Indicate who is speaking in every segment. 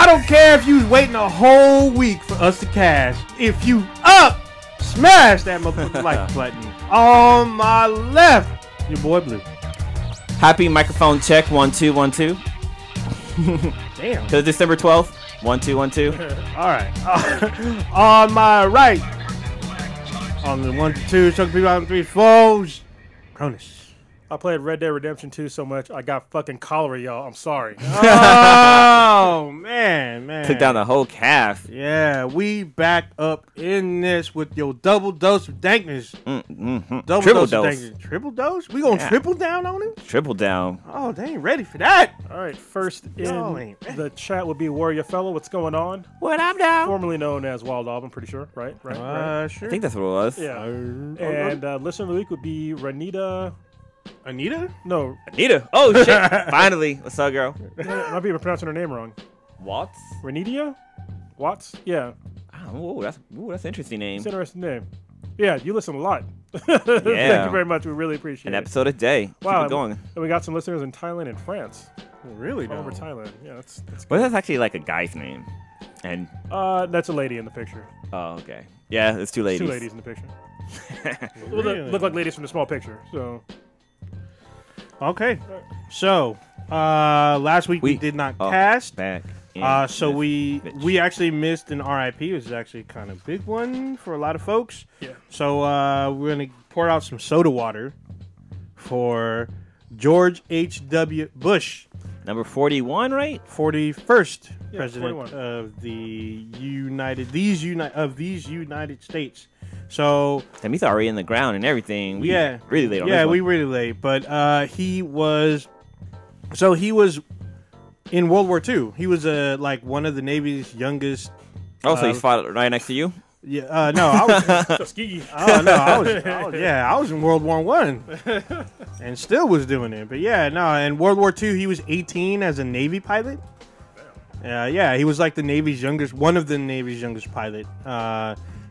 Speaker 1: don't care if you was waiting a whole week for us to cash. If you up, smash that motherfucking like button. On my left, your boy Blue.
Speaker 2: Happy microphone check 1 2 1 2.
Speaker 1: Damn.
Speaker 2: Because December 12th. 1 2 1 2.
Speaker 1: All right. On my right, on the 1 to 2, chuck people out in 3 foes. Cronus.
Speaker 3: I played Red Dead Redemption 2 so much, I got fucking cholera, y'all. I'm sorry.
Speaker 1: Oh, man.
Speaker 2: Took down the whole cast.
Speaker 1: Yeah, we back up in this with your double dose of dankness. Double
Speaker 2: Triple
Speaker 1: dose.
Speaker 2: dose.
Speaker 1: Of dankness. Triple dose? We gonna triple down on it?
Speaker 2: Triple down.
Speaker 1: Oh, they ain't ready for that.
Speaker 3: All right, first
Speaker 1: Y'all
Speaker 3: in
Speaker 1: ain't ready.
Speaker 3: the chat would be Warrior Fellow. What's going on?
Speaker 2: What up, now?
Speaker 3: Formerly known as Wild Ob, I'm pretty sure. Right?
Speaker 1: Sure.
Speaker 2: I think that's what it was.
Speaker 3: Yeah. And listener of the week would be Ranita.
Speaker 1: Anita?
Speaker 3: No.
Speaker 2: Anita. Oh, shit. Finally. What's up, girl?
Speaker 3: I might be pronouncing her name wrong.
Speaker 2: Watts?
Speaker 3: Ranidia? Watts? Yeah.
Speaker 2: Oh, that's an interesting name.
Speaker 3: It's an interesting name. Yeah, you listen a lot.
Speaker 2: Yeah.
Speaker 3: Thank you very much. We really appreciate
Speaker 2: An
Speaker 3: it.
Speaker 2: episode a day.
Speaker 3: Wow.
Speaker 2: Keep it going.
Speaker 3: And we got some listeners in Thailand and France.
Speaker 1: Really?
Speaker 3: All over Thailand. Yeah, that's
Speaker 2: Well, that's actually like a guy's name. And
Speaker 3: that's a lady in the picture.
Speaker 2: oh, okay. Yeah, it's two ladies.
Speaker 3: Two ladies in the picture.
Speaker 1: Really?
Speaker 3: Look like ladies from the small picture. So
Speaker 1: Okay. So, last week we did not cast.
Speaker 2: Back.
Speaker 1: So we actually missed an RIP. It was actually kind of big one for a lot of folks.
Speaker 3: yeah.
Speaker 1: So we're gonna pour out some soda water for George H.W. Bush,
Speaker 2: Number 41, right?
Speaker 1: 41st
Speaker 3: Yeah,
Speaker 1: president
Speaker 3: 41.
Speaker 1: of the United States. So
Speaker 2: And he's already in the ground and everything. We
Speaker 1: yeah,
Speaker 2: really late on
Speaker 1: yeah,
Speaker 2: this
Speaker 1: we
Speaker 2: one.
Speaker 1: really late. But he was in World War II. He was like one of the Navy's youngest.
Speaker 2: Oh, so he's fought right next to you?
Speaker 1: Yeah, no, I was.
Speaker 3: Tuskegee.
Speaker 1: Oh no, I was in World War I, and still was doing it. But yeah, no, in World War II, he was 18 as a Navy pilot. Yeah, he was like one of the Navy's youngest pilot.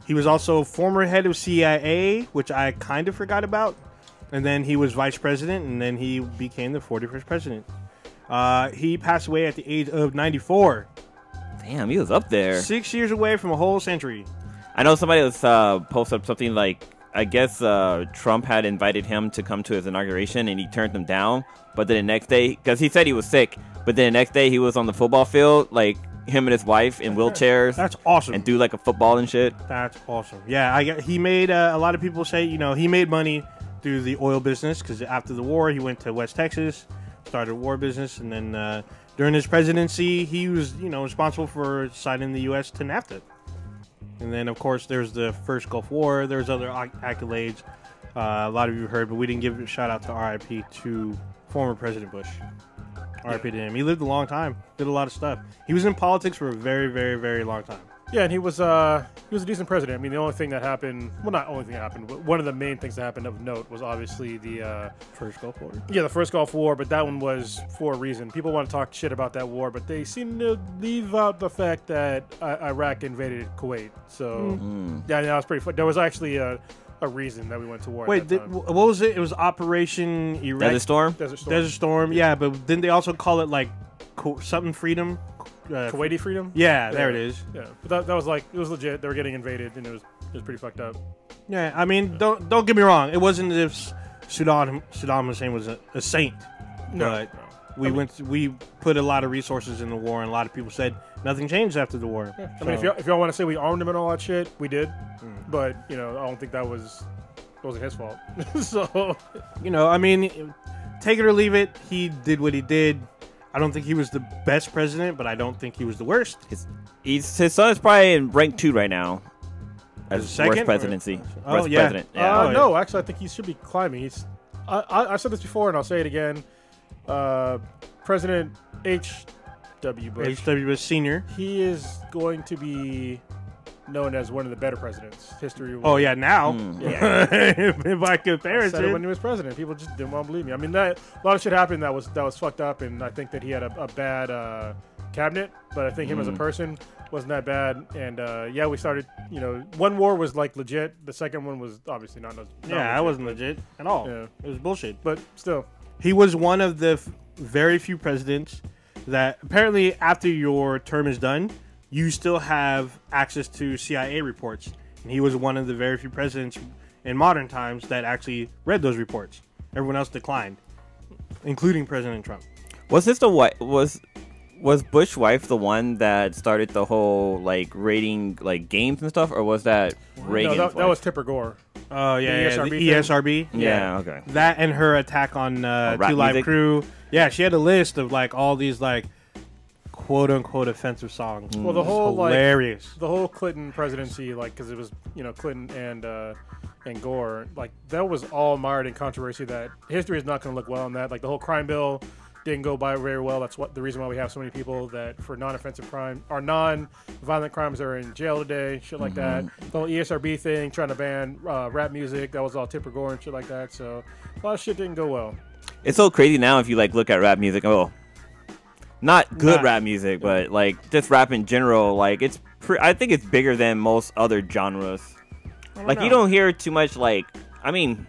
Speaker 1: He was also former head of CIA, which I kind of forgot about. And then he was vice president, and then he became the 41st president. He passed away at the age of 94.
Speaker 2: Damn, he was up there.
Speaker 1: 6 years away from a whole century.
Speaker 2: I know somebody was posted up something like, I guess Trump had invited him to come to his inauguration, and he turned him down. But then the next day, because he said he was sick, but then the next day he was on the football field, like him and his wife in wheelchairs.
Speaker 1: That's awesome.
Speaker 2: And do like a football and shit.
Speaker 1: That's awesome. Yeah, he made a lot of people say, he made money through the oil business because after the war, he went to West Texas, started a war business, and then during his presidency, he was, responsible for signing the U.S. to NAFTA. And then, of course, there's the first Gulf War. There's other accolades. A lot of you heard, but we didn't give a shout out to RIP to former President Bush. RIP to him. He lived a long time. Did a lot of stuff. He was in politics for a very, very, very long time.
Speaker 3: Yeah, and he was a decent president. I mean, the only thing that happened, well, not only thing that happened, but one of the main things that happened of note was obviously the
Speaker 1: First Gulf War.
Speaker 3: Yeah, the first Gulf War, but that one was for a reason. People want to talk shit about that war, but they seem to leave out the fact that Iraq invaded Kuwait. So, yeah, that was pretty fun. There was actually a reason that we went to war.
Speaker 1: Wait, what was it? It was Operation Iraq.
Speaker 2: Desert Storm?
Speaker 3: Desert
Speaker 1: Storm, yeah, but didn't they also call it like something freedom?
Speaker 3: Kuwaiti freedom?
Speaker 1: Yeah, there it is.
Speaker 3: Yeah, but that was like, it was legit. They were getting invaded, and it was pretty fucked up.
Speaker 1: Yeah, I mean, don't get me wrong. It wasn't as if Saddam Hussein was a saint.
Speaker 3: No,
Speaker 1: but we put a lot of resources in the war, and a lot of people said nothing changed after the war.
Speaker 3: Yeah. I mean, if y'all want to say we armed him and all that shit, we did. But I don't think that wasn't his fault. So
Speaker 1: I mean, take it or leave it. He did what he did. I don't think he was the best president, but I don't think he was the worst.
Speaker 2: His son is probably in rank 2 right now. As
Speaker 1: second,
Speaker 2: worst presidency.
Speaker 1: Oh,
Speaker 2: worst
Speaker 1: yeah.
Speaker 2: president. Yeah.
Speaker 3: No, actually, I think he should be climbing. I've said this before, and I'll say it again. President H.W. Bush.
Speaker 1: H.W. Bush Sr.
Speaker 3: He is going to be known as one of the better presidents. History.
Speaker 1: Oh yeah, now.
Speaker 3: Yeah.
Speaker 1: By comparison,
Speaker 3: I said it when he was president. People just didn't want to believe me. I mean, a lot of shit happened that was fucked up, and I think that he had a bad cabinet. But I think him as a person wasn't that bad. And yeah, we started. One war was like legit. The second one was obviously not legit.
Speaker 1: That wasn't legit at all.
Speaker 3: Yeah.
Speaker 1: It was bullshit.
Speaker 3: But still,
Speaker 1: he was one of the very few presidents that apparently after your term is done, you still have access to CIA reports. And he was one of the very few presidents in modern times that actually read those reports. Everyone else declined, including President Trump.
Speaker 2: Was this the what was Bush's wife the one that started the whole like rating like games and stuff, or was that Reagan's
Speaker 3: No, that was Tipper Gore.
Speaker 1: Oh yeah,
Speaker 3: The
Speaker 1: the ESRB.
Speaker 2: Yeah, okay.
Speaker 1: That and her attack on
Speaker 2: rap
Speaker 1: Two Live
Speaker 2: music?
Speaker 1: Crew. Yeah, she had a list of like all these like quote unquote offensive songs.
Speaker 3: Well, the
Speaker 1: It's
Speaker 3: whole
Speaker 1: hilarious.
Speaker 3: the whole Clinton presidency, like, because it was Clinton and Gore, like that was all mired in controversy. That history is not going to look well on that. Like the whole crime bill didn't go by very well. That's what the reason why we have so many people that for non-offensive crime or non-violent crimes are in jail today. Shit like that. The whole ESRB thing, trying to ban rap music, that was all Tipper Gore and shit like that. So a lot of shit didn't go well.
Speaker 2: It's so crazy now if you like look at rap music. Oh, not good
Speaker 1: Not-
Speaker 2: rap music, but like just rap in general. Like it's, I think it's bigger than most other genres. Like you don't hear too much. Like I mean,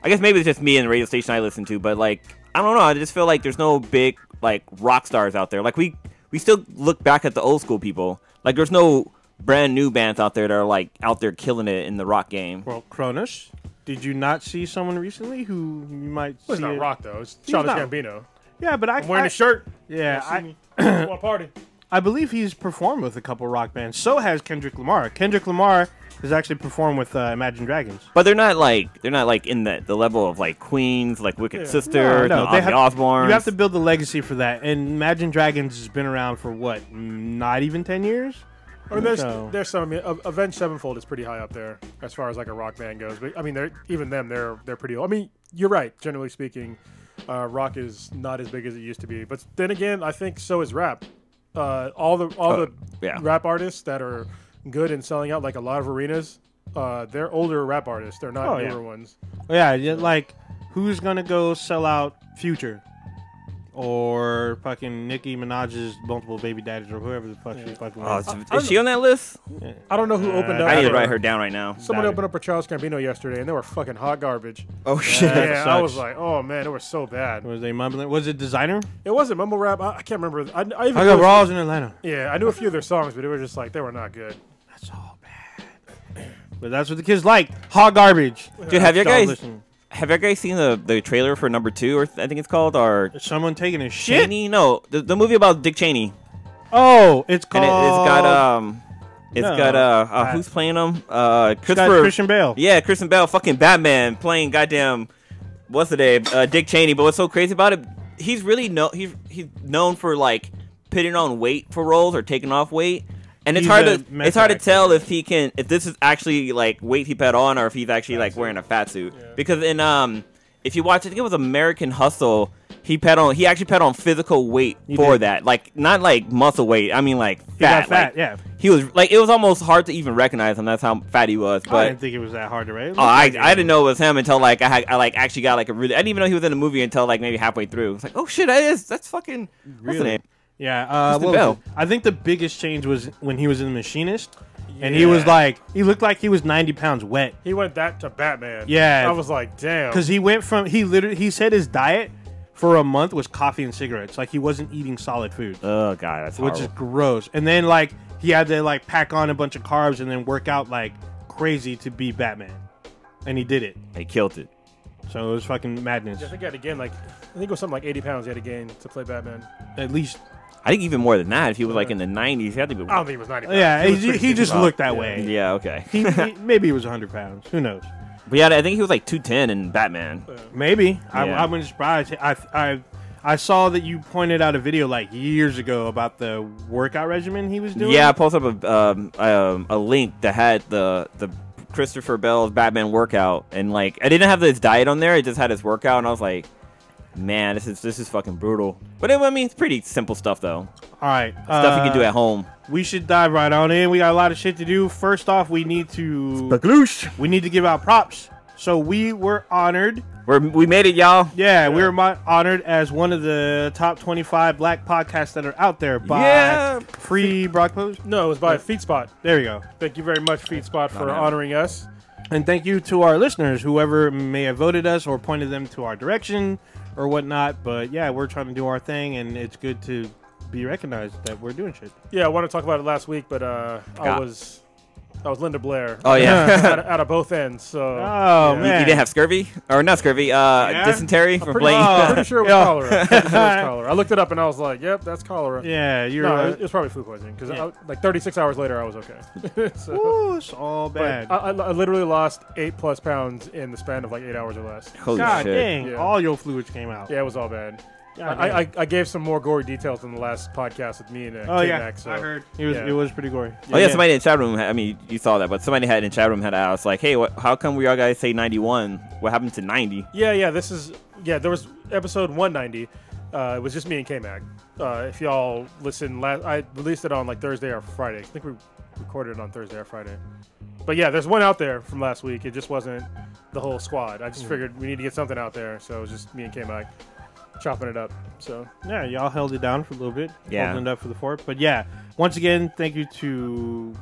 Speaker 2: I guess maybe it's just me and the radio station I listen to, but like I don't know. I just feel like there's no big like rock stars out there. Like we still look back at the old school people. Like there's no brand new bands out there that are like out there killing it in the rock game.
Speaker 1: Well, Cronus, did you not see someone recently who you might
Speaker 3: Well, it's
Speaker 1: see?
Speaker 3: not rock though. It's
Speaker 1: He's
Speaker 3: Childish
Speaker 1: not-
Speaker 3: Gambino.
Speaker 1: Yeah, but
Speaker 3: I'm wearing a shirt.
Speaker 1: Yeah,
Speaker 3: Want party?
Speaker 1: I believe he's performed with a couple rock bands. So has Kendrick Lamar. Kendrick Lamar has actually performed with Imagine Dragons.
Speaker 2: But they're not like in the level of like Queens, like Wicked Sisters,
Speaker 1: No,
Speaker 2: Ozzy Osbourne.
Speaker 1: You have to build the legacy for that. And Imagine Dragons has been around for what? Not even 10 years?
Speaker 3: I mean, there's
Speaker 1: So-
Speaker 3: there's some. I mean, Avenged Sevenfold is pretty high up there as far as like a rock band goes. But I mean, they're pretty old. I mean, you're right. Generally speaking, rock is not as big as it used to be. But then again, I think so is rap. All the
Speaker 2: yeah.
Speaker 3: rap artists that are good and selling out like a lot of arenas, they're older rap artists. They're not
Speaker 1: Oh,
Speaker 3: newer
Speaker 1: yeah.
Speaker 3: ones.
Speaker 1: Yeah, like, who's going to go sell out Future? Or fucking Nicki Minaj's multiple baby daddies or whoever the fuck she fucking
Speaker 2: Oh,
Speaker 1: is.
Speaker 2: is she on that list?
Speaker 3: I don't know who opened up.
Speaker 2: I need to
Speaker 3: for-
Speaker 2: write her down right now.
Speaker 3: Someone
Speaker 1: Got it.
Speaker 3: opened up for Charles Gambino yesterday, and they were fucking hot garbage.
Speaker 2: Oh shit!
Speaker 1: That
Speaker 3: Yeah, I
Speaker 1: sucks.
Speaker 3: was like, oh man, they were so bad.
Speaker 1: Was they mumbling? Was it Designer?
Speaker 3: It wasn't mumble rap. I can't remember. I even
Speaker 1: I
Speaker 3: knew
Speaker 1: got
Speaker 3: a few-
Speaker 1: Rawls in Atlanta.
Speaker 3: Yeah, I knew a few of their songs, but it was just like they were not good.
Speaker 1: That's all bad. But that's what the kids like. Hot garbage.
Speaker 2: Dude, have you
Speaker 1: Y'all
Speaker 2: guys
Speaker 1: listen.
Speaker 2: seen the trailer for number 2, or I think it's called, or
Speaker 1: Is someone taking a shit?
Speaker 2: Cheney? No, the movie about Dick Cheney.
Speaker 1: Oh, it's
Speaker 2: And
Speaker 1: called.
Speaker 2: it's
Speaker 1: No.
Speaker 2: got who's playing him?
Speaker 1: It's got
Speaker 2: Christopher.
Speaker 1: Christian Bale.
Speaker 2: Yeah, Christian Bale, fucking Batman, playing goddamn what's the name? Dick Cheney. But what's so crazy about it? He's really he's known for like putting on weight for roles or taking off weight. And it's
Speaker 1: He's
Speaker 2: hard
Speaker 1: a
Speaker 2: to
Speaker 1: method
Speaker 2: tell
Speaker 1: actor.
Speaker 2: if this is actually like weight he put on or if he's actually like wearing a fat suit.
Speaker 3: Yeah.
Speaker 2: Because in if you watch, I think it was American Hustle, he actually put on physical weight
Speaker 1: He
Speaker 2: for
Speaker 1: did.
Speaker 2: that. Like not like muscle weight. I mean like
Speaker 1: He got
Speaker 2: fat.
Speaker 1: fat,
Speaker 2: Like,
Speaker 1: yeah.
Speaker 2: He was like it was almost hard to even recognize him. That's how fat he was.
Speaker 1: I
Speaker 2: But
Speaker 1: didn't think it was that hard to rate.
Speaker 2: oh, I didn't know it was him until like I like actually got like a really. I didn't even know he was in the movie until like maybe halfway through. It's like oh shit, that's fucking what's the
Speaker 1: Really?
Speaker 2: name?
Speaker 1: Yeah,
Speaker 2: Christian
Speaker 1: what was
Speaker 2: Bale.
Speaker 1: it? I think the biggest change was when he was in The Machinist, and he was like, he looked like he was 90 pounds wet.
Speaker 3: He went that to Batman.
Speaker 1: Yeah.
Speaker 3: I was like, damn.
Speaker 1: Because he went from, he said his diet for a month was coffee and cigarettes. Like, he wasn't eating solid food,
Speaker 2: Oh god, that's
Speaker 1: which
Speaker 2: horrible.
Speaker 1: is gross. And then, like, he had to, like, pack on a bunch of carbs and then work out, like, crazy to be Batman. And he did it.
Speaker 2: He killed it.
Speaker 1: So it was fucking madness.
Speaker 3: I think he had to gain like, I think it was something like 80 pounds he had to gain to play Batman.
Speaker 1: At least.
Speaker 2: I think even more than that. If he was like in the 90s, he had to be.
Speaker 3: I don't think it was 90 pounds.
Speaker 1: Yeah,
Speaker 3: was pretty
Speaker 1: he just
Speaker 3: skinny.
Speaker 1: looked that way.
Speaker 2: Yeah, okay.
Speaker 1: Maybe he was 100 pounds. Who knows?
Speaker 2: But yeah, I think he was like 210 in Batman.
Speaker 1: Maybe.
Speaker 2: Yeah.
Speaker 1: I wouldn't surprise. I saw that you pointed out a video like years ago about the workout regimen he was doing.
Speaker 2: Yeah, I posted up a link that had the Christopher Bale's Batman workout, and like I didn't have his diet on there. It just had his workout, and I was like, man, this is fucking brutal. But I mean, it's pretty simple stuff though.
Speaker 1: All right.
Speaker 2: Stuff you can do at home.
Speaker 1: We should dive right on in. We got a lot of shit to do. First off, we need to give out props. So we were honored.
Speaker 2: We made it, y'all.
Speaker 1: Yeah, we were honored as one of the top 25 black podcasts that are out there by
Speaker 2: Yeah.
Speaker 1: Free Brock Post.
Speaker 3: No, it was by Feet Spot.
Speaker 1: There you go.
Speaker 3: Thank you very much, Feet Spot, for
Speaker 2: no.
Speaker 3: honoring us.
Speaker 1: And thank you to our listeners, whoever may have voted us or pointed them to our direction or whatnot. But yeah, we're trying to do our thing, and it's good to be recognized that we're doing shit.
Speaker 3: Yeah, I wanted to talk about it last week, but I was Linda Blair.
Speaker 2: Oh yeah.
Speaker 3: out of both ends. So.
Speaker 1: Oh
Speaker 2: You
Speaker 1: man.
Speaker 2: didn't have scurvy or not scurvy? Dysentery from playing.
Speaker 3: I'm pretty sure it was cholera. I looked it up and I was like, "Yep, that's cholera."
Speaker 1: Yeah, you're.
Speaker 3: it was probably food poisoning because like 36 hours later, I was okay. So,
Speaker 1: Ooh, it's all bad.
Speaker 3: I literally lost 8+ pounds in the span of like 8 hours or less.
Speaker 2: Holy
Speaker 1: God
Speaker 2: shit.
Speaker 1: dang,
Speaker 3: Yeah.
Speaker 1: all your fluids came out.
Speaker 3: Yeah, it was all bad.
Speaker 1: God
Speaker 3: I gave some more gory details in the last podcast with me and
Speaker 1: Oh yeah,
Speaker 3: K-Mac, so.
Speaker 1: I heard it was pretty gory.
Speaker 2: Oh yeah, somebody in the chat room. I mean, you saw that, but somebody in the chat room had asked, like, "Hey, how come we all guys say 91? What happened to 90?"
Speaker 3: Yeah. There was episode 190. It was just me and K-Mac. If y'all listen, I released it on like Thursday or Friday. I think we recorded it on Thursday or Friday. But yeah, there's one out there from last week. It just wasn't the whole squad. I just figured we need to get something out there, so it was just me and K-Mac chopping it up. So
Speaker 1: Yeah, y'all held it down for a little bit.
Speaker 2: Yeah.
Speaker 1: Holding it up for the fort. But yeah, once again, thank you to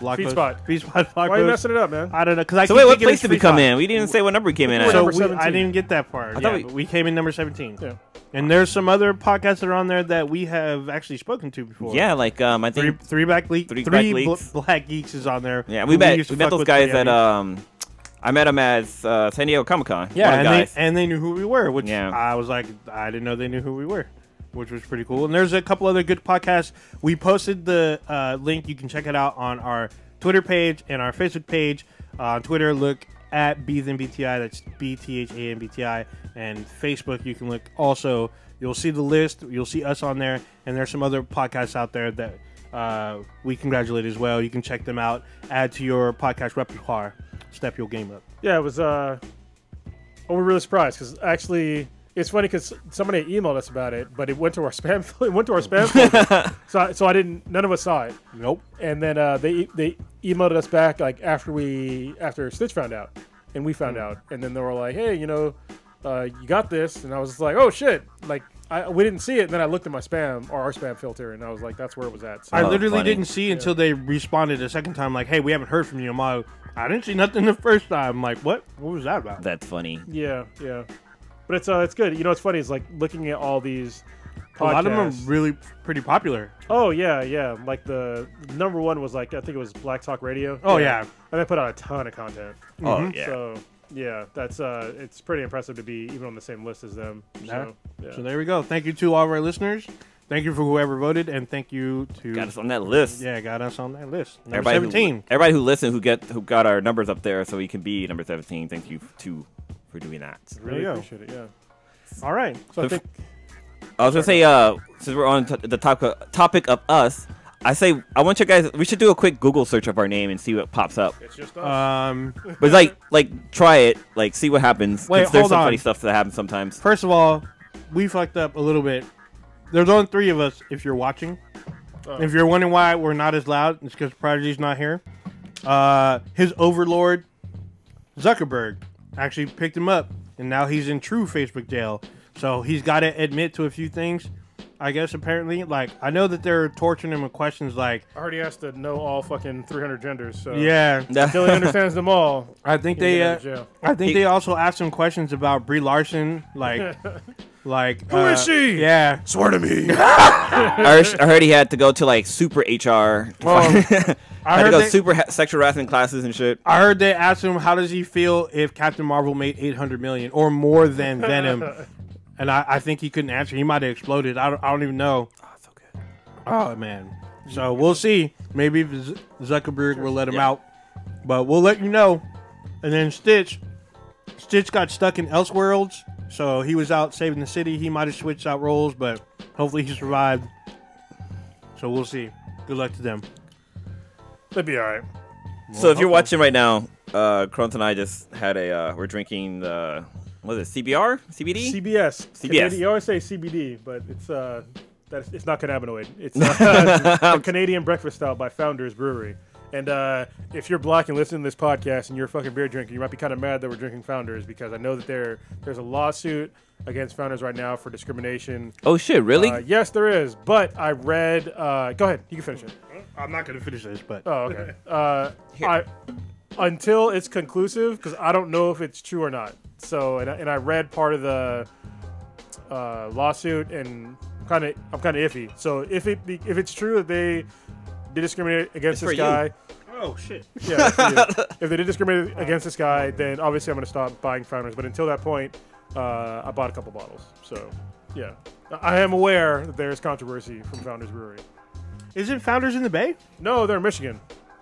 Speaker 3: Feedspot.
Speaker 1: Feedspot.
Speaker 3: why are you messing it up, man?
Speaker 1: I don't know. Cause I
Speaker 2: So
Speaker 1: keep
Speaker 2: wait, what
Speaker 1: thinking
Speaker 2: place
Speaker 1: it's
Speaker 2: did we come
Speaker 1: Feedspot.
Speaker 2: in? We didn't say what number we came in
Speaker 3: We're
Speaker 2: at.
Speaker 3: number
Speaker 1: So
Speaker 3: 17.
Speaker 1: I didn't get that part.
Speaker 2: I
Speaker 1: Yeah,
Speaker 2: thought
Speaker 1: but we came in number 17.
Speaker 3: Yeah.
Speaker 1: And there's some other podcasts that are on there that we have actually spoken to before.
Speaker 2: Yeah, like I think.
Speaker 1: Three Black Leaks.
Speaker 2: Three Black Leaks.
Speaker 1: Black Geeks is on there.
Speaker 2: Yeah,
Speaker 1: who
Speaker 2: we met
Speaker 1: used to
Speaker 2: those
Speaker 1: fuck with
Speaker 2: guys
Speaker 1: pretty
Speaker 2: at
Speaker 1: heavy.
Speaker 2: I met them at San Diego Comic Con.
Speaker 1: Yeah, and they knew who we were, which
Speaker 2: Yeah.
Speaker 1: I was like, I didn't know they knew who we were, which was pretty cool. And there's a couple other good podcasts. We posted the link. You can check it out on our Twitter page and our Facebook page. On Twitter, look at BThanBTI. That's BTHANBTI. And Facebook, you can look also. You'll see the list. You'll see us on there. And there's some other podcasts out there that we congratulate as well. You can check them out. Add to your podcast repertoire. Step your game up.
Speaker 3: Yeah, it was. We're really surprised because actually, it's funny because somebody emailed us about it, but it went to our spam. It went to our spam folder. So I didn't. None of us saw it.
Speaker 1: Nope.
Speaker 3: And then they emailed us back like after Stitch found out, and we found out, and then they were like, hey, you got this, and I was just like, oh shit, like. We didn't see it, and then I looked at my spam or our spam filter, and I was like, "That's where it was at." So.
Speaker 1: I literally
Speaker 2: funny.
Speaker 1: didn't see until they responded a second time, like, "Hey, we haven't heard from you." I'm like, I didn't see nothing the first time. I'm like, what? What was that about?
Speaker 2: That's funny.
Speaker 3: Yeah, but it's good. You know, what's funny is like looking at all these podcasts.
Speaker 1: A lot of them are really pretty popular.
Speaker 3: Oh yeah. Like the number one was like I think it was Black Talk Radio.
Speaker 1: Oh yeah.
Speaker 3: And they put out a ton of content.
Speaker 2: Oh yeah.
Speaker 3: So yeah, that's it's pretty impressive to be even on the same list as them. So, yeah.
Speaker 1: So there we go. Thank you to all of our listeners. Thank you for whoever voted, and thank you to
Speaker 2: Got us on that list.
Speaker 1: Yeah, got us on that list. Number 17.
Speaker 2: Everybody who listened, who got our numbers up there, so we can be number 17. Thank you for doing that.
Speaker 3: Really
Speaker 1: There you go.
Speaker 3: appreciate it. Yeah.
Speaker 1: All right.
Speaker 3: So I think
Speaker 2: I was gonna say, since we're on the topic of us, I want you guys. We should do a quick Google search of our name and see what pops up.
Speaker 3: it's just us.
Speaker 2: But like try it, like see what happens. 'Cause
Speaker 1: Wait,
Speaker 2: there's
Speaker 1: hold
Speaker 2: some
Speaker 1: on.
Speaker 2: funny stuff that happens sometimes.
Speaker 1: First of all, we fucked up a little bit. There's only 3 of us if you're watching. If you're wondering why we're not as loud, it's because Prodigy's not here. His overlord, Zuckerberg, actually picked him up, and now he's in true Facebook jail. So he's got to admit to a few things, I guess, apparently. Like, I know that they're torturing him with questions like...
Speaker 3: I already asked to know all fucking 300 genders. So
Speaker 1: Yeah.
Speaker 3: until he understands them all,
Speaker 1: I think
Speaker 3: he'll get out
Speaker 1: they...
Speaker 3: of jail.
Speaker 1: I think they also asked him questions about Brie Larson, like...
Speaker 3: Who is she?
Speaker 1: Yeah.
Speaker 3: Swear to me.
Speaker 2: I heard he had to go to like super HR.
Speaker 1: Well,
Speaker 2: had
Speaker 1: I
Speaker 2: to
Speaker 1: heard
Speaker 2: go
Speaker 1: they-
Speaker 2: super sexual harassment classes and shit.
Speaker 1: I heard they asked him how does he feel if Captain Marvel made 800 million or more than Venom, and I think he couldn't answer. He might have exploded. I don't even know.
Speaker 2: Oh, so good.
Speaker 1: Oh man. So we'll see. Maybe Zuckerberg will let him out, but we'll let you know. And then Stitch got stuck in Elseworlds, so he was out saving the city. He might have switched out roles, but hopefully he survived. So we'll see. Good luck to them.
Speaker 3: They'd be all right.
Speaker 2: So if you're watching right now, Crones and I just had we're drinking the, what is it, CBR? CBD?
Speaker 3: CBS.
Speaker 2: CBS.
Speaker 3: You always say CBD, but it's not cannabinoid. It's a Canadian breakfast style by Founders Brewery. And if you're black and listening to this podcast and you're a fucking beer drinker, you might be kind of mad that we're drinking Founders because I know that there's a lawsuit against Founders right now for discrimination.
Speaker 2: Oh shit, really?
Speaker 3: Yes, there is. But I read. Go ahead. You can finish it.
Speaker 1: I'm not going to finish this, but
Speaker 3: Oh, okay. Until it's conclusive, because I don't know if it's true or not. So, and I read part of the lawsuit, and kind of iffy. So if it's true that they did discriminate against this guy.
Speaker 1: Oh shit!
Speaker 3: Yeah, if they did discriminate against this guy, then obviously I'm going to stop buying Founders. But until that point, I bought a couple bottles. So, yeah, I am aware that there's controversy from Founders Brewery.
Speaker 1: Isn't Founders in the Bay?
Speaker 3: No, they're in Michigan.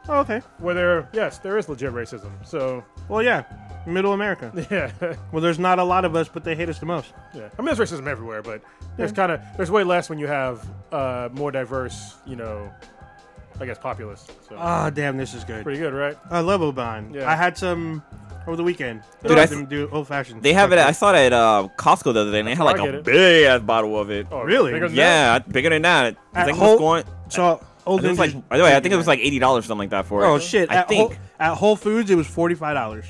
Speaker 1: Oh, okay.
Speaker 3: Where there is legit racism. So,
Speaker 1: well, yeah, Middle America.
Speaker 3: Yeah.
Speaker 1: Well, there's not a lot of us, but they hate us the most.
Speaker 3: Yeah. I mean, there's racism everywhere, but there's way less when you have more diverse, I guess, populace. So.
Speaker 1: Ah, damn, this is good.
Speaker 3: Pretty good, right?
Speaker 1: I love Oban. Yeah. I had some over the weekend.
Speaker 2: Dude,
Speaker 1: I do old fashioned.
Speaker 2: They have it. I saw it at Costco the other day, and they had like a big ass bottle of it.
Speaker 1: Oh, really?
Speaker 2: Bigger than that. I think
Speaker 1: Old
Speaker 2: it was like, by the way, I think it was like $80 or something like that for it.
Speaker 1: Oh shit!
Speaker 2: I think
Speaker 1: at Whole Foods it was $45.
Speaker 2: Well,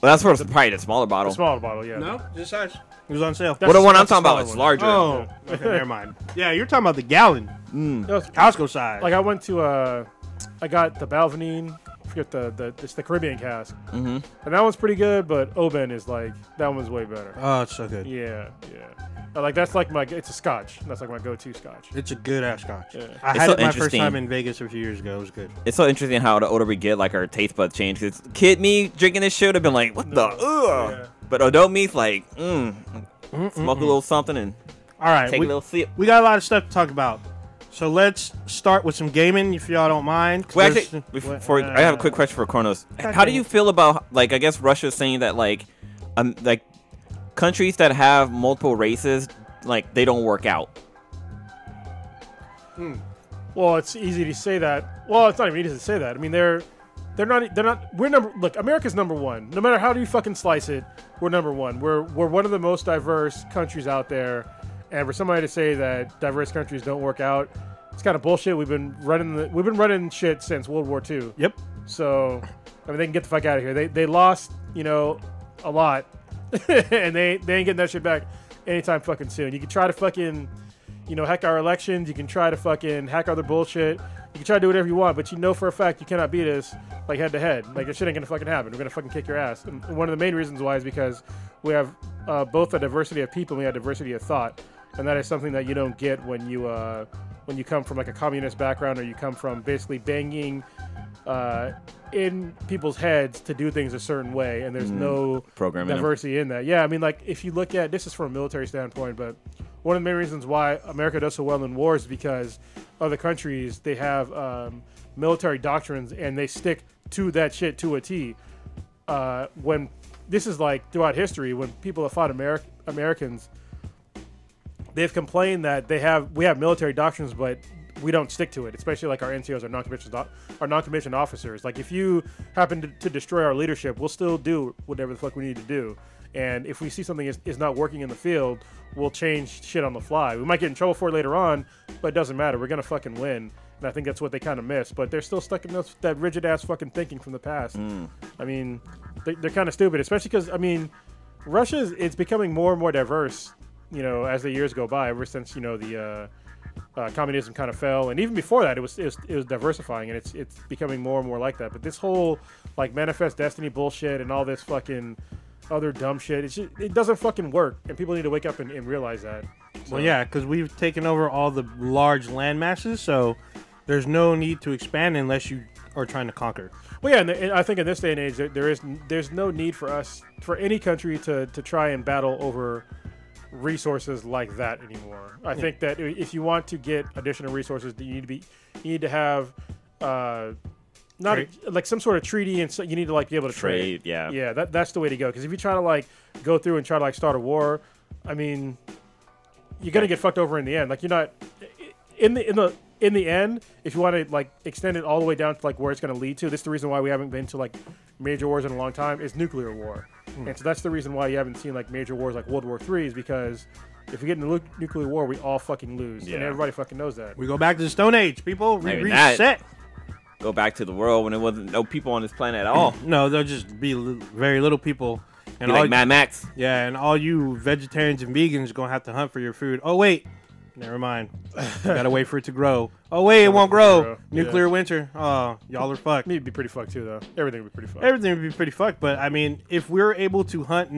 Speaker 2: that's for probably the smaller bottle.
Speaker 3: The smaller bottle, yeah.
Speaker 1: No, just size. It was on sale.
Speaker 2: Well, the one I'm talking about is larger.
Speaker 1: Oh, okay, never mind. Yeah, you're talking about the gallon. Costco size.
Speaker 3: Like I went to I got the Balvenie. I forget it's the Caribbean cask.
Speaker 2: Mm-hmm.
Speaker 3: And that one's pretty good, but Oban is like that one's way better.
Speaker 1: Oh, it's so good.
Speaker 3: Yeah. Like that's like it's a Scotch. That's like my go-to Scotch.
Speaker 1: It's a good ass Scotch.
Speaker 3: Yeah.
Speaker 1: I had it my first time in Vegas a few years ago. It was good.
Speaker 2: It's so interesting how the older we get, like our taste buds change. Cause kid me drinking this shit would have been like, what the? Ugh. Yeah. But adult me's like, smoke a little something and
Speaker 1: all right,
Speaker 2: take a little sip.
Speaker 1: We got a lot of stuff to talk about. So let's start with some gaming, if y'all don't mind.
Speaker 2: Well, actually, I have a quick question for Kronos. How do you feel about, like, I guess Russia's saying that, like countries that have multiple races, like, they don't work out?
Speaker 3: Well, it's easy to say that. Well, it's not even easy to say that. I mean, they're not. Look, America's number one. No matter how you fucking slice it, we're number one. We're one of the most diverse countries out there. And for somebody to say that diverse countries don't work out, it's kind of bullshit. We've been running shit since World War II.
Speaker 1: Yep.
Speaker 3: So, I mean, they can get the fuck out of here. They lost, a lot, and they ain't getting that shit back anytime fucking soon. You can try to fucking, hack our elections. You can try to fucking hack other bullshit. You can try to do whatever you want, but for a fact you cannot beat us like head to head. Like this shit ain't gonna fucking happen. We're gonna fucking kick your ass. And one of the main reasons why is because we have both a diversity of people and we have diversity of thought. And that is something that you don't get when you come from like a communist background or you come from basically banging in people's heads to do things a certain way, and there's no diversity in that. Yeah, I mean, like if you look at this is from a military standpoint, but one of the main reasons why America does so well in wars is because other countries they have military doctrines and they stick to that shit to a T. When this is like throughout history, when people have fought Americans. They've complained that we have military doctrines, but we don't stick to it, especially like our NCOs, our non-commissioned officers. Like if you happen to destroy our leadership, we'll still do whatever the fuck we need to do. And if we see something is not working in the field, we'll change shit on the fly. We might get in trouble for it later on, but it doesn't matter. We're going to fucking win. And I think that's what they kind of miss. But they're still stuck in that rigid-ass fucking thinking from the past. I mean, they're kind of stupid, especially because, I mean, it's becoming more and more diverse. As the years go by, ever since the communism kind of fell, and even before that, it was diversifying, and it's becoming more and more like that. But this whole like manifest destiny bullshit and all this fucking other dumb shit, it doesn't fucking work, and people need to wake up and realize that. So.
Speaker 1: Well, yeah, because we've taken over all the large land masses, so there's no need to expand unless you are trying to conquer.
Speaker 3: Well, yeah, and I think in this day and age, there's no need for any country to try and battle over resources like that anymore. I think that if you want to get additional resources, you need to have like some sort of treaty, and so you need to like be able to trade. Yeah, that's the way to go. Because if you try to like go through and try to like start a war, I mean, you're gonna get fucked over in the end. Like you're not in the end. If you want to like extend it all the way down to like where it's gonna lead to, this is the reason why we haven't been to like major wars in a long time. Is nuclear war. And so that's the reason why you haven't seen like major wars like World War III is because if we get into nuclear war, we all fucking lose, and everybody fucking knows that.
Speaker 1: We go back to the Stone Age, people. Reset.
Speaker 2: Go back to the world when there wasn't no people on this planet at all.
Speaker 1: No, there'll just be very little people.
Speaker 2: And like Mad Max.
Speaker 1: Yeah, and all you vegetarians and vegans are gonna have to hunt for your food. Oh wait, Never mind. Gotta wait for it to grow. Oh wait, it won't grow.
Speaker 3: Yeah.
Speaker 1: Nuclear winter. Oh, y'all are fucked.
Speaker 3: Me would be pretty fucked too, though. Everything would be pretty fucked.
Speaker 1: Everything would be pretty fucked. But I mean, if we're able to hunt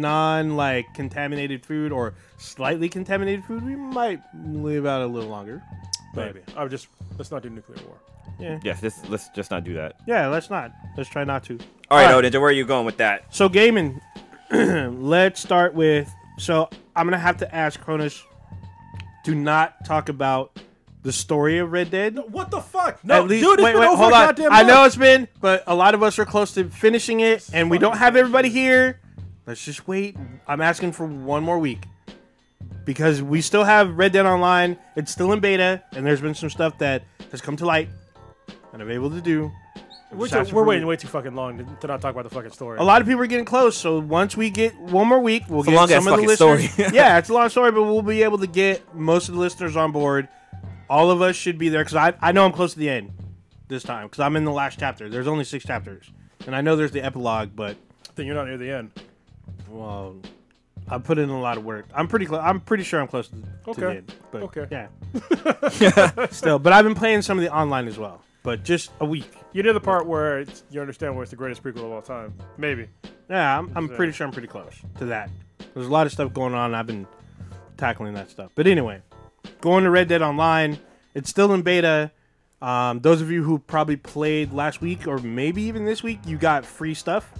Speaker 1: contaminated food or slightly contaminated food, we might live out a little longer.
Speaker 3: Maybe. I would just let's not do nuclear war.
Speaker 1: Yeah.
Speaker 2: Yes, let's just not do that.
Speaker 1: Yeah, let's not. Let's try not to.
Speaker 2: All right, Ninja, where are you going with that?
Speaker 1: So gaming. Let's start with. So I'm gonna have to ask Cronus to not talk about the story of Red Dead.
Speaker 3: No, what the fuck? No,
Speaker 1: at least,
Speaker 3: dude,
Speaker 1: wait, hold on. I know it's been, but a lot of us are close to finishing it, and we don't have everybody here. Let's just wait. I'm asking for one more week because we still have Red Dead Online. It's still in beta, and there's been some stuff that has come to light and I'm able to do.
Speaker 3: We're waiting way too fucking long to not talk about the fucking story.
Speaker 1: A lot of people are getting close, so once we get one more week, we'll get some of the
Speaker 2: listeners.
Speaker 1: Story. Yeah, it's a long story, but we'll be able to get most of the listeners on board. All of us should be there because I know I'm close to the end this time because I'm in the last chapter. There's only 6 chapters, and I know there's the epilogue, but
Speaker 3: then you're not near the end.
Speaker 1: Well, I put in a lot of work. I'm pretty close. I'm pretty sure I'm close to the end. But
Speaker 3: okay.
Speaker 1: Yeah. Still, but I've been playing some of the online as well. But just a week.
Speaker 3: You know the part where you understand where it's the greatest prequel of all time? Maybe.
Speaker 1: Yeah, I'm pretty sure I'm pretty close to that. There's a lot of stuff going on. I've been tackling that stuff. But anyway, going to Red Dead Online. It's still in beta. Those of you who probably played last week or maybe even this week, you got free stuff.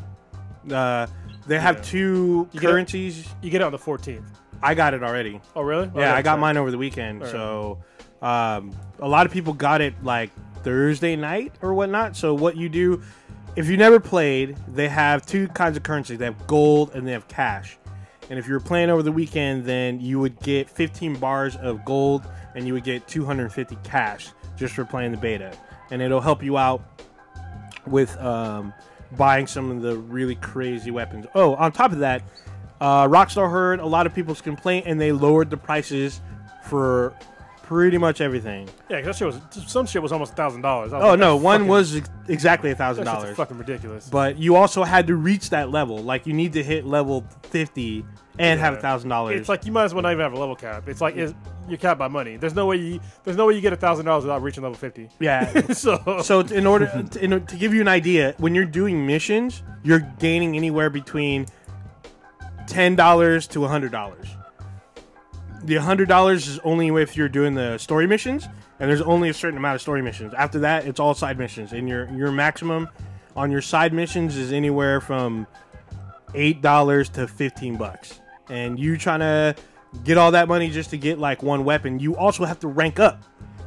Speaker 1: They have 2 currencies.
Speaker 3: You get it on the 14th.
Speaker 1: I got it already.
Speaker 3: Oh, really?
Speaker 1: Yeah, I got mine over the weekend. Right. So a lot of people got it like Thursday night or whatnot. So what you do, if you never played, they have 2 kinds of currency. They have gold and they have cash. And if you were playing over the weekend, then you would get 15 bars of gold and you would get 250 cash just for playing the beta. And it'll help you out with buying some of the really crazy weapons. Oh, on top of that, Rockstar heard a lot of people's complaint and they lowered the prices for pretty much everything.
Speaker 3: Yeah, because some shit was almost $1,000.
Speaker 1: Oh no, one was exactly $1,000.
Speaker 3: That's fucking ridiculous.
Speaker 1: But you also had to reach that level. Like you need to hit level 50 and have $1,000.
Speaker 3: It's like you might as well not even have a level cap. It's like you're capped by money. There's no way you get $1,000 without reaching level 50.
Speaker 1: Yeah. so in order to give you an idea, when you're doing missions, you're gaining anywhere between $10 to $100. The $100 is only if you're doing the story missions, and there's only a certain amount of story missions. After that, it's all side missions, and your maximum on your side missions is anywhere from $8 to $15. And you trying to get all that money just to get like one weapon, you also have to rank up.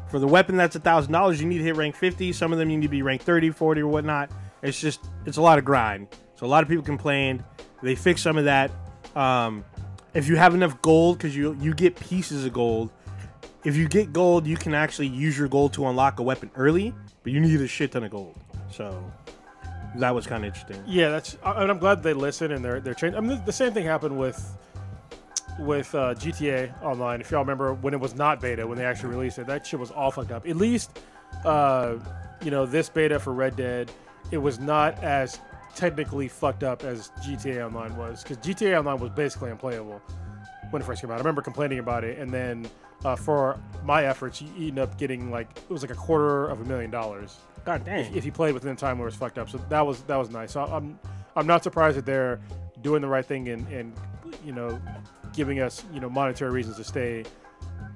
Speaker 1: For the weapon that's $1,000, you need to hit rank 50. Some of them you need to be rank 30, 40, or whatnot. It's a lot of grind. So a lot of people complained. They fixed some of that. If you have enough gold, because you get pieces of gold. If you get gold, you can actually use your gold to unlock a weapon early, but you need a shit ton of gold. So that was kind of interesting.
Speaker 3: Yeah, and I'm glad they listened and they're changing. I mean, the same thing happened with GTA Online. If y'all remember when it was not beta, when they actually released it, that shit was all fucked up. At least, this beta for Red Dead, it was not as technically fucked up as GTA Online was, because GTA Online was basically unplayable when it first came out. I remember complaining about it, and then for my efforts, you ended up getting it was like $250,000.
Speaker 1: God damn!
Speaker 3: If you played within the time where it was fucked up, so that was nice. So I'm not surprised that they're doing the right thing and giving us monetary reasons to stay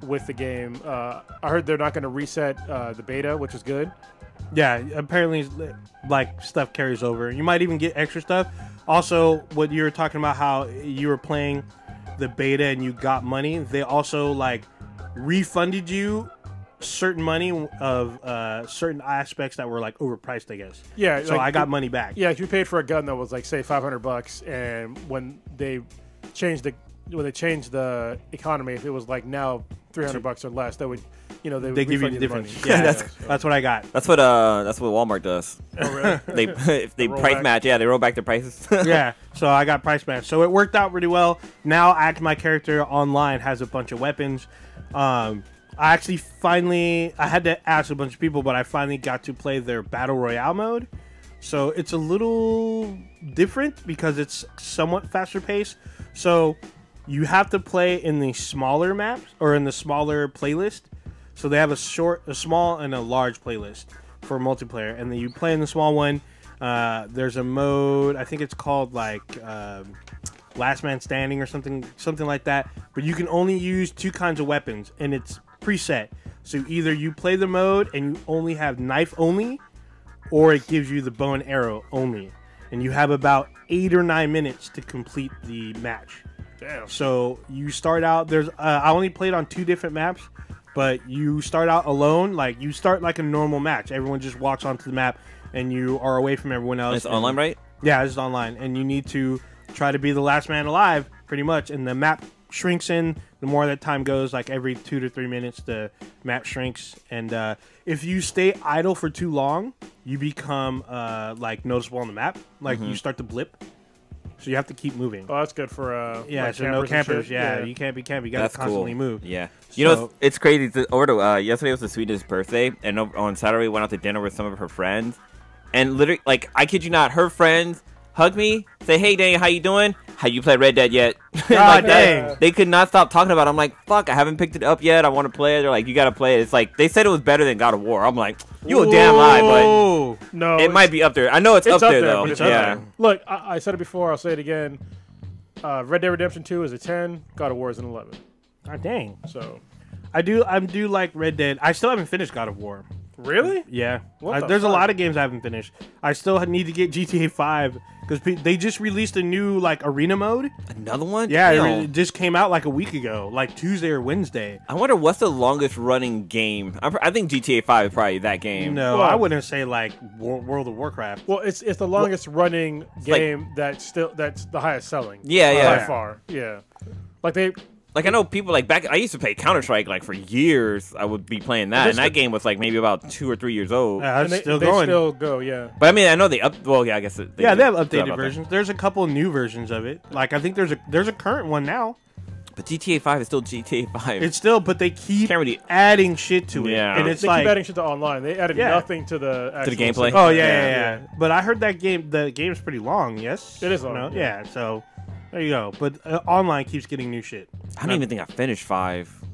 Speaker 3: with the game. I heard they're not going to reset the beta, which is good.
Speaker 1: Yeah, apparently, like, stuff carries over. You might even get extra stuff. Also, what you were talking about, how you were playing the beta and you got money, they also, like, refunded you certain money of certain aspects that were, like, overpriced, I guess.
Speaker 3: Yeah.
Speaker 1: So I got money back.
Speaker 3: Yeah, if you paid for a gun that was, like, say, $500, and when they changed the economy, if it was, like, now $300 or less, that would... they
Speaker 1: give you the difference.
Speaker 3: Money.
Speaker 1: Yeah, that's what I got.
Speaker 2: That's what Walmart does.
Speaker 3: Oh, really?
Speaker 2: If they price back. Match. Yeah, they roll back their prices.
Speaker 1: Yeah, so I got price match. So it worked out really well. Now, my character online has a bunch of weapons. I actually I had to ask a bunch of people, but I finally got to play their Battle Royale mode. So it's a little different because it's somewhat faster paced. So you have to play in the smaller maps or in the smaller playlist. So they have a small, and a large playlist for multiplayer, and then you play in the small one. There's a mode, I think it's called like Last Man Standing or something like that. But you can only use 2 kinds of weapons, and it's preset. So either you play the mode and you only have knife only, or it gives you the bow and arrow only, and you have about 8 or 9 minutes to complete the match.
Speaker 3: Damn.
Speaker 1: So you start out. I only played on 2 different maps. But you start out alone, like you start like a normal match. Everyone just walks onto the map, and you are away from everyone else.
Speaker 2: It's online, right?
Speaker 1: Yeah, it's online, and you need to try to be the last man alive, pretty much. And the map shrinks in the more that time goes. Like every 2 to 3 minutes, the map shrinks. And if you stay idle for too long, you become like noticeable on the map. Like you start to blip. So you have to keep moving.
Speaker 3: Oh, that's good for
Speaker 1: like so no campers. Yeah, you can't be camping. You gotta constantly move.
Speaker 2: Yeah, you know it's crazy. Yesterday was the sweetest birthday, and on Saturday we went out to dinner with some of her friends, and literally, like, I kid you not, her friends hug me, say, "Hey, Daniel, how you doing? Have you played Red Dead yet?"
Speaker 1: Like that.
Speaker 2: They could not stop talking about it. I'm like, fuck, I haven't picked it up yet. I want to play it. They're like, you gotta play it. It's like they said it was better than God of War. I'm like, you a damn lie, but
Speaker 3: no,
Speaker 2: it might be up there. I know it's up there though.
Speaker 3: But it's up there. Look, I said it before. I'll say it again. Red Dead Redemption 2 is a 10. God of War is an 11.
Speaker 1: God dang.
Speaker 3: So
Speaker 1: I do like Red Dead. I still haven't finished God of War.
Speaker 3: Really?
Speaker 1: Yeah. There's a lot of games I haven't finished. I still need to get GTA 5 because they just released a new like arena mode.
Speaker 2: Another one?
Speaker 1: Yeah, it just came out like a week ago, like Tuesday or Wednesday.
Speaker 2: I wonder what's the longest running game. I think GTA 5 is probably that game.
Speaker 1: No,
Speaker 3: well,
Speaker 1: I wouldn't say like World of Warcraft.
Speaker 3: Well, it's the longest running game that's the highest selling.
Speaker 2: Yeah,
Speaker 3: by far. Yeah, like
Speaker 2: I know people like back. I used to play Counter-Strike like for years. I would be playing that, and that game was like maybe about 2 or 3 years old.
Speaker 1: Yeah,
Speaker 3: they
Speaker 1: still going.
Speaker 3: Still go, yeah.
Speaker 2: But I mean, I know they up. Well, yeah, I guess they
Speaker 1: have updated versions. There's a couple of new versions of it. Like I think there's a current one now.
Speaker 2: But GTA 5 is still GTA 5.
Speaker 1: It's still, but they keep adding shit to it.
Speaker 2: Yeah,
Speaker 1: and it's
Speaker 3: they keep adding shit to online. They added nothing to the actual
Speaker 2: gameplay.
Speaker 1: Oh yeah. But I heard that the game's pretty long. Yes,
Speaker 3: it is long.
Speaker 1: No? Yeah, so. There you go. But online keeps getting new shit.
Speaker 2: I don't even think I finished 5.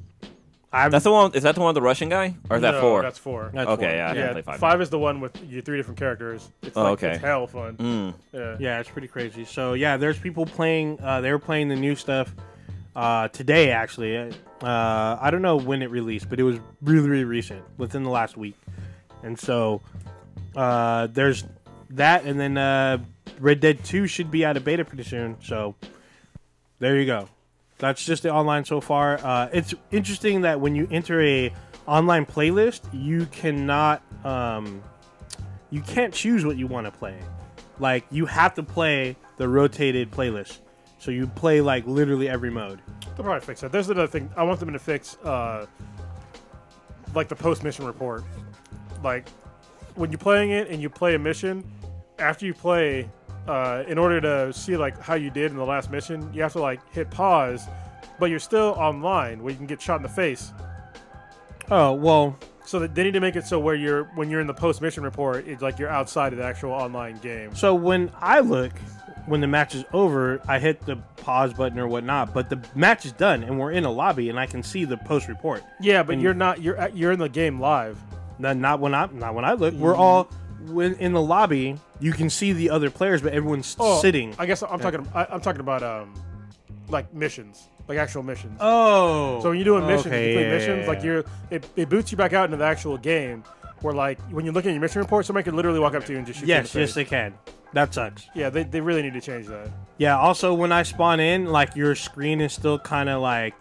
Speaker 1: That's
Speaker 2: the one. Is that the one with the Russian guy, or is that 4?
Speaker 3: That's 4.
Speaker 1: That's
Speaker 2: okay,
Speaker 1: 4.
Speaker 2: yeah, I didn't play 5.
Speaker 3: 5 is the one with your 3 different characters. It's it's hell fun.
Speaker 1: Yeah, it's pretty crazy. So yeah, there's people playing. They were playing the new stuff today. Actually, I don't know when it released, but it was really, really recent, within the last week. And so there's that, and then Red Dead 2 should be out of beta pretty soon. So there you go. That's just the online so far. It's interesting that when you enter a online playlist, you cannot, you can't choose what you want to play. Like you have to play the rotated playlist. So you play like literally every mode.
Speaker 3: They'll probably fix that. There's another thing I want them to fix, like the post-mission report. Like when you're playing it and you play a mission, after you play, in order to see like how you did in the last mission, you have to like hit pause, but you're still online where you can get shot in the face.
Speaker 1: Oh well.
Speaker 3: So they need to make it so when you're in the post-mission report, it's like you're outside of the actual online game.
Speaker 1: So when the match is over, I hit the pause button or whatnot, but the match is done and we're in a lobby and I can see the post report.
Speaker 3: Yeah, but you're not. You're in the game live.
Speaker 1: Not when I look. We're all in the lobby. You can see the other players, but everyone's sitting.
Speaker 3: I guess I'm talking about like missions, like actual missions.
Speaker 1: Oh.
Speaker 3: So when you're doing missions, you play missions, like it boots you back out into the actual game. Where like when you're looking at your mission report, somebody can literally walk up to you and just shoot you in the face.
Speaker 1: Yes, they can. That sucks.
Speaker 3: Yeah, they really need to change that.
Speaker 1: Yeah. Also, when I spawn in, like your screen is still kind of like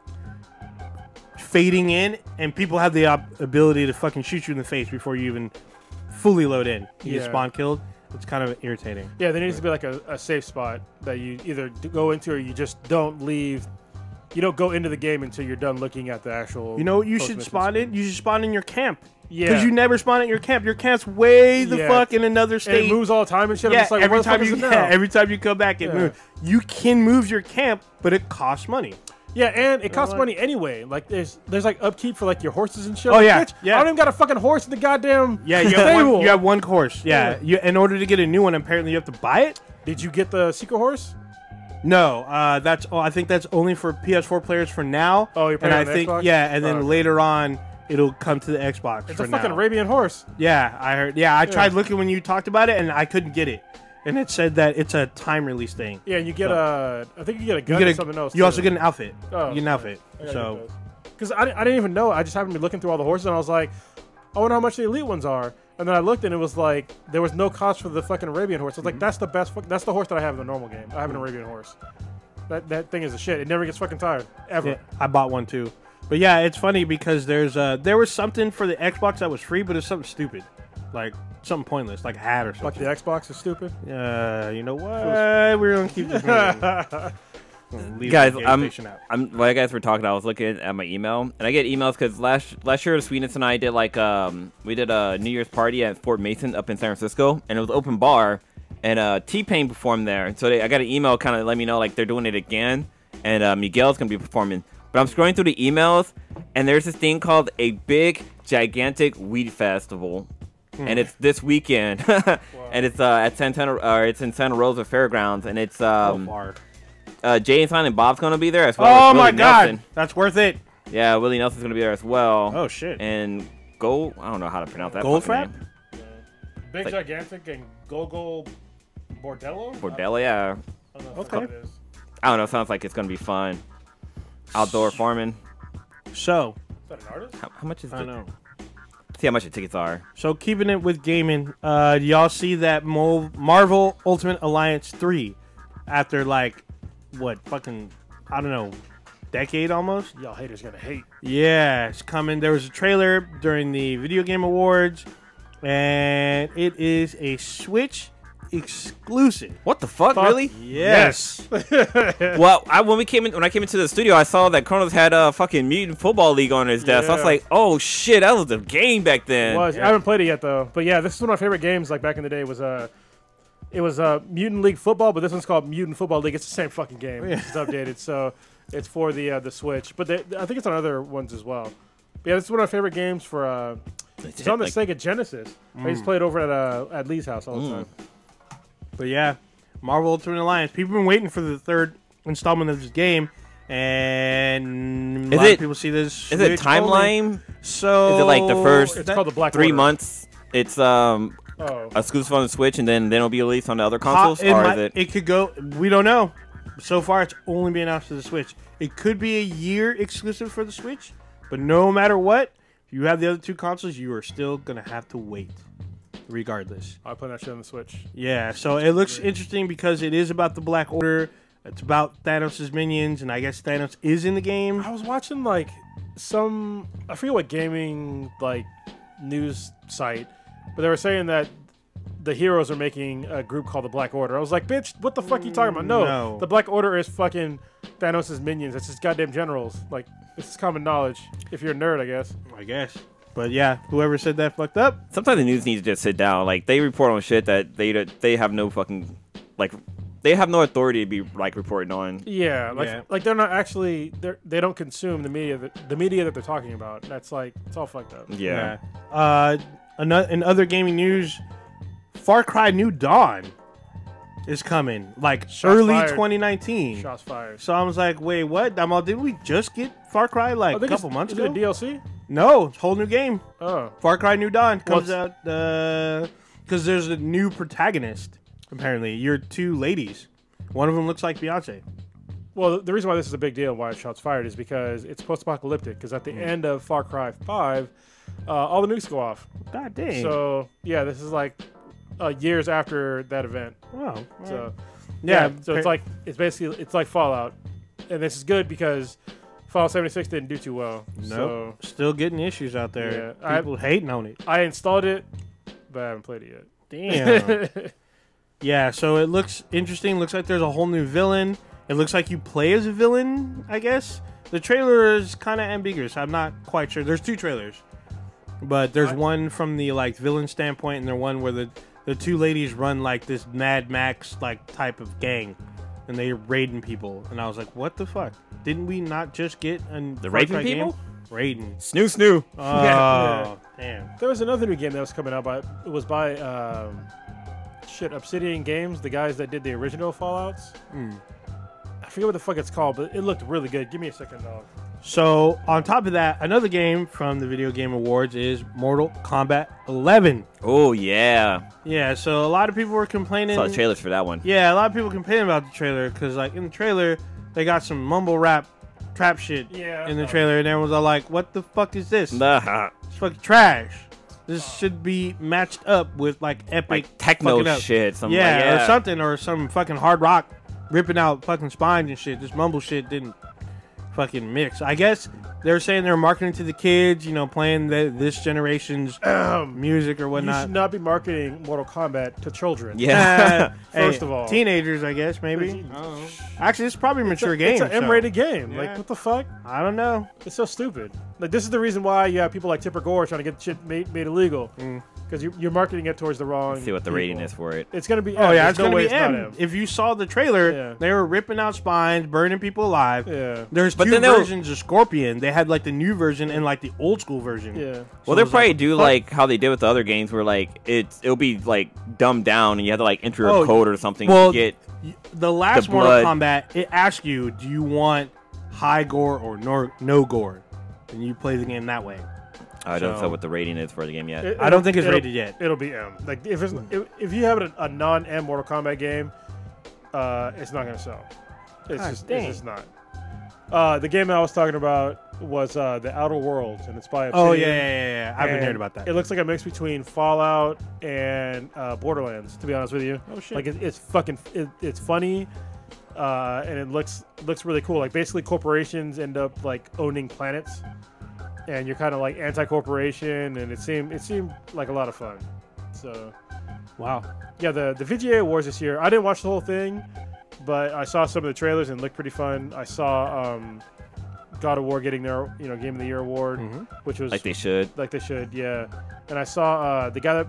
Speaker 1: fading in, and people have the ability to fucking shoot you in the face before you even fully load in. You get spawn killed. It's kind of irritating.
Speaker 3: Yeah, there needs to be like a safe spot that you either go into or you just don't leave. You don't go into the game until you're done looking at the actual.
Speaker 1: You know what you should spawn in? You should spawn in your camp.
Speaker 3: Yeah.
Speaker 1: Because you never spawn at your camp. Your camp's way the fuck in another state.
Speaker 3: And it moves all the time and shit.
Speaker 1: Yeah,
Speaker 3: I'm just like,
Speaker 1: every time you come back, it moves. You can move your camp, but it costs money.
Speaker 3: Yeah, and it costs money anyway. Like there's like upkeep for like your horses and shit.
Speaker 1: Oh yeah,
Speaker 3: I don't even got a fucking horse in the goddamn
Speaker 1: you have one horse. Yeah, in order to get a new one, apparently you have to buy it.
Speaker 3: Did you get the secret horse?
Speaker 1: No, I think that's only for PS4 players for now.
Speaker 3: Oh, you're playing
Speaker 1: and
Speaker 3: on
Speaker 1: I think
Speaker 3: Xbox?
Speaker 1: and then
Speaker 3: Oh, okay.
Speaker 1: later on it'll come to the Xbox.
Speaker 3: It's
Speaker 1: for
Speaker 3: a fucking
Speaker 1: now.
Speaker 3: Arabian horse.
Speaker 1: Yeah, I heard. Yeah, I tried looking when you talked about it, and I couldn't get it. And it said that it's a time release thing.
Speaker 3: Yeah, you get I think you get a gun
Speaker 1: You
Speaker 3: or
Speaker 1: get
Speaker 3: something else.
Speaker 1: You also get an outfit.
Speaker 3: Oh,
Speaker 1: you get an outfit.
Speaker 3: I gotta
Speaker 1: So
Speaker 3: get those. Because I didn't even know. I just happened to be looking through all the horses, and I was like, I wonder how much the elite ones are. And then I looked, and it was like there was no cost for the fucking Arabian horse. I was like, that's the best. That's the horse that I have in the normal game. I have an Arabian horse. That thing is a shit. It never gets fucking tired ever.
Speaker 1: yeah, I bought one too. But yeah, it's funny because there was something for the Xbox that was free, but it's something stupid, like something pointless, like a hat or
Speaker 3: Like
Speaker 1: something.
Speaker 3: the Xbox is stupid.
Speaker 1: You know what? We're gonna keep this moving. Leave
Speaker 2: Guys,
Speaker 1: the game station out.
Speaker 2: while you guys were talking, I was looking at my email, and I get emails because last year, Sweetness and I did we did a New Year's party at Fort Mason up in San Francisco, and it was open bar, and T-Pain performed there. So I got an email kind of let me know like they're doing it again, and Miguel's gonna be performing. But I'm scrolling through the emails, and there's this thing called a big, gigantic weed festival, and it's this weekend, and it's at it's in Santa Rosa Fairgrounds, and it's
Speaker 1: So far.
Speaker 2: Jay and Silent Bob's gonna be there as well.
Speaker 1: Oh
Speaker 2: as
Speaker 1: my
Speaker 2: Willie
Speaker 1: God,
Speaker 2: Nelson.
Speaker 1: that's worth it.
Speaker 2: Yeah, Willie Nelson's gonna be there as well.
Speaker 1: Oh shit.
Speaker 2: And I don't know how to pronounce that.
Speaker 1: Goldfrapp?
Speaker 2: fucking name.
Speaker 3: Big,
Speaker 2: Like-
Speaker 3: gigantic, and Gogol Bordello?
Speaker 2: Bordello, yeah.
Speaker 3: I don't know
Speaker 1: Okay.
Speaker 3: what it is.
Speaker 2: I don't know. Sounds like it's gonna be fun. Outdoor farming.
Speaker 1: So
Speaker 3: Is that an artist?
Speaker 2: How much is
Speaker 1: I
Speaker 2: it?
Speaker 1: know.
Speaker 2: See how much the tickets are.
Speaker 1: So keeping it with gaming, do y'all see that Marvel Ultimate Alliance 3 after like what fucking I don't know, decade almost?
Speaker 3: Y'all haters gonna hate.
Speaker 1: Yeah, it's coming. There was a trailer during the Video Game Awards, and it is a Switch exclusive.
Speaker 2: What the fuck? Really?
Speaker 1: Yes.
Speaker 2: Well, when I came into the studio, I saw that Kronos had a fucking Mutant Football League on his desk. So I was
Speaker 3: Yeah.
Speaker 2: like, oh shit, that was a game back then.
Speaker 3: I haven't played it yet though. But yeah, this is one of my favorite games. Like back in the day, it was Mutant League Football, but this one's called Mutant Football League. It's the same fucking game.
Speaker 1: Yeah.
Speaker 3: It's just updated, so it's for the Switch. But I think it's on other ones as well. But yeah, this is one of my favorite games for. It's on the Sega Genesis. I used to play it over at Lee's house all the time.
Speaker 1: But yeah, Marvel Ultimate Alliance. People have been waiting for the third installment of this game, and a lot of people see this.
Speaker 2: Is it
Speaker 1: Switch only.
Speaker 2: timeline?
Speaker 1: So
Speaker 2: Is it like the first
Speaker 3: It's called the Black
Speaker 2: 3
Speaker 3: Order.
Speaker 2: months? It's
Speaker 3: Oh.
Speaker 2: exclusive on the Switch, and then it'll be released on the other consoles, or is it?
Speaker 1: It could go. We don't know. So far, it's only been announced to the Switch. It could be a year exclusive for the Switch, but no matter what, if you have the other two consoles, you are still gonna have to wait, regardless.
Speaker 3: I play that shit on the Switch.
Speaker 1: Yeah, so it looks interesting because it is about the Black Order. It's about Thanos' minions, and I guess Thanos is in the game.
Speaker 3: I was watching like I forget what gaming like news site, but they were saying that the heroes are making a group called the Black Order. I was like, bitch, what the fuck are you talking about? No, the Black Order is fucking Thanos' minions. It's just goddamn generals. Like, this is common knowledge. If you're a nerd, I guess.
Speaker 1: I guess. But yeah, whoever said that fucked up.
Speaker 2: Sometimes the news needs to just sit down. Like, they report on shit that they have no fucking they have no authority to be like reporting on.
Speaker 3: Yeah, like they're not actually they don't consume the media that they're talking about. That's like it's all fucked up.
Speaker 2: Yeah.
Speaker 1: In other gaming news, Far Cry New Dawn is coming, like early
Speaker 3: fired.
Speaker 1: 2019.
Speaker 3: Shots fired.
Speaker 1: So I was like, wait, what? Did we just get Far Cry like a couple months ago?
Speaker 3: Is it a DLC?
Speaker 1: No, it's a whole new game.
Speaker 3: Oh.
Speaker 1: Far Cry New Dawn comes out because there's a new protagonist. Apparently, you're two ladies. One of them looks like Beyonce.
Speaker 3: Well, the reason why this is a big deal, why Shots Fired, is because it's post-apocalyptic. Because at the end of Far Cry 5, all the nukes go off.
Speaker 1: God dang.
Speaker 3: So yeah, this is like years after that event.
Speaker 1: Wow.
Speaker 3: So
Speaker 1: Yeah.
Speaker 3: so it's basically like Fallout, and this is good because Fallout 76 didn't do too well.
Speaker 1: Nope. Still getting issues out there.
Speaker 3: Yeah,
Speaker 1: People hating on it.
Speaker 3: I installed it, but I haven't played it
Speaker 1: Damn. Yeah, so it looks interesting. Looks like there's a whole new villain. It looks like you play as a villain, I guess. The trailer is kind of ambiguous. I'm not quite sure. There's two trailers. But there's one from the like villain standpoint, and there's one where the two ladies run like this Mad Max like type of gang, and they're raiding people. And I was like, what the fuck? Didn't we not just get
Speaker 2: The raiding people?
Speaker 1: Game? Raiding.
Speaker 2: Snoo.
Speaker 1: Oh,
Speaker 3: Yeah.
Speaker 1: damn.
Speaker 3: There was another new game that was coming out, but it was by Obsidian Games, the guys that did the original Fallouts. forget what the fuck it's called, but it looked really good. Give me a second, dog.
Speaker 1: So on top of that, another game from the Video Game Awards is Mortal Kombat 11.
Speaker 2: Oh yeah.
Speaker 1: Yeah, so a lot of people were complaining.
Speaker 2: Saw the trailers for that one.
Speaker 1: Yeah, a lot of people complaining about the trailer because, like, in the trailer they got some mumble rap trap shit in the trailer, and everyone's all like, "What the fuck is this? It's fucking trash. This should be matched up with like epic
Speaker 2: like techno shit, something like that.
Speaker 1: or something, or some fucking hard rock ripping out fucking spines and shit. This mumble shit didn't fucking mix. I guess they're saying they're marketing to the kids, you know, playing this generation's music or whatnot.
Speaker 3: You should not be marketing Mortal Kombat to children.
Speaker 2: Yeah.
Speaker 3: First of all,
Speaker 1: teenagers, I guess, maybe. Actually, it's probably a mature game.
Speaker 3: It's an M-rated
Speaker 1: so.
Speaker 3: game.
Speaker 1: Yeah.
Speaker 3: Like, what the fuck?
Speaker 1: I don't know.
Speaker 3: It's so stupid. Like, this is the reason why you have people like Tipper Gore trying to get shit made illegal. Because you're marketing it towards the wrong.
Speaker 2: See what the rating is for it.
Speaker 3: It's gonna be.
Speaker 1: Oh
Speaker 3: M.
Speaker 1: yeah,
Speaker 3: There's
Speaker 1: it's
Speaker 3: no
Speaker 1: gonna
Speaker 3: way
Speaker 1: be M. If you saw the trailer, they were ripping out spines, burning people alive.
Speaker 3: Yeah.
Speaker 1: There's two versions of Scorpion. They had like the new version and like the old school version.
Speaker 3: Yeah.
Speaker 1: So
Speaker 2: well, they'll probably do like how they did with the other games, where like it'll be like dumbed down, and you have to like enter a code or something to get
Speaker 1: the last Mortal Kombat. It asks you, do you want high gore or no gore, and you play the game that way.
Speaker 2: I don't know what the rating is for the game yet.
Speaker 1: I don't think it's rated yet.
Speaker 3: It'll be M. Like if you have a non-M Mortal Kombat game, it's not gonna sell. It's just not. The game I was talking about was The Outer Worlds, and it's by Obsidian.
Speaker 1: Oh yeah. I've been hearing about that.
Speaker 3: It looks like a mix between Fallout and Borderlands. To be honest with you,
Speaker 1: oh shit,
Speaker 3: like it's fucking it's funny, and it looks really cool. Like basically, corporations end up like owning planets. And you're kind of like anti-corporation, and it seemed like a lot of fun. So,
Speaker 1: wow,
Speaker 3: yeah, the VGA Awards this year. I didn't watch the whole thing, but I saw some of the trailers and it looked pretty fun. I saw God of War getting their Game of the Year award, which was
Speaker 2: like they should,
Speaker 3: yeah. And I saw the guy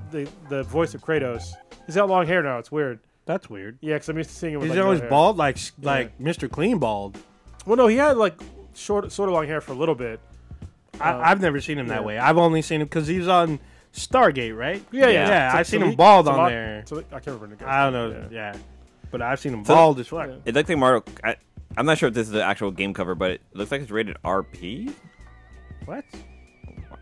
Speaker 3: the voice of Kratos. He's got long hair now. It's weird.
Speaker 1: That's weird.
Speaker 3: Yeah, because I'm used to seeing him. With
Speaker 1: He's always bald, like Mr. Clean bald.
Speaker 3: Well, no, he had like sort of long hair for a little bit.
Speaker 1: I've never seen him that way. I've only seen him because he was on Stargate, right?
Speaker 3: Yeah.
Speaker 1: I've seen him bald on there.
Speaker 3: I can't remember.
Speaker 1: I don't know. Yeah. But I've seen him bald as fuck.
Speaker 2: It looks like Mario. I'm not sure if this is the actual game cover, but it looks like it's rated RP.
Speaker 1: What?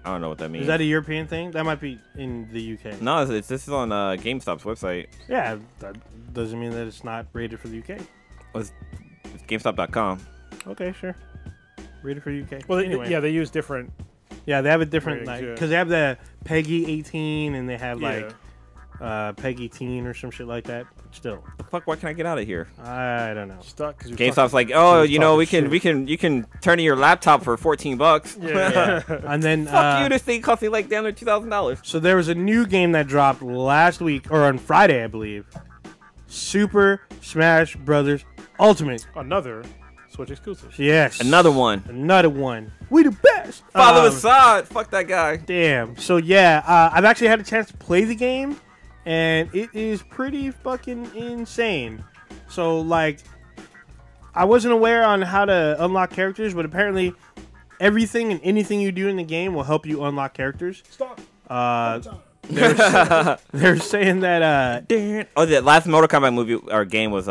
Speaker 2: I don't know what that means.
Speaker 1: Is that a European thing? That might be in the UK.
Speaker 2: No, this is on GameStop's website.
Speaker 1: Yeah, that doesn't mean that it's not rated for the UK.
Speaker 2: It's GameStop.com.
Speaker 1: Okay, sure. Rated for UK.
Speaker 3: Well,
Speaker 1: anyway.
Speaker 3: Yeah, they use different.
Speaker 1: Yeah, they have a different
Speaker 3: ratings,
Speaker 1: because they have the Peggy 18 and they have like Peggy Teen or some shit like that. But still,
Speaker 2: the fuck? Why can't I get out of here?
Speaker 1: I don't know.
Speaker 2: GameStop's like, oh, you can turn in your laptop for $14.
Speaker 3: Yeah.
Speaker 1: And then
Speaker 2: fuck you. This thing cost me like damn near $2,000.
Speaker 1: So there was a new game that dropped last week or on Friday, I believe. Super Smash Brothers Ultimate.
Speaker 3: Another Switch exclusive.
Speaker 1: Yes.
Speaker 2: Another one.
Speaker 1: We the best.
Speaker 2: Father Assad. Fuck that guy.
Speaker 1: Damn. So yeah, I've actually had a chance to play the game, and it is pretty fucking insane. So like, I wasn't aware on how to unlock characters, but apparently everything and anything you do in the game will help you unlock characters.
Speaker 3: Stop.
Speaker 1: They're saying that
Speaker 2: the last Mortal Kombat movie or game was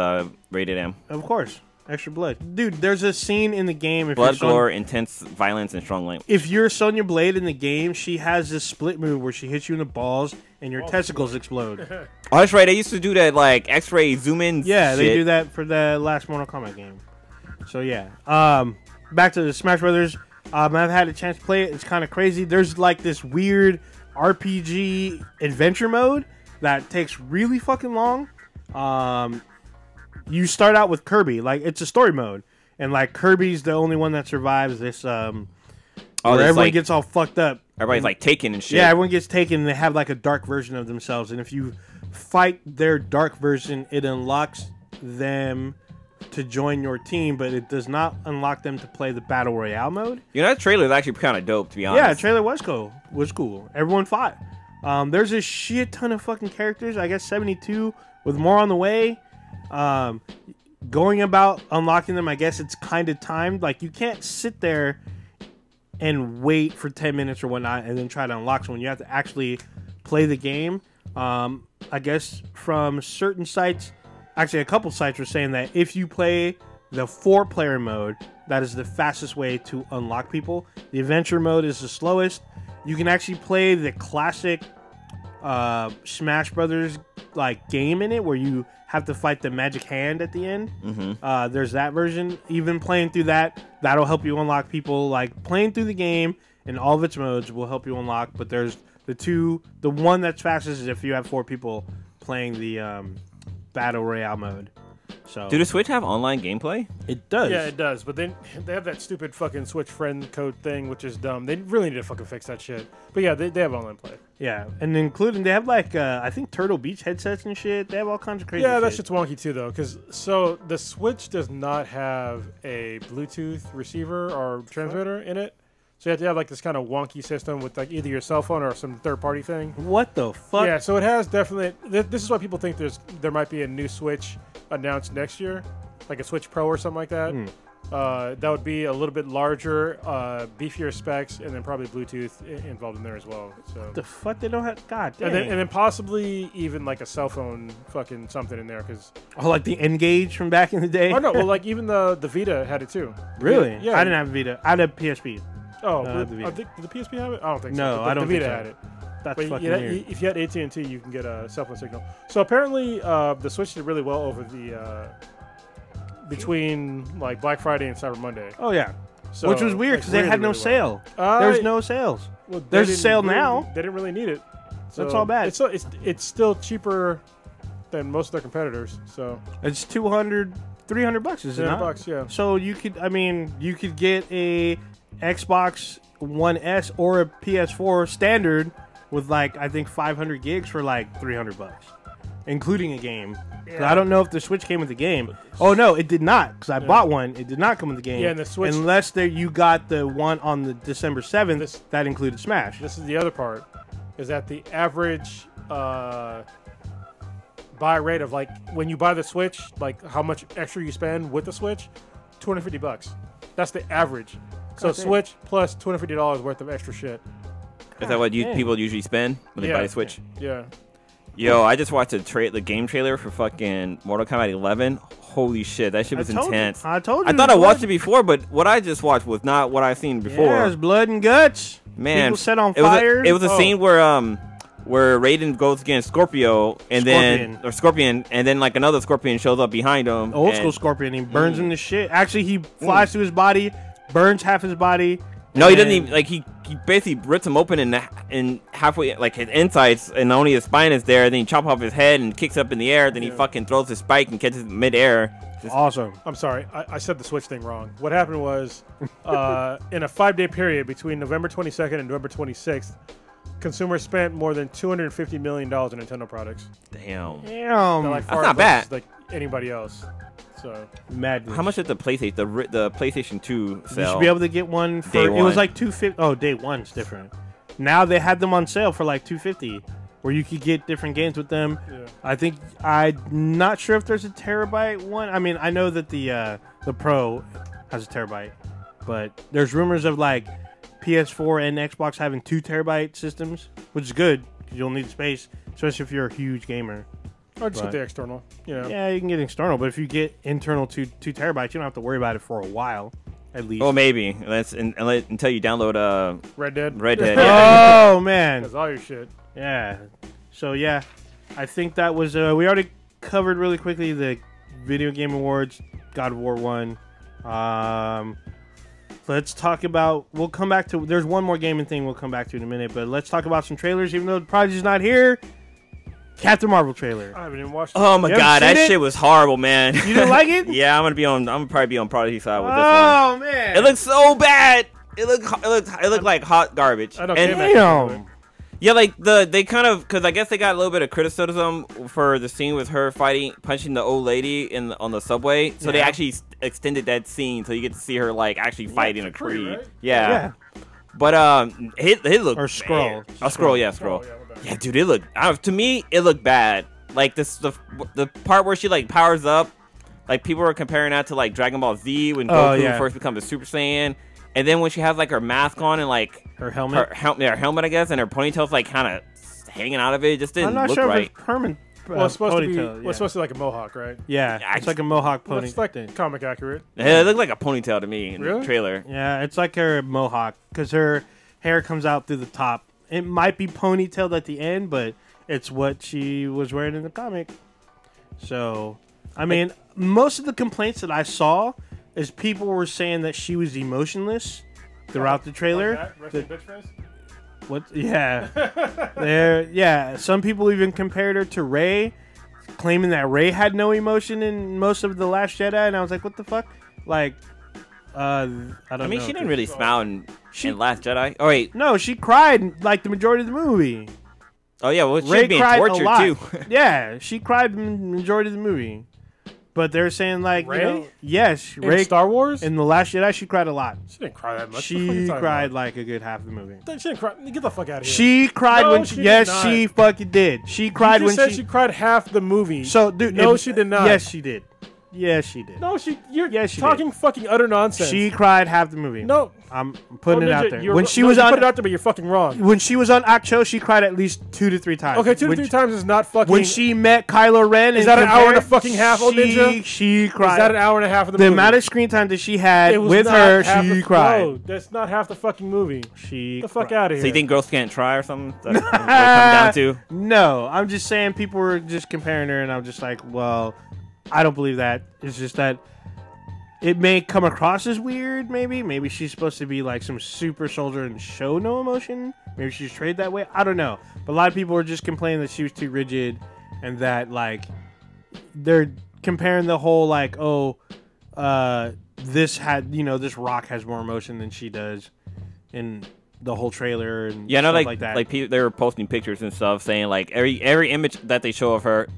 Speaker 2: rated M.
Speaker 1: Of course. Extra blood. Dude, there's a scene in the game. If
Speaker 2: blood, gore, intense violence, and strong language.
Speaker 1: If you're Sonya Blade in the game, she has this split move where she hits you in the balls and your testicles explode.
Speaker 2: Oh, that's right. They used to do that, like, X-ray zoom-in
Speaker 1: Yeah,
Speaker 2: shit.
Speaker 1: They do that for the last Mortal Kombat game. So, yeah. Back to the Smash Brothers. I've had a chance to play it. It's kind of crazy. There's, like, this weird RPG adventure mode that takes really fucking long. You start out with Kirby, like it's a story mode, and like Kirby's the only one that survives this. Where everyone gets all fucked up.
Speaker 2: Everybody's like taken and shit.
Speaker 1: Yeah, everyone gets taken, and they have like a dark version of themselves. And if you fight their dark version, it unlocks them to join your team, but it does not unlock them to play the battle royale mode.
Speaker 2: You know, that trailer is actually kind of dope, to be honest.
Speaker 1: Yeah, the trailer was cool. Everyone fought. There's a shit ton of fucking characters. I guess 72 with more on the way. Going about unlocking them, I guess it's kind of timed. Like, you can't sit there and wait for 10 minutes or whatnot and then try to unlock someone. You have to actually play the game. I guess from certain sites, actually a couple sites were saying that if you play the 4-player mode. That is the fastest way to unlock people. The adventure mode is the slowest. You can actually play the classic Smash Brothers like game in it, where you have to fight the magic hand at the end. There's that version. Even playing through that'll help you unlock people. Like playing through the game in all of its modes will help you unlock. But there's the one that's fastest is if you have 4 people playing the Battle Royale mode. So
Speaker 2: Do the Switch have online gameplay?
Speaker 1: it does.
Speaker 3: Yeah, it does. But then they have that stupid fucking Switch friend code thing, which is dumb. They really need to fucking fix that shit. But yeah, they have online play.
Speaker 1: Yeah, and including they have like I think Turtle Beach headsets and shit. They have all kinds of crazy.
Speaker 3: Yeah, that
Speaker 1: shit.
Speaker 3: shit's wonky too, though. So the Switch does not have a Bluetooth receiver or transmitter in it. So you have to have like this kind of wonky system with like either your cell phone or some third-party thing.
Speaker 1: What the fuck?
Speaker 3: Yeah, so it has definitely. This is why people think there might be a new Switch announced next year, like a Switch Pro or something like that. That would be a little bit larger, beefier specs, and then probably Bluetooth involved in there as well. So
Speaker 1: The fuck they don't have? God damn.
Speaker 3: and then possibly even like a cell phone fucking something in there because.
Speaker 1: Oh, like the N-Gage from back in the day.
Speaker 3: Oh no, well like even the Vita had it too.
Speaker 1: Really?
Speaker 3: Yeah.
Speaker 1: I didn't have a Vita. I had a PSP.
Speaker 3: Oh,
Speaker 1: the Vita.
Speaker 3: did the PSP have it? I don't think so.
Speaker 1: No,
Speaker 3: But
Speaker 1: I don't
Speaker 3: the Vita
Speaker 1: think so.
Speaker 3: had it.
Speaker 1: That's
Speaker 3: But
Speaker 1: fucking
Speaker 3: you know,
Speaker 1: weird.
Speaker 3: if you had AT&T, you can get a cell phone signal. So apparently, the Switch did really well over the between like Black Friday and Cyber Monday.
Speaker 1: Oh yeah.
Speaker 3: So,
Speaker 1: Which was weird
Speaker 3: like,
Speaker 1: because they had no
Speaker 3: really, really well.
Speaker 1: sale. There's no sales.
Speaker 3: Well, they
Speaker 1: There's a
Speaker 3: didn't
Speaker 1: sale
Speaker 3: really-
Speaker 1: now.
Speaker 3: They didn't really need it. So
Speaker 1: That's all bad.
Speaker 3: It's still cheaper than most of their competitors. So
Speaker 1: It's $200, $300, is it not?
Speaker 3: $300, yeah.
Speaker 1: So you could get a Xbox One S or a PS4 standard with like I think 500 gigs for like $300, including a game. 'Cause I don't know if the Switch came with the game. Oh no, it did not. Because I bought one, it did not come with the game.
Speaker 3: Yeah, and the Switch-
Speaker 1: unless you got the one on the December 7th that included Smash.
Speaker 3: This is the other part, is that the average buy rate of like when you buy the Switch, like how much extra you spend with the Switch, $250. That's the average. So
Speaker 1: God damn.
Speaker 3: Switch plus $250 worth of extra shit.
Speaker 2: Is that what
Speaker 1: dang.
Speaker 2: people usually spend when they buy a Switch?
Speaker 3: Yeah.
Speaker 2: Yo, I just watched the game trailer for fucking Mortal Kombat 11. Holy shit, that shit was intense.
Speaker 1: I told you.
Speaker 2: I thought I watched it before, but what I just watched was not what I've seen before.
Speaker 1: Yeah, it's blood and guts.
Speaker 2: Man,
Speaker 1: People set on
Speaker 2: it was
Speaker 1: fire.
Speaker 2: it was a scene where Raiden goes against Scorpio and Scorpion, and then like another Scorpion shows up behind him.
Speaker 1: Old school Scorpion. He burns him to shit. Actually, he flies to his body, burns half his body.
Speaker 2: No, he
Speaker 1: and-
Speaker 2: doesn't even like he basically rips him open in halfway like his insides and only his spine is there. Then he chops off his head and kicks up in the air. Then he fucking throws his spike and catches it midair.
Speaker 1: Awesome.
Speaker 3: I'm sorry, I said the Switch thing wrong. What happened was, in a 5-day period between November 22nd and November 26th, consumers spent more than $250 million in Nintendo products.
Speaker 2: Damn.
Speaker 1: Damn.
Speaker 3: They're like
Speaker 2: That's
Speaker 3: far
Speaker 2: not
Speaker 3: versus,
Speaker 2: bad.
Speaker 3: like anybody else. So
Speaker 1: Madness.
Speaker 2: How much did the PlayStation 2
Speaker 1: You
Speaker 2: sell?
Speaker 1: should be able to get one for.
Speaker 2: Day
Speaker 1: It was
Speaker 2: one.
Speaker 1: like $250. Oh, day one's different. Now they had them on sale for like $250, where you could get different games with them.
Speaker 3: yeah.
Speaker 1: I think I'm not sure if there's a terabyte one. I mean, I know that the Pro has a terabyte, but there's rumors of like PS4 and Xbox having 2 terabyte systems, which is good because you'll need space, especially if you're a huge gamer.
Speaker 3: Or just
Speaker 1: But-
Speaker 3: get the external. You know.
Speaker 1: Yeah, you can get external, but if you get internal 2 terabytes, you don't have to worry about it for a while, at least.
Speaker 2: Oh, maybe. Until you download
Speaker 3: Red Dead.
Speaker 2: Red Dead.
Speaker 1: Oh man.
Speaker 3: That's all your shit.
Speaker 1: Yeah. So yeah, I think that was we already covered really quickly the Video Game Awards. God of War won. Let's talk about. We'll come back to. There's one more gaming thing we'll come back to in a minute, but let's talk about some trailers. Even though the Prodigy's not here, Captain Marvel trailer.
Speaker 3: I haven't even watched.
Speaker 2: Oh my
Speaker 1: You
Speaker 2: god,
Speaker 1: haven't
Speaker 2: that
Speaker 1: seen it?
Speaker 2: shit was horrible, man.
Speaker 1: You didn't like it?
Speaker 2: Yeah, I'm gonna probably be on Prodigy side with this one.
Speaker 1: Oh man,
Speaker 2: It looks so bad. It looked like hot garbage.
Speaker 3: I know.
Speaker 2: And-
Speaker 1: damn.
Speaker 2: yeah, like they kind of because I guess they got a little bit of criticism for the scene with her punching the old lady on the subway. So they
Speaker 1: Yeah.
Speaker 2: actually extended that scene so you get to see her like actually fighting a
Speaker 3: Kree,
Speaker 2: Kree.
Speaker 3: right?
Speaker 2: Yeah.
Speaker 1: Yeah.
Speaker 2: But it looked
Speaker 1: Or Skrull.
Speaker 2: bad. Oh, Skrull, yeah, Skrull.
Speaker 3: Oh, yeah, my bad.
Speaker 2: Yeah, dude, it looked to me it looked bad. Like the part where she like powers up, like people were comparing that to like Dragon Ball Z when Goku first becomes a Super Saiyan, and then when she has like her mask on and like
Speaker 1: Her helmet.
Speaker 2: her helmet I guess, and her ponytail's like kind of hanging out of it, it just
Speaker 1: I'm
Speaker 2: didn't
Speaker 1: not
Speaker 2: look
Speaker 1: sure
Speaker 2: right.
Speaker 1: if it's
Speaker 3: Well, it's supposed to be.
Speaker 1: ponytail,
Speaker 3: Well, it's supposed to be like a mohawk, right?
Speaker 1: yeah,
Speaker 2: Yeah,
Speaker 1: it's like a mohawk pony.
Speaker 3: That's like
Speaker 1: thing.
Speaker 3: comic accurate.
Speaker 2: It looked like a ponytail to me in
Speaker 3: Really?
Speaker 2: the trailer.
Speaker 1: Yeah, it's like her mohawk because her hair comes out through the top. It might be ponytailed at the end, but it's what she was wearing in the comic. So, I mean, most of the complaints that I saw is people were saying that she was emotionless throughout the trailer.
Speaker 3: Like that? Resting bitch face?
Speaker 1: What? Yeah, there. Yeah, some people even compared her to Rey, claiming that Rey had no emotion in most of the Last Jedi, and I was like, what the fuck? Like, I don't know.
Speaker 2: I mean, she didn't really smile in Last Jedi. Oh wait,
Speaker 1: No, she cried like the majority of the movie.
Speaker 2: oh yeah, well, she
Speaker 1: Rey
Speaker 2: was being
Speaker 1: cried a
Speaker 2: tortured
Speaker 1: lot.
Speaker 2: too.
Speaker 1: Yeah, she cried the majority of the movie. But they're saying like,
Speaker 3: Rey?
Speaker 1: you know, yes,
Speaker 3: In
Speaker 1: Rey
Speaker 3: Star Wars?
Speaker 1: in the Last Jedi, she cried a lot.
Speaker 3: She didn't cry that much. What the fuck are
Speaker 1: She
Speaker 3: you talking
Speaker 1: cried
Speaker 3: about?
Speaker 1: like a good half of the movie.
Speaker 3: She didn't cry. Get the fuck out of here.
Speaker 1: She cried
Speaker 3: No,
Speaker 1: when
Speaker 3: she
Speaker 1: she,
Speaker 3: did
Speaker 1: yes,
Speaker 3: not.
Speaker 1: she fucking did. She cried
Speaker 3: You just
Speaker 1: when
Speaker 3: said she cried half the movie.
Speaker 1: So, dude,
Speaker 3: No, she did not.
Speaker 1: Yes, she did. Yes, she did.
Speaker 3: No, you're
Speaker 1: Yes, she
Speaker 3: talking fucking utter nonsense.
Speaker 1: She cried half the movie.
Speaker 3: No.
Speaker 1: I'm putting
Speaker 3: Oh,
Speaker 1: it out
Speaker 3: Ninja,
Speaker 1: there.
Speaker 3: you're-
Speaker 1: When she
Speaker 3: no,
Speaker 1: was
Speaker 3: you
Speaker 1: on,
Speaker 3: put it out there, but you're fucking wrong.
Speaker 1: when she was on Accho, she cried at least 2 to 3 times.
Speaker 3: Okay, 2 to
Speaker 1: When
Speaker 3: 3
Speaker 1: she-
Speaker 3: times is not fucking.
Speaker 1: When she met Kylo Ren,
Speaker 3: Is
Speaker 1: and
Speaker 3: that an hour and a
Speaker 1: compared,
Speaker 3: fucking half, old ninja?
Speaker 1: She cried.
Speaker 3: Is that an hour and a half of the
Speaker 1: The
Speaker 3: movie?
Speaker 1: amount of screen time that she had
Speaker 3: It was
Speaker 1: with
Speaker 3: not
Speaker 1: her,
Speaker 3: half
Speaker 1: she
Speaker 3: the,
Speaker 1: cried.
Speaker 3: No, that's not half the fucking movie.
Speaker 1: She
Speaker 3: Get the fuck
Speaker 1: cried.
Speaker 3: out of here.
Speaker 2: So you think girls can't try or something? That's what it comes down to.
Speaker 1: No, I'm just saying people were just comparing her, and I'm just like, well, I don't believe that. It's just that it may come across as weird, maybe. Maybe she's supposed to be like some super soldier and show no emotion. Maybe she's trained that way. I don't know. But a lot of people were just complaining that she was too rigid and that, like, they're comparing the whole, like, this rock has more emotion than she does in the whole trailer and
Speaker 2: Yeah, no,
Speaker 1: stuff
Speaker 2: like
Speaker 1: like that.
Speaker 2: like they were posting pictures and stuff saying like every image that they show of her.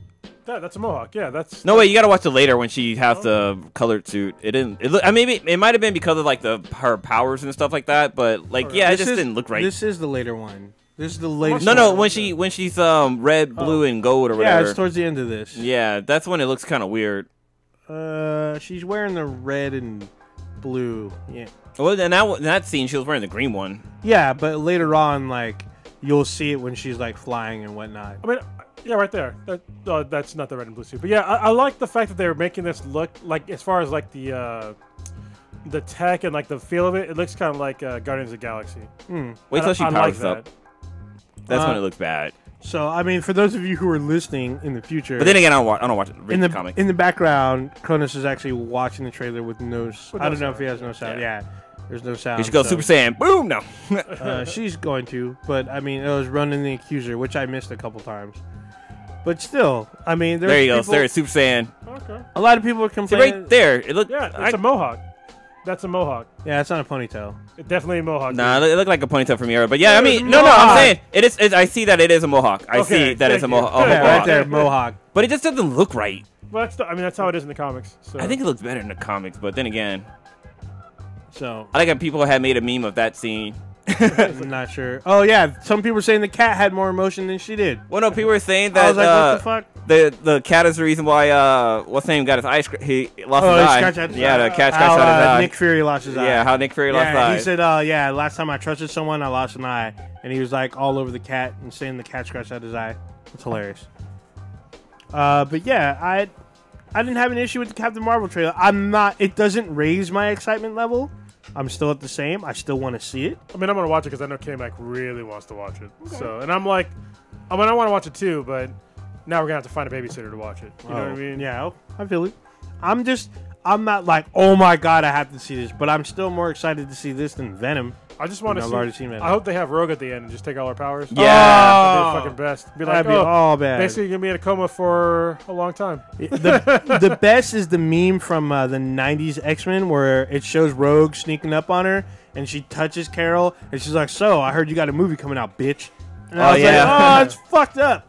Speaker 3: That's a mohawk. Yeah, that's.
Speaker 2: No, wait, you gotta watch it later when she has the colored suit. It didn't. I mean, maybe it might have been because of like her powers and stuff like that. But like, yeah, it just didn't look right.
Speaker 1: This is the later one. This is the latest.
Speaker 2: No,
Speaker 1: one.
Speaker 2: when she's red, blue, and gold or
Speaker 1: Yeah,
Speaker 2: whatever.
Speaker 1: it's towards the end of this.
Speaker 2: Yeah, that's when it looks kind of weird.
Speaker 1: She's wearing the red and blue. Yeah.
Speaker 2: Well, in that scene, she was wearing the green one.
Speaker 1: Yeah, but later on, like, you'll see it when she's like flying and whatnot.
Speaker 3: I mean, yeah, right there. That's not the red and blue suit. But yeah, I like the fact that they're making this look like, as far as like the tech and like the feel of it, it looks kind of like Guardians of the Galaxy.
Speaker 2: Wait till she
Speaker 3: I
Speaker 2: powers
Speaker 3: like
Speaker 2: up. That's when it looks bad.
Speaker 1: So, I mean, for those of you who are listening in the future,
Speaker 2: But then again, I don't watch it. Read
Speaker 1: in
Speaker 2: the
Speaker 1: the
Speaker 2: comic.
Speaker 1: in the background, Cronus is actually watching the trailer with no.
Speaker 3: With
Speaker 1: I
Speaker 3: no
Speaker 1: don't know if
Speaker 3: sound.
Speaker 1: he has no sound.
Speaker 2: Yeah.
Speaker 1: Yeah, there's no sound.
Speaker 2: You should go
Speaker 1: so,
Speaker 2: Super Saiyan. Boom! No.
Speaker 1: She's going to, but I mean, it was running the accuser, which I missed a couple times. But still, I mean,
Speaker 2: There you go.
Speaker 1: people,
Speaker 2: There, Super Saiyan.
Speaker 3: Okay.
Speaker 1: A lot of people are
Speaker 2: See,
Speaker 1: complaining.
Speaker 2: right there. It looked.
Speaker 3: Yeah, it's a mohawk. That's a mohawk.
Speaker 1: Yeah, it's not a ponytail.
Speaker 3: It's definitely a mohawk.
Speaker 2: Nah,
Speaker 3: dude.
Speaker 2: it looked like a ponytail from here. But yeah, I
Speaker 3: It was
Speaker 2: mean,
Speaker 3: a
Speaker 2: no, I'm
Speaker 3: mohawk.
Speaker 2: saying it is. I see that it is a mohawk. I
Speaker 3: Okay,
Speaker 2: see that it's a
Speaker 3: thank you.
Speaker 2: mohawk.
Speaker 3: Yeah,
Speaker 1: Yeah,
Speaker 3: mohawk.
Speaker 1: right there, mohawk.
Speaker 2: But it just doesn't look right.
Speaker 3: Well, that's how it is in the comics. So.
Speaker 2: I think it looks better in the comics. But then again,
Speaker 1: So
Speaker 2: I like how people had made a meme of that scene.
Speaker 1: I'm not sure. Oh yeah, some people were saying the cat had more emotion than she did.
Speaker 2: Well, no, people were saying
Speaker 1: I
Speaker 2: that
Speaker 1: was like, what the fuck?
Speaker 2: the cat is the reason why what's his name got his eye he lost
Speaker 1: Oh,
Speaker 2: his
Speaker 1: he
Speaker 2: eye.
Speaker 1: scratched out his
Speaker 2: Yeah,
Speaker 1: eye.
Speaker 2: the cat scratched
Speaker 1: How,
Speaker 2: out his eye.
Speaker 1: Nick Fury lost his eye.
Speaker 2: Yeah, how Nick Fury lost his
Speaker 1: Yeah,
Speaker 2: eye.
Speaker 1: he said, yeah, last time I trusted someone, I lost an eye. And he was like all over the cat and saying the cat scratched out his eye. It's hilarious. But yeah, I didn't have an issue with the Captain Marvel trailer. It doesn't raise my excitement level. I'm still at the same. I still want to see it.
Speaker 3: I mean, I'm gonna watch it because I know K-Mac really wants to watch it. Okay. So, and I'm like, I want to watch it too, but now we're gonna have to find a babysitter to watch it. You know what I mean?
Speaker 1: Yeah, I feel it. I'm not like, oh my god, I have to see this, but I'm still more excited to see this than Venom.
Speaker 3: I just want to
Speaker 1: I've
Speaker 3: see.
Speaker 1: already seen Venom.
Speaker 3: I hope they have Rogue at the end and just take all our powers.
Speaker 2: Yeah.
Speaker 3: That'd be the fucking best. Be like,
Speaker 1: That'd be
Speaker 3: oh,
Speaker 1: all bad.
Speaker 3: basically you're gonna be in a coma for a long time.
Speaker 1: The best is the meme from the 90s X-Men where it shows Rogue sneaking up on her and she touches Carol and she's like, so I heard you got a movie coming out, bitch. And I was
Speaker 2: yeah.
Speaker 1: like, oh, it's fucked up.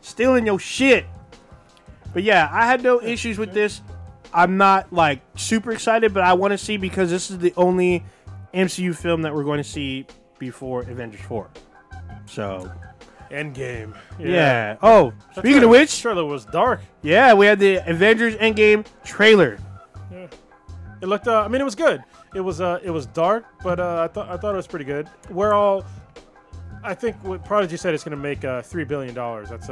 Speaker 1: Stealing your shit. But yeah, I had no issues with this. I'm not like super excited, but I want to see because this is the only MCU film that we're going to see before Avengers 4. So,
Speaker 3: Endgame.
Speaker 1: yeah. Oh,
Speaker 3: That
Speaker 1: speaking of which,
Speaker 3: trailer was dark.
Speaker 1: yeah, we had the Avengers Endgame trailer.
Speaker 3: Yeah. It looked. I mean, it was good. It was dark, but I thought it was pretty good. We're all. I think what Prodigy said it's going to make $3 billion. That's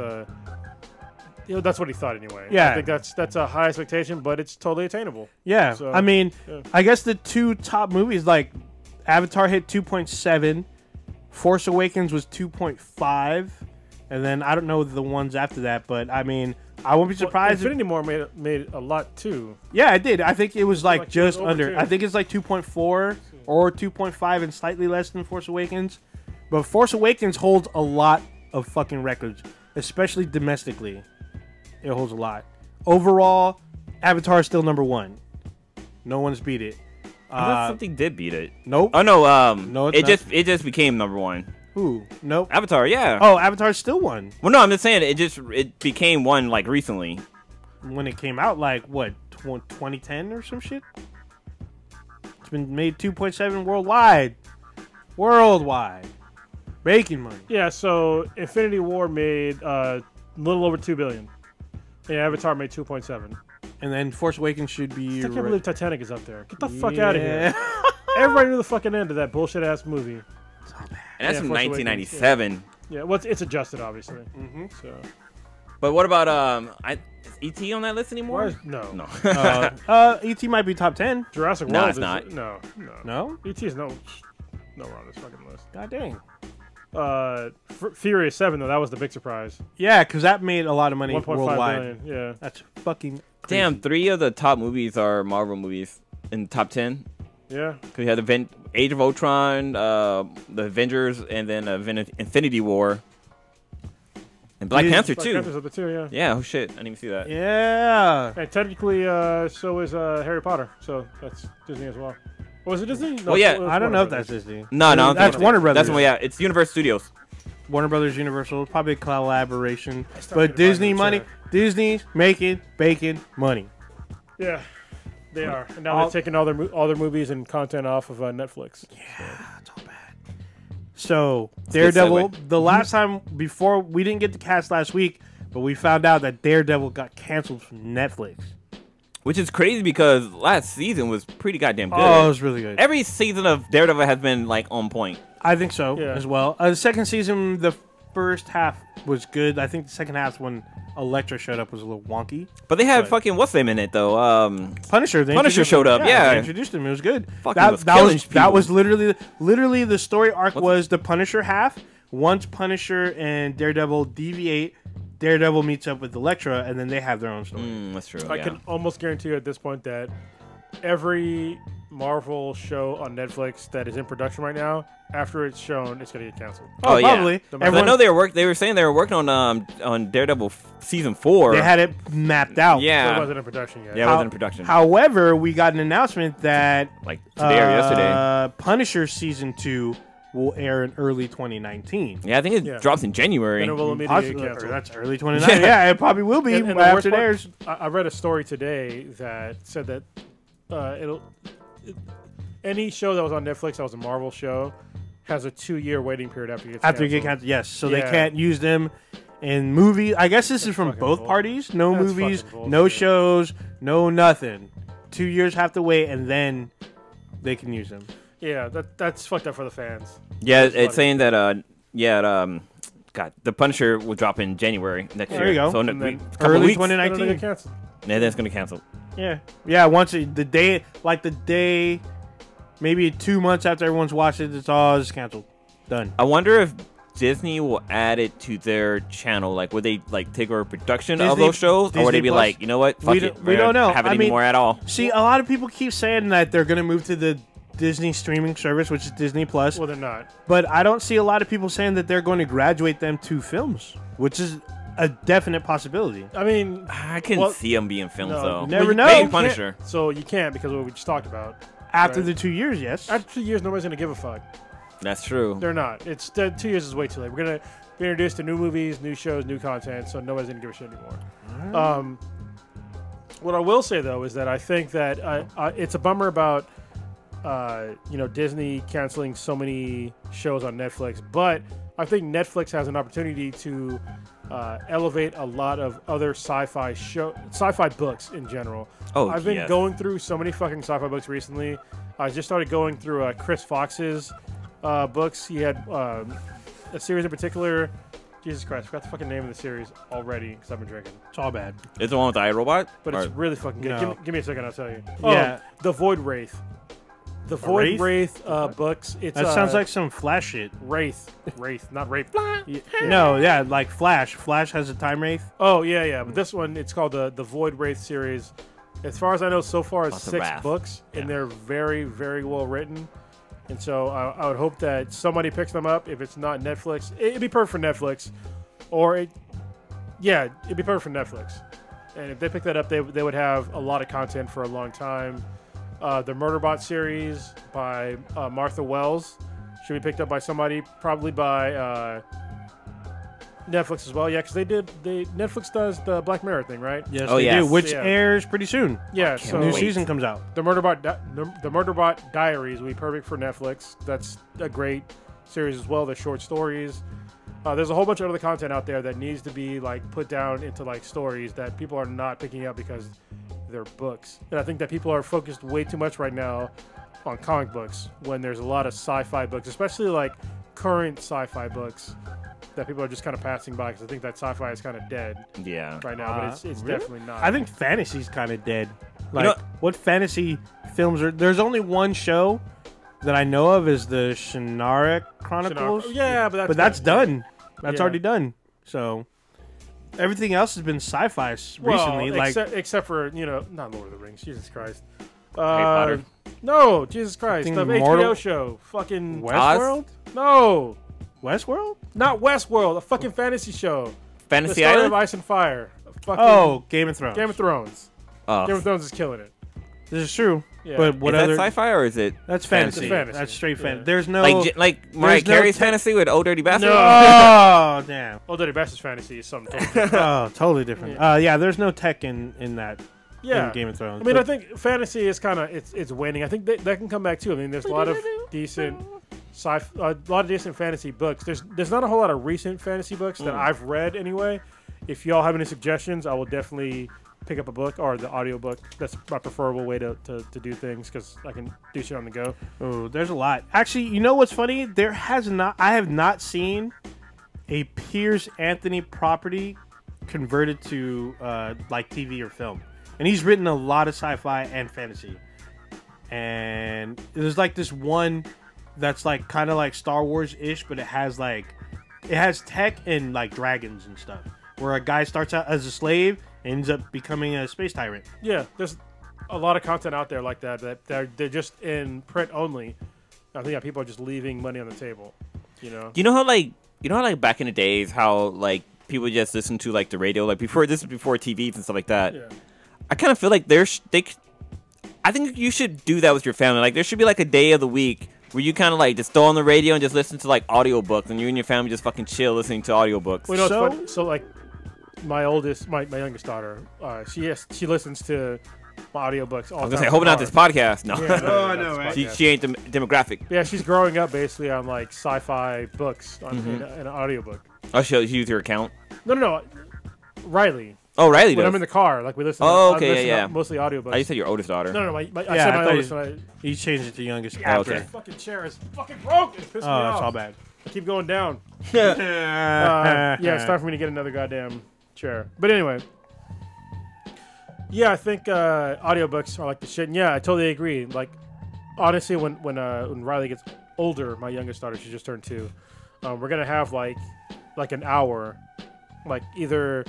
Speaker 3: that's what he thought anyway.
Speaker 1: Yeah.
Speaker 3: I think that's a high expectation, but it's totally attainable.
Speaker 1: Yeah,
Speaker 3: So,
Speaker 1: I mean,
Speaker 3: yeah.
Speaker 1: I guess the two top movies, like Avatar hit 2.7, Force Awakens was 2.5, and then I don't know the ones after that, but I mean, I won't be surprised.
Speaker 3: Infinity War made a lot too.
Speaker 1: Yeah, it did. I think it was like
Speaker 3: Like,
Speaker 1: just
Speaker 3: it was over
Speaker 1: under.
Speaker 3: two.
Speaker 1: I think it's like 2.4 or 2.5 and slightly less than Force Awakens. But Force Awakens holds a lot of fucking records, especially domestically. It holds a lot. Overall, Avatar is still number one. No one's beat it.
Speaker 2: I thought something did beat it.
Speaker 1: Nope.
Speaker 2: Oh no,
Speaker 1: No, it's not.
Speaker 2: it just became number one.
Speaker 1: Who? Nope.
Speaker 2: Avatar, yeah.
Speaker 1: Oh, Avatar's still one.
Speaker 2: Well, no, I'm just saying it became one like recently.
Speaker 1: When it came out, like what, 2010 or some shit. It's been made 2.7 worldwide. Worldwide, making money.
Speaker 3: Yeah, so Infinity War made a little over $2 billion, and Avatar made 2.7.
Speaker 1: And then Force Awakens should be.
Speaker 3: I can't believe Titanic is up there. Get the fuck out of
Speaker 1: Yeah.
Speaker 3: here! Everybody knew the fucking end of that bullshit ass movie.
Speaker 2: And that's
Speaker 3: Yeah,
Speaker 2: from
Speaker 3: Force Awakens,
Speaker 2: 1997.
Speaker 3: Yeah, well, it's adjusted obviously.
Speaker 1: Mm-hmm.
Speaker 3: So
Speaker 2: But what about is E.T. on that list anymore?
Speaker 3: no,
Speaker 2: No.
Speaker 1: E.T. might be top 10.
Speaker 3: Jurassic
Speaker 2: No,
Speaker 3: World
Speaker 2: it's
Speaker 3: is
Speaker 2: not.
Speaker 3: no.
Speaker 1: No?
Speaker 3: ET is no on this fucking list.
Speaker 1: God dang.
Speaker 3: Furious 7 though, that was the big surprise.
Speaker 1: Yeah, because that made a lot of money
Speaker 3: 1.5
Speaker 1: worldwide.
Speaker 3: billion. Yeah.
Speaker 1: That's fucking crazy.
Speaker 2: Damn, 3 of the top movies are Marvel movies in the top 10.
Speaker 3: Yeah.
Speaker 2: Because you had Age of Ultron, the Avengers, and then Infinity War. And Black Panther,
Speaker 3: Black
Speaker 2: too.
Speaker 3: Panther's up there too, yeah.
Speaker 2: Yeah, oh shit. I didn't even see that.
Speaker 1: Yeah.
Speaker 3: And technically, so is Harry Potter. So that's Disney as well. Or was it Disney? No,
Speaker 2: Well, yeah,
Speaker 3: it was
Speaker 1: I don't know if
Speaker 3: Warner
Speaker 1: that's Disney.
Speaker 2: No, no.
Speaker 1: That's Warner Brothers.
Speaker 2: That's yeah, it's Universal Studios.
Speaker 1: Warner Brothers Universal, probably a collaboration.
Speaker 3: started
Speaker 1: But
Speaker 3: to
Speaker 1: Disney
Speaker 3: find
Speaker 1: money,
Speaker 3: the chat.
Speaker 1: Disney's making, baking money.
Speaker 3: Yeah, they are. And now they're taking all their movies and content off of Netflix.
Speaker 1: That's all bad. So,
Speaker 2: good
Speaker 1: Daredevil,
Speaker 2: segue.
Speaker 1: the last time before, we didn't get the cast last week, but we found out that Daredevil got canceled from Netflix.
Speaker 2: Which is crazy because last season was pretty goddamn good.
Speaker 1: Oh, it was really good.
Speaker 2: Every season of Daredevil has been like on point.
Speaker 1: I think so
Speaker 3: Yeah.
Speaker 1: as well. The second season, the first half was good. I think the second half, when Elektra showed up, was a little wonky.
Speaker 2: But they had
Speaker 1: Right.
Speaker 2: fucking what's name in it though.
Speaker 1: Punisher. They
Speaker 2: Punisher
Speaker 1: introduced
Speaker 2: showed
Speaker 1: him.
Speaker 2: up, yeah.
Speaker 1: They introduced him. It was good.
Speaker 2: Fucking
Speaker 1: That,
Speaker 2: was
Speaker 1: that
Speaker 2: killing
Speaker 1: was that
Speaker 2: people.
Speaker 1: was literally the story arc was the Punisher half. Once Punisher and Daredevil deviate, Daredevil meets up with Elektra, and then they have their own story.
Speaker 2: That's true.
Speaker 3: I
Speaker 2: yeah.
Speaker 3: can almost guarantee you at this point that every Marvel show on Netflix that is in production right now, after it's shown, it's gonna get canceled.
Speaker 2: Oh, yeah.
Speaker 1: Probably.
Speaker 3: The-
Speaker 2: I know they were saying they were working on Daredevil season 4.
Speaker 1: They had it mapped out.
Speaker 3: So
Speaker 2: yeah.
Speaker 3: it wasn't in production yet.
Speaker 2: Yeah, it wasn't in production.
Speaker 1: However, we got an announcement that
Speaker 2: Like today or yesterday.
Speaker 1: Punisher season 2 will air in early 2019.
Speaker 2: Yeah, I think it
Speaker 3: Yeah.
Speaker 2: drops in January.
Speaker 3: Then it will immediately
Speaker 1: Possibly,
Speaker 3: get
Speaker 1: or
Speaker 3: canceled.
Speaker 1: that's early 2019. Yeah, it probably will be
Speaker 3: And the worst
Speaker 1: after it
Speaker 3: part-
Speaker 1: airs.
Speaker 3: I read a story today that said that any show that was on Netflix that was a Marvel show has a 2-year waiting period after it gets
Speaker 1: After you get
Speaker 3: canceled.
Speaker 1: canceled, yes. So they
Speaker 3: Yeah.
Speaker 1: can't use them in movies. I guess this is from
Speaker 3: fucking
Speaker 1: both
Speaker 3: bull-
Speaker 1: parties. No
Speaker 3: That's
Speaker 1: movies,
Speaker 3: fucking
Speaker 1: no
Speaker 3: bullshit.
Speaker 1: shows, no nothing. 2 years have to wait, and then they can use them.
Speaker 3: Yeah, that's fucked up for the fans.
Speaker 2: Yeah,
Speaker 3: That's
Speaker 2: it's
Speaker 3: funny.
Speaker 2: saying that God, the Punisher will drop in January next year.
Speaker 1: There you go.
Speaker 2: So in a
Speaker 3: And then
Speaker 2: couple
Speaker 1: early
Speaker 2: weeks,
Speaker 1: 2019.
Speaker 3: And then they get canceled.
Speaker 2: and then it's gonna cancel.
Speaker 1: Yeah, yeah. Once the day, maybe 2 months after everyone's watched it, it's all just canceled. Done.
Speaker 2: I wonder if Disney will add it to their channel. Like, would they like take over production of
Speaker 1: Disney-
Speaker 2: those shows, or
Speaker 1: Disney
Speaker 2: would they be
Speaker 1: Plus?
Speaker 2: like, you know what, fuck
Speaker 1: We
Speaker 2: it,
Speaker 1: don't- we don't know.
Speaker 2: have it
Speaker 1: I mean-
Speaker 2: anymore at all?
Speaker 1: See, a lot of people keep saying that they're going to move to the Disney streaming service, which is Disney Plus.
Speaker 3: Well, they're not.
Speaker 1: But I don't see a lot of people saying that they're going to graduate them to films, which is a definite possibility.
Speaker 3: I mean,
Speaker 2: I can
Speaker 3: Well,
Speaker 2: see them being filmed
Speaker 3: no,
Speaker 2: though.
Speaker 1: you never
Speaker 3: you
Speaker 1: know.
Speaker 2: Maybe
Speaker 3: can't-
Speaker 2: Punisher.
Speaker 3: So you can't because of what we just talked about.
Speaker 1: After
Speaker 3: Right.
Speaker 1: the 2 years, yes.
Speaker 3: After 2 years, nobody's gonna give a fuck.
Speaker 2: That's true.
Speaker 3: They're not. It's 2 years is way too late. We're gonna be introduced to new movies, new shows, new content, so nobody's gonna give a shit anymore. What I will say though is that I think that it's a bummer about Disney canceling so many shows on Netflix, but I think Netflix has an opportunity to elevate a lot of other sci-fi books in general.
Speaker 2: Oh,
Speaker 3: I've been
Speaker 2: yes.
Speaker 3: going through so many fucking sci-fi books recently. I just started going through Chris Fox's books. He had a series in particular Jesus Christ, I forgot the fucking name of the series already because I've been drinking.
Speaker 1: It's all bad.
Speaker 2: It's the one with the iRobot?
Speaker 3: But it's really fucking good.
Speaker 1: No.
Speaker 3: Give me a second, I'll tell you.
Speaker 1: Yeah.
Speaker 3: Oh, The Void Wraith. The Void Wraith books. It's
Speaker 1: That sounds like some Flash shit.
Speaker 3: Wraith, not Wraith.
Speaker 1: No, yeah, like Flash. Flash has a time wraith.
Speaker 3: Oh yeah. But this one, it's called the Void Wraith series. As far as I know, so far it's
Speaker 2: Lots of
Speaker 3: 6
Speaker 2: wrath.
Speaker 3: books, and
Speaker 2: Yeah.
Speaker 3: they're very, very well written. And so I would hope that somebody picks them up. If it's not Netflix, it'd be perfect for Netflix, or it'd be perfect for Netflix. And if they pick that up, they would have a lot of content for a long time. The Murderbot series by Martha Wells should be picked up by somebody, probably by Netflix as well. Yeah, because Netflix does the Black Mirror thing, right?
Speaker 1: Yes,
Speaker 2: Oh,
Speaker 1: they
Speaker 2: yes.
Speaker 1: do, which
Speaker 3: Yeah.
Speaker 1: airs pretty soon.
Speaker 3: Yeah,
Speaker 2: can't
Speaker 3: so
Speaker 1: New
Speaker 2: wait.
Speaker 1: season comes out.
Speaker 3: the Murderbot Diaries will be perfect for Netflix. That's a great series as well. They're short stories. There's a whole bunch of other content out there that needs to be like put down into like stories that people are not picking up because they're books. And I think that people are focused way too much right now on comic books when there's a lot of sci-fi books, especially like current sci-fi books that people are just kind of passing by because I think that sci-fi is kind of dead
Speaker 2: Yeah.
Speaker 3: right now, but it's
Speaker 1: really?
Speaker 3: definitely not.
Speaker 1: I think fantasy's kind of dead. Like,
Speaker 2: know-
Speaker 1: what fantasy films are? There's only one show that I know of is the Shannara Chronicles.
Speaker 3: Yeah, but
Speaker 1: that's done. That's
Speaker 3: Yeah.
Speaker 1: already done. So everything else has been sci-fi recently. Like,
Speaker 3: except for not Lord of the Rings. Jesus Christ.
Speaker 2: Potter?
Speaker 3: No, Jesus Christ.
Speaker 1: think
Speaker 3: The
Speaker 1: Mortal-
Speaker 3: HBO show. Fucking
Speaker 1: Westworld.
Speaker 3: no,
Speaker 1: Westworld.
Speaker 3: not Westworld. A fucking fantasy show. The
Speaker 2: Fantasy
Speaker 3: Story
Speaker 2: Island?
Speaker 3: of Ice and Fire. Fucking
Speaker 1: Oh, Game of Thrones.
Speaker 3: Game of Thrones.
Speaker 2: Oh.
Speaker 3: Game of Thrones is killing it.
Speaker 1: This is true.
Speaker 3: Yeah.
Speaker 1: But what
Speaker 2: is
Speaker 1: other?
Speaker 2: that sci-fi or is it
Speaker 1: That's
Speaker 2: fantasy?
Speaker 1: fantasy.
Speaker 3: It's fantasy.
Speaker 1: That's straight
Speaker 3: Yeah.
Speaker 1: fantasy. There's no.
Speaker 2: like Mariah
Speaker 1: there's no
Speaker 2: Carey's
Speaker 1: te-
Speaker 2: fantasy with Old Dirty Bastard?
Speaker 3: No.
Speaker 1: Oh damn.
Speaker 3: Oh, Dirty Bastard's fantasy is something totally different.
Speaker 1: Oh, totally different. Yeah, there's no tech in that.
Speaker 3: Yeah.
Speaker 1: In Game of Thrones.
Speaker 3: I mean, I
Speaker 1: But-
Speaker 3: think fantasy is kind of it's waning. I think that can come back too. I mean, there's a lot of decent a lot of decent fantasy books. There's not a whole lot of recent fantasy books that I've read anyway. If y'all have any suggestions, I will definitely pick up a book or the audiobook. That's my preferable way to do things because I can do shit on the go.
Speaker 1: Oh, there's a lot. Actually, you know what's funny? I have not seen a Piers Anthony property converted to like TV or film. And he's written a lot of sci-fi and fantasy. And there's like this one that's like kind of like Star Wars-ish, but it has tech and like dragons and stuff. Where a guy starts out as a slave and ends up becoming a space tyrant.
Speaker 3: Yeah, there's a lot of content out there like that they're just in print only. I think people are just leaving money on the table.
Speaker 2: You know how back in the days how like people just listen to like the radio like before TVs and stuff like that.
Speaker 3: Yeah.
Speaker 2: I kind of feel like I think you should do that with your family. Like there should be like a day of the week where you kind of like just throw on the radio and just listen to like audiobooks and you and your family just fucking chill listening to audiobooks.
Speaker 3: Well, it's funny. So like my youngest daughter, she listens to my audiobooks all
Speaker 2: I was
Speaker 3: the
Speaker 2: gonna say,
Speaker 3: time.
Speaker 2: hoping not this podcast. No,
Speaker 3: Yeah,
Speaker 1: Oh, I
Speaker 3: not
Speaker 1: know,
Speaker 3: this
Speaker 1: right?
Speaker 3: podcast.
Speaker 2: she ain't the demographic.
Speaker 3: Yeah, she's growing up basically on like sci-fi books in an audiobook.
Speaker 2: I'll show you use your account.
Speaker 3: No. Riley.
Speaker 2: Oh, Riley
Speaker 3: When
Speaker 2: does.
Speaker 3: I'm in the car, like we listen.
Speaker 2: Oh,
Speaker 3: I
Speaker 2: okay,
Speaker 3: listen
Speaker 2: yeah.
Speaker 3: to mostly audiobooks.
Speaker 2: I just said your oldest daughter.
Speaker 3: No, I
Speaker 1: Yeah,
Speaker 3: said
Speaker 1: I
Speaker 3: my
Speaker 1: thought
Speaker 3: oldest. one.
Speaker 1: He changed it to youngest.
Speaker 3: Yeah,
Speaker 2: okay.
Speaker 3: this fucking chair is fucking broken. It pissed me
Speaker 1: Oh,
Speaker 3: off.
Speaker 1: that's all bad.
Speaker 3: I keep going down. Yeah, it's time for me to get another goddamn chair. But anyway, yeah, I think audiobooks are like the shit. And yeah, I totally agree. Like, honestly, when Riley gets older, my youngest daughter, she just turned 2. We're gonna have like an hour, like either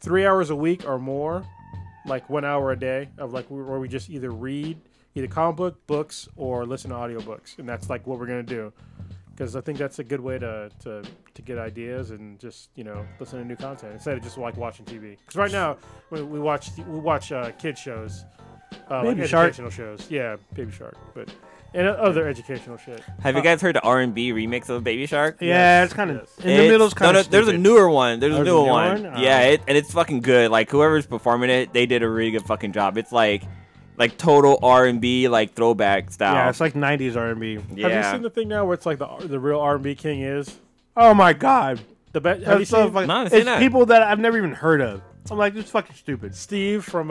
Speaker 3: 3 hours a week or more, like 1 hour a day of like where we just either read either comic books or listen to audiobooks, and that's like what we're gonna do. Because I think that's a good way to get ideas and just listen to new content instead of just like watching TV. Because right now we watch kids shows, like
Speaker 1: Baby Shark.
Speaker 3: educational shows. Yeah, Baby Shark, and other educational shit.
Speaker 2: Have you guys heard the R&B remix of Baby Shark?
Speaker 1: Yeah, it's kind of
Speaker 3: Yes.
Speaker 1: in the middle's kind of.
Speaker 2: There's a newer one. There's a
Speaker 1: There's a
Speaker 2: newer
Speaker 1: newer
Speaker 2: one.
Speaker 1: one?
Speaker 2: Yeah, and it's fucking good. Like whoever's performing it, they did a really good fucking job. It's like total R&B like throwback style.
Speaker 1: Yeah, it's like 90s R&B.
Speaker 2: Yeah.
Speaker 3: Have you seen the thing now where it's like the real R&B king is
Speaker 1: Oh my god.
Speaker 3: the best? Have you
Speaker 1: That's so
Speaker 3: seen
Speaker 1: fucking,
Speaker 2: No, I haven't seen
Speaker 1: it's
Speaker 2: that.
Speaker 1: people that I've never even heard of. I'm like, this is fucking stupid.
Speaker 3: Steve from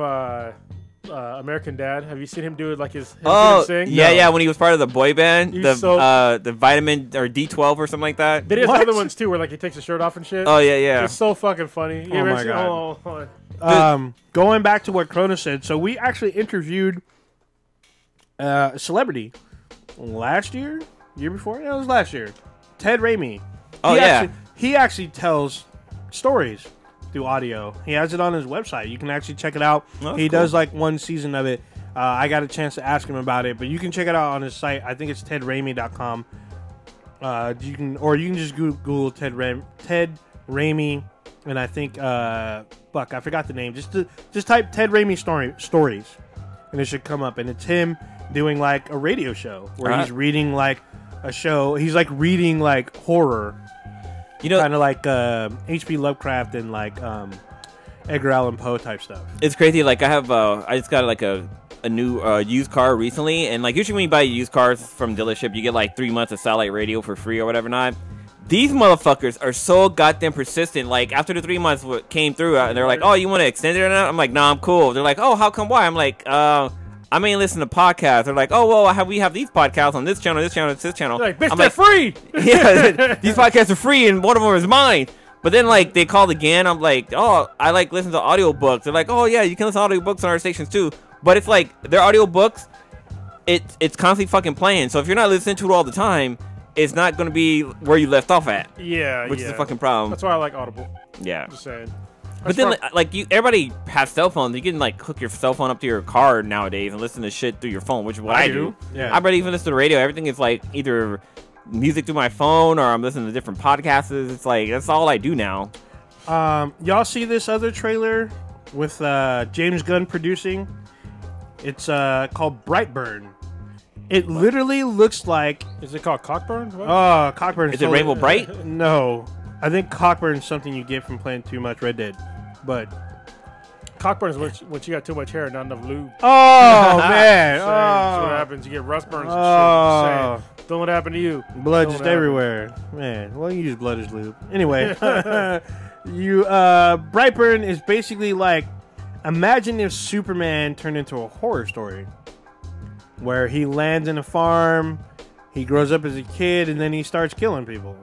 Speaker 3: American Dad. Have you seen him do it like his
Speaker 2: Oh,
Speaker 3: sing?
Speaker 2: yeah,
Speaker 3: No.
Speaker 2: yeah. When he was part of the boy band,
Speaker 3: He's
Speaker 2: the vitamin or D12 or something like that.
Speaker 3: They did
Speaker 1: What?
Speaker 3: other ones too, where like he takes his shirt off and shit.
Speaker 2: Oh yeah, yeah.
Speaker 3: It's so fucking funny. You
Speaker 1: Oh
Speaker 3: ever
Speaker 1: my
Speaker 3: seen-
Speaker 1: God.
Speaker 3: hold on.
Speaker 1: Going back to what Cronus said, so we actually interviewed a celebrity last year before? Yeah, it was last year. Ted Raimi.
Speaker 2: Oh, yeah.
Speaker 1: He actually tells stories through audio. He has it on his website. You can actually check it out.
Speaker 2: Oh,
Speaker 1: He
Speaker 2: cool.
Speaker 1: does like one season of it. I got a chance to ask him about it, but you can check it out on his site. I think it's tedraimi.com. You can just Google Ted Raimi, and I think fuck, I forgot the name. Just type Ted Raimi stories, and it should come up. And it's him doing like a radio show where he's reading like a show. He's like reading like horror, kind of like H.P. Lovecraft and like Edgar Allan Poe type stuff.
Speaker 2: It's crazy. Like I just got like a new used car recently, and like usually when you buy used cars from dealership, you get like 3 months of satellite radio for free or whatever not. These motherfuckers are so goddamn persistent. Like after the 3 months came through, and they're like, "Oh, you want to extend it or not?" I'm like, "No, I'm cool." They're like, "Oh, how come? Why?" I'm like, I mean, listen to podcasts." They're like, "Oh, well, we have these podcasts on this channel, this channel, this channel."
Speaker 3: They're like, bitch,
Speaker 2: I'm
Speaker 3: they're
Speaker 2: like,
Speaker 3: free.
Speaker 2: Yeah, these podcasts are free, and one of them is mine. But then, like, they called again. I'm like, "Oh, I like listen to audiobooks." They're like, "Oh, yeah, you can listen to audiobooks on our stations too." But it's like their audiobooks, it's constantly fucking playing. So if you're not listening to it all the time, it's not going to be where you left off at.
Speaker 3: Yeah,
Speaker 2: Which is a fucking problem.
Speaker 3: That's why I like Audible.
Speaker 2: Yeah.
Speaker 3: Just saying.
Speaker 2: But then, like, everybody has cell phones. You can, like, hook your cell phone up to your car nowadays and listen to shit through your phone, which is what I do.
Speaker 1: Yeah.
Speaker 2: I barely even listen to the radio. Everything is, like, either music through my phone or I'm listening to different podcasts. It's like, that's all I do now.
Speaker 1: Y'all see this other trailer with James Gunn producing? It's called Brightburn. It literally looks like...
Speaker 3: Is it called Cockburn? What?
Speaker 1: Oh, Cockburn.
Speaker 2: Is it Rainbow Bright?
Speaker 1: No. I think Cockburn is something you get from playing too much Red Dead. But...
Speaker 3: Cockburn is when you got too much hair and not enough lube.
Speaker 1: Oh, man.
Speaker 3: That's what
Speaker 1: Oh.
Speaker 3: happens. You get rust burns and
Speaker 1: Oh.
Speaker 3: shit. Don't let it happen to you.
Speaker 1: Blood
Speaker 3: Don't
Speaker 1: just
Speaker 3: let it happen.
Speaker 1: everywhere. Man, well, you use blood as lube. Anyway. Brightburn is basically like... Imagine if Superman turned into a horror story. Where he lands in a farm, he grows up as a kid, and then he starts killing people.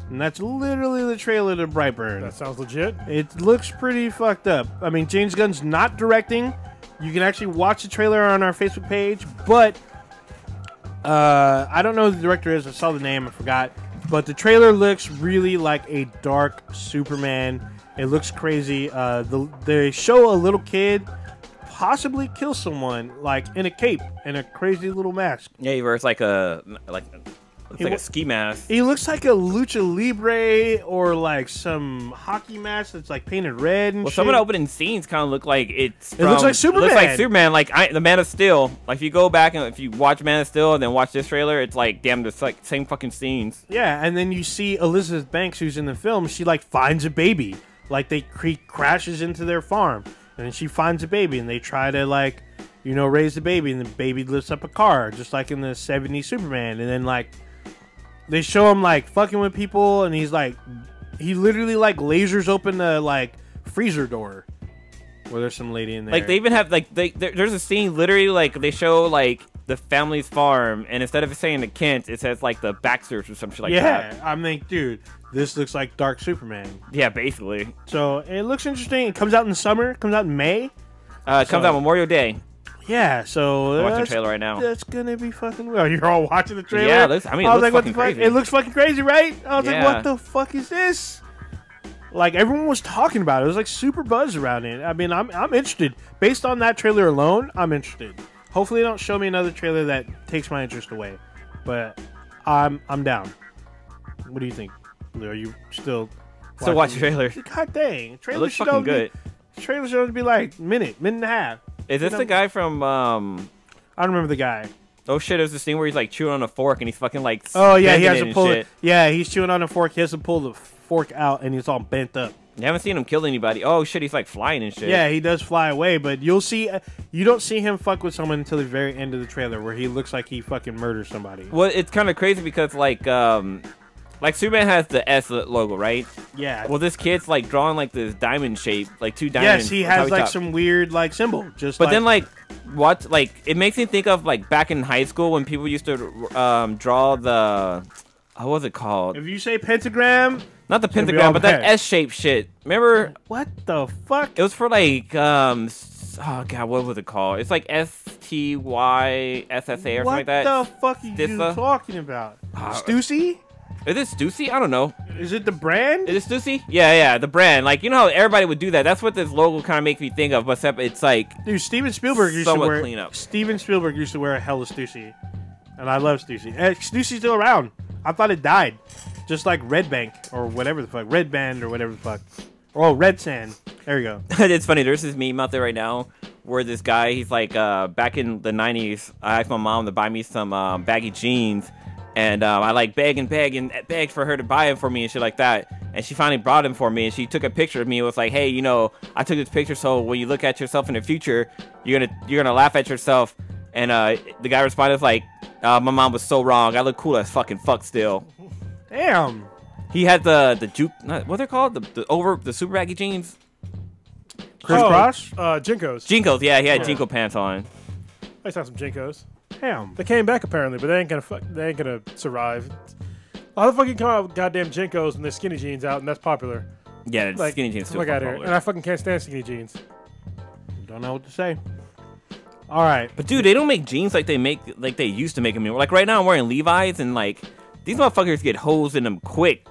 Speaker 1: And that's literally the trailer to Brightburn.
Speaker 3: That sounds legit.
Speaker 1: It looks pretty fucked up. I mean, James Gunn's not directing. You can actually watch the trailer on our Facebook page, but I don't know who the director is. I saw the name, I forgot. But the trailer looks really like a dark Superman. It looks crazy. They show a little kid possibly kill someone, like in a cape and a crazy little mask.
Speaker 2: Yeah, he wears like a ski mask.
Speaker 1: He looks like a lucha libre or like some hockey mask that's like painted red and
Speaker 2: Well,
Speaker 1: shit.
Speaker 2: some of the opening scenes kind of look like it
Speaker 1: looks like Superman.
Speaker 2: Looks like Superman, like the Man of Steel. Like if you go back and if you watch Man of Steel and then watch this trailer, it's like damn, it's like same fucking scenes.
Speaker 1: Yeah, and then you see Elizabeth Banks, who's in the film. She like finds a baby, like he crashes into their farm, and then she finds a baby, and they try to like, raise the baby, and the baby lifts up a car, just like in the '70s Superman, and then like they show him like fucking with people, and he's like, he literally like lasers open the like freezer door where there's some lady in there.
Speaker 2: Like they even have like there's a scene literally like they show like the family's farm, and instead of it saying the Kent, it says like the Baxters or some shit like that.
Speaker 1: Yeah, I mean, dude, this looks like Dark Superman.
Speaker 2: Yeah, basically.
Speaker 1: So it looks interesting. It comes out in the summer. It comes out in May.
Speaker 2: It comes out Memorial Day.
Speaker 1: Yeah, so
Speaker 2: I'm watching the trailer right now.
Speaker 1: That's gonna be fucking weird. You're all watching the trailer.
Speaker 2: Yeah, it looks
Speaker 1: I was like, what the fuck?
Speaker 2: crazy.
Speaker 1: It looks fucking crazy, right? I was like,
Speaker 2: Yeah.
Speaker 1: what the fuck is this? Like everyone was talking about it. It was like super buzz around it. I mean, I'm interested. Based on that trailer alone, I'm interested. Hopefully, they don't show me another trailer that takes my interest away. But I'm down. What do you think? Are you still
Speaker 2: watch the trailer?
Speaker 1: God dang,
Speaker 2: It looks fucking good.
Speaker 1: Trailers should be like minute and a half.
Speaker 2: Is this the guy from
Speaker 1: I don't remember the guy.
Speaker 2: Oh shit, there's this scene where he's like chewing on a fork and he's fucking like
Speaker 1: Oh yeah, he
Speaker 2: bending
Speaker 1: has
Speaker 2: it
Speaker 1: to
Speaker 2: and
Speaker 1: pull
Speaker 2: shit.
Speaker 1: it. Yeah, he's chewing on a fork. He has to pull the fork out, and it's all bent up.
Speaker 2: You haven't seen him kill anybody. Oh shit, he's like flying and shit.
Speaker 1: Yeah, he does fly away, but you don't see him fuck with someone until the very end of the trailer, where he looks like he fucking murders somebody.
Speaker 2: Well, it's kind of crazy because like Superman has the S logo, right?
Speaker 1: Yeah.
Speaker 2: Well, this kid's like drawing like this diamond shape, like two diamonds.
Speaker 1: Yes, he
Speaker 2: on top
Speaker 1: has
Speaker 2: of
Speaker 1: like
Speaker 2: top.
Speaker 1: some weird like symbol. Just
Speaker 2: But
Speaker 1: like,
Speaker 2: then like watch, like, it makes me think of, like, back in high school when people used to draw the, what was it called?
Speaker 1: If you say pentagram,
Speaker 2: not the pentagram, but that S-shaped shit. Remember?
Speaker 1: What the fuck?
Speaker 2: It was for, like, oh god, what was it called? It's like STYSSA or something like that.
Speaker 1: What the fuck are you talking about? Stussy?
Speaker 2: Is it Stussy? I don't know.
Speaker 1: Is it the brand?
Speaker 2: Is it Stussy? Yeah, the brand. Like, you know how everybody would do that. That's what this logo kind of makes me think of. But it's like,
Speaker 1: dude, Steven Spielberg used to wear.
Speaker 2: Clean up.
Speaker 1: Steven Spielberg used to wear a hella Stussy, and I love Stussy. Stussy's still around. I thought it died, just like Red Bank or whatever the fuck, Red Band or whatever the fuck. Oh, Red Sand. There you go.
Speaker 2: It's funny. There's this meme out there right now where this guy, he's like, back in the 90s, I asked my mom to buy me some baggy jeans. And I like begged for her to buy it for me and shit like that. And she finally brought him for me. And she took a picture of me. It was like, hey, you know, I took this picture so when you look at yourself in the future, you're gonna laugh at yourself. And the guy responded like, my mom was so wrong. I look cool as fucking fuck still.
Speaker 1: Damn.
Speaker 2: He had the juke. What they're called? The super baggy jeans.
Speaker 1: Crisscross?
Speaker 3: Jinkos.
Speaker 2: Jinkos. Yeah, he had Jinko pants on.
Speaker 3: I used to have some Jinkos.
Speaker 1: Damn.
Speaker 3: They came back apparently, but they ain't gonna survive. How the fuck you come out with goddamn Jinkos and there's skinny jeans out and that's popular?
Speaker 2: Yeah, the skinny jeans too.
Speaker 3: Out here. And I fucking can't stand skinny jeans.
Speaker 1: Don't know what to say. All right,
Speaker 2: but dude, they don't make jeans like they used to make them. Like right now, I'm wearing Levi's and like these motherfuckers get holes in them quick.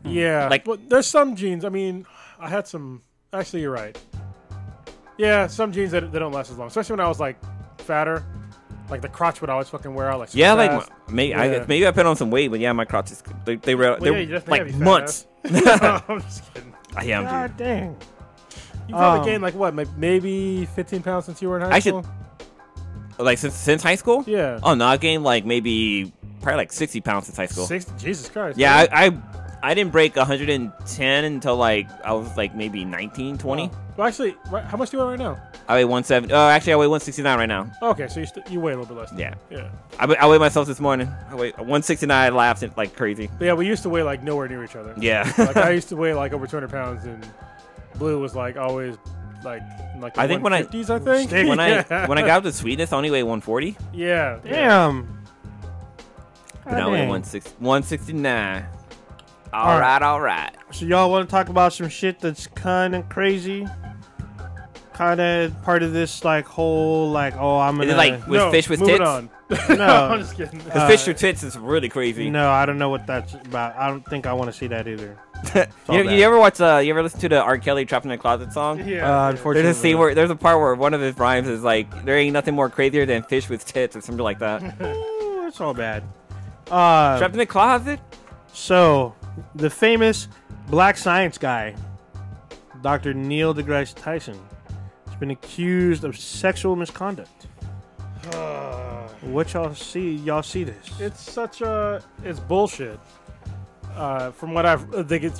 Speaker 3: Yeah, like well, there's some jeans. I mean, I had some. Actually, you're right. Yeah, some jeans that don't last as long, especially when I was like fatter. Like the crotch would always fucking wear out. Like
Speaker 2: yeah, like maybe I put on some weight, but yeah, my crotches they were like months.
Speaker 3: No, I'm just kidding.
Speaker 2: Yeah, I'm
Speaker 1: God dang.
Speaker 3: You probably gained like what, maybe 15 pounds since you were in high school.
Speaker 2: Like since high school?
Speaker 3: Yeah.
Speaker 2: Oh no, I gained like probably like 60 pounds since high school.
Speaker 3: 60? Jesus Christ.
Speaker 2: Yeah, I didn't break 110 until like I was like maybe 19, 20.
Speaker 3: Oh. Well, actually, how much do you weigh right now?
Speaker 2: I weigh 170. Oh, actually, I weigh 169 right now.
Speaker 3: Okay, so you weigh a little bit less.
Speaker 2: Yeah.
Speaker 3: Yeah.
Speaker 2: I weighed myself this morning. I weigh 169. I laughed like crazy.
Speaker 3: But yeah, we used to weigh like nowhere near each other.
Speaker 2: Yeah.
Speaker 3: Like I used to weigh like over 200 pounds, and Blue was like always like the
Speaker 2: I think
Speaker 3: 150s, I think.
Speaker 2: When I got up to sweetness, I only weighed 140.
Speaker 3: Yeah.
Speaker 1: Damn.
Speaker 2: But now I weigh 169. All right.
Speaker 1: So y'all want to talk about some shit that's kind of crazy? Kind of part of this like whole like I'm gonna
Speaker 2: is it like with fish with
Speaker 3: moving
Speaker 2: tits?
Speaker 3: On.
Speaker 1: No,
Speaker 3: I'm just kidding.
Speaker 2: Because fish with tits is really crazy.
Speaker 1: No, I don't know what that's about. I don't think I want to see that either.
Speaker 2: You ever watch? You ever listen to the R. Kelly "Trapped in a Closet" song?
Speaker 3: Yeah.
Speaker 1: Unfortunately,
Speaker 2: there's a scene where there's a part where one of his rhymes is like, "There ain't nothing more crazier than fish with tits" or something like that.
Speaker 1: It's all bad.
Speaker 2: Trapped in a closet.
Speaker 1: So, the famous black science guy, Dr. Neil deGrasse Tyson, has been accused of sexual misconduct. What y'all see? Y'all see this?
Speaker 3: It's bullshit. From what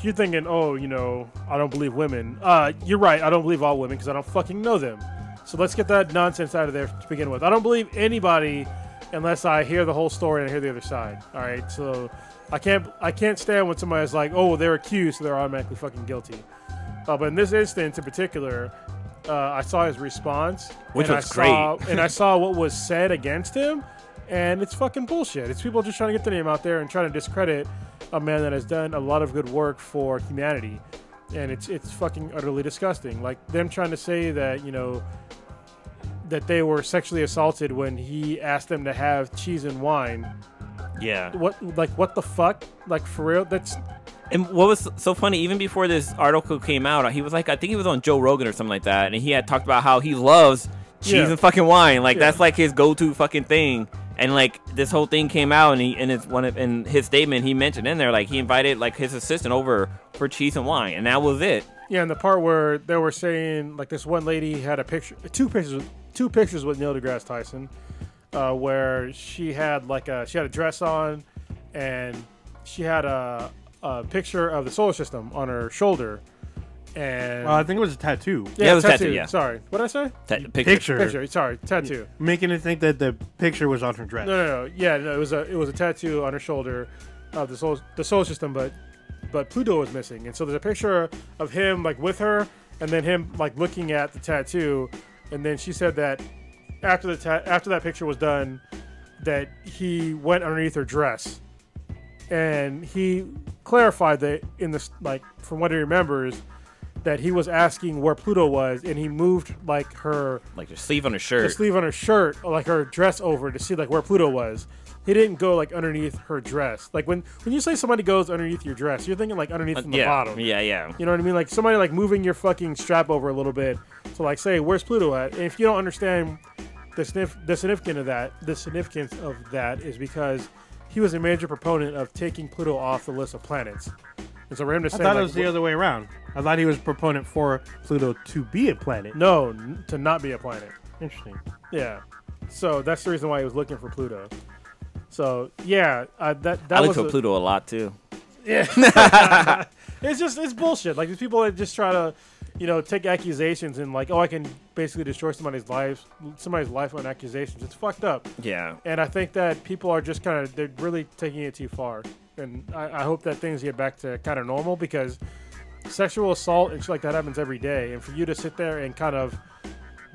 Speaker 3: you're thinking, I don't believe women. You're right. I don't believe all women because I don't fucking know them. So let's get that nonsense out of there to begin with. I don't believe anybody unless I hear the whole story and I hear the other side. All right. So I can't stand when somebody's like, oh, they're accused, so they're automatically fucking guilty. But in this instance in particular, I saw his response,
Speaker 2: which was great,
Speaker 3: and I saw what was said against him, and it's fucking bullshit. It's people just trying to get their name out there and trying to discredit a man that has done a lot of good work for humanity, and it's fucking utterly disgusting. Like them trying to say that that they were sexually assaulted when he asked them to have cheese and wine.
Speaker 2: Yeah.
Speaker 3: What the fuck? Like for real?
Speaker 2: And what was so funny, even before this article came out, he was like, I think he was on Joe Rogan or something like that, and he had talked about how he loves cheese and fucking wine. Like that's like his go-to fucking thing. And like this whole thing came out, and in his statement he mentioned in there like he invited like his assistant over for cheese and wine, and that was it.
Speaker 3: Yeah, and the part where they were saying like this one lady had two pictures with Neil deGrasse Tyson, where she had a dress on, and she had a picture of the solar system on her shoulder, and
Speaker 1: I think it was a tattoo.
Speaker 2: Yeah, it was a tattoo. Yeah.
Speaker 3: Sorry, what did I say?
Speaker 1: Picture.
Speaker 3: Sorry, tattoo.
Speaker 1: Making it think that the picture was on her dress.
Speaker 3: No. Yeah, no, it was a tattoo on her shoulder of the solar system, but Pluto was missing, and so there's a picture of him like with her, and then him like looking at the tattoo, and then she said that after that picture was done, that he went underneath her dress, and he clarified that in this, like, from what he remembers, that he was asking where Pluto was, and he moved like the
Speaker 2: sleeve on her shirt,
Speaker 3: or like her dress over to see like where Pluto was. He didn't go like underneath her dress. Like when you say somebody goes underneath your dress, you're thinking like underneath from the bottom.
Speaker 2: Yeah.
Speaker 3: You know what I mean? Like somebody like moving your fucking strap over a little bit to like say where's Pluto at. And if you don't understand the significance of that is because he was a major proponent of taking Pluto off the list of planets. And so for him to say,
Speaker 1: I thought it was the other way around. I thought he was a proponent for Pluto to be a planet.
Speaker 3: No, to not be a planet.
Speaker 1: Interesting.
Speaker 3: Yeah. So that's the reason why he was looking for Pluto. So yeah,
Speaker 2: I look for Pluto a lot too.
Speaker 3: Yeah. it's bullshit. Like these people that just try to, take accusations and like, oh, I can basically destroy somebody's life on accusations. It's fucked up.
Speaker 2: Yeah.
Speaker 3: And I think that people are just they're really taking it too far. And I hope that things get back to kind of normal, because sexual assault and shit like that happens every day. And for you to sit there and kind of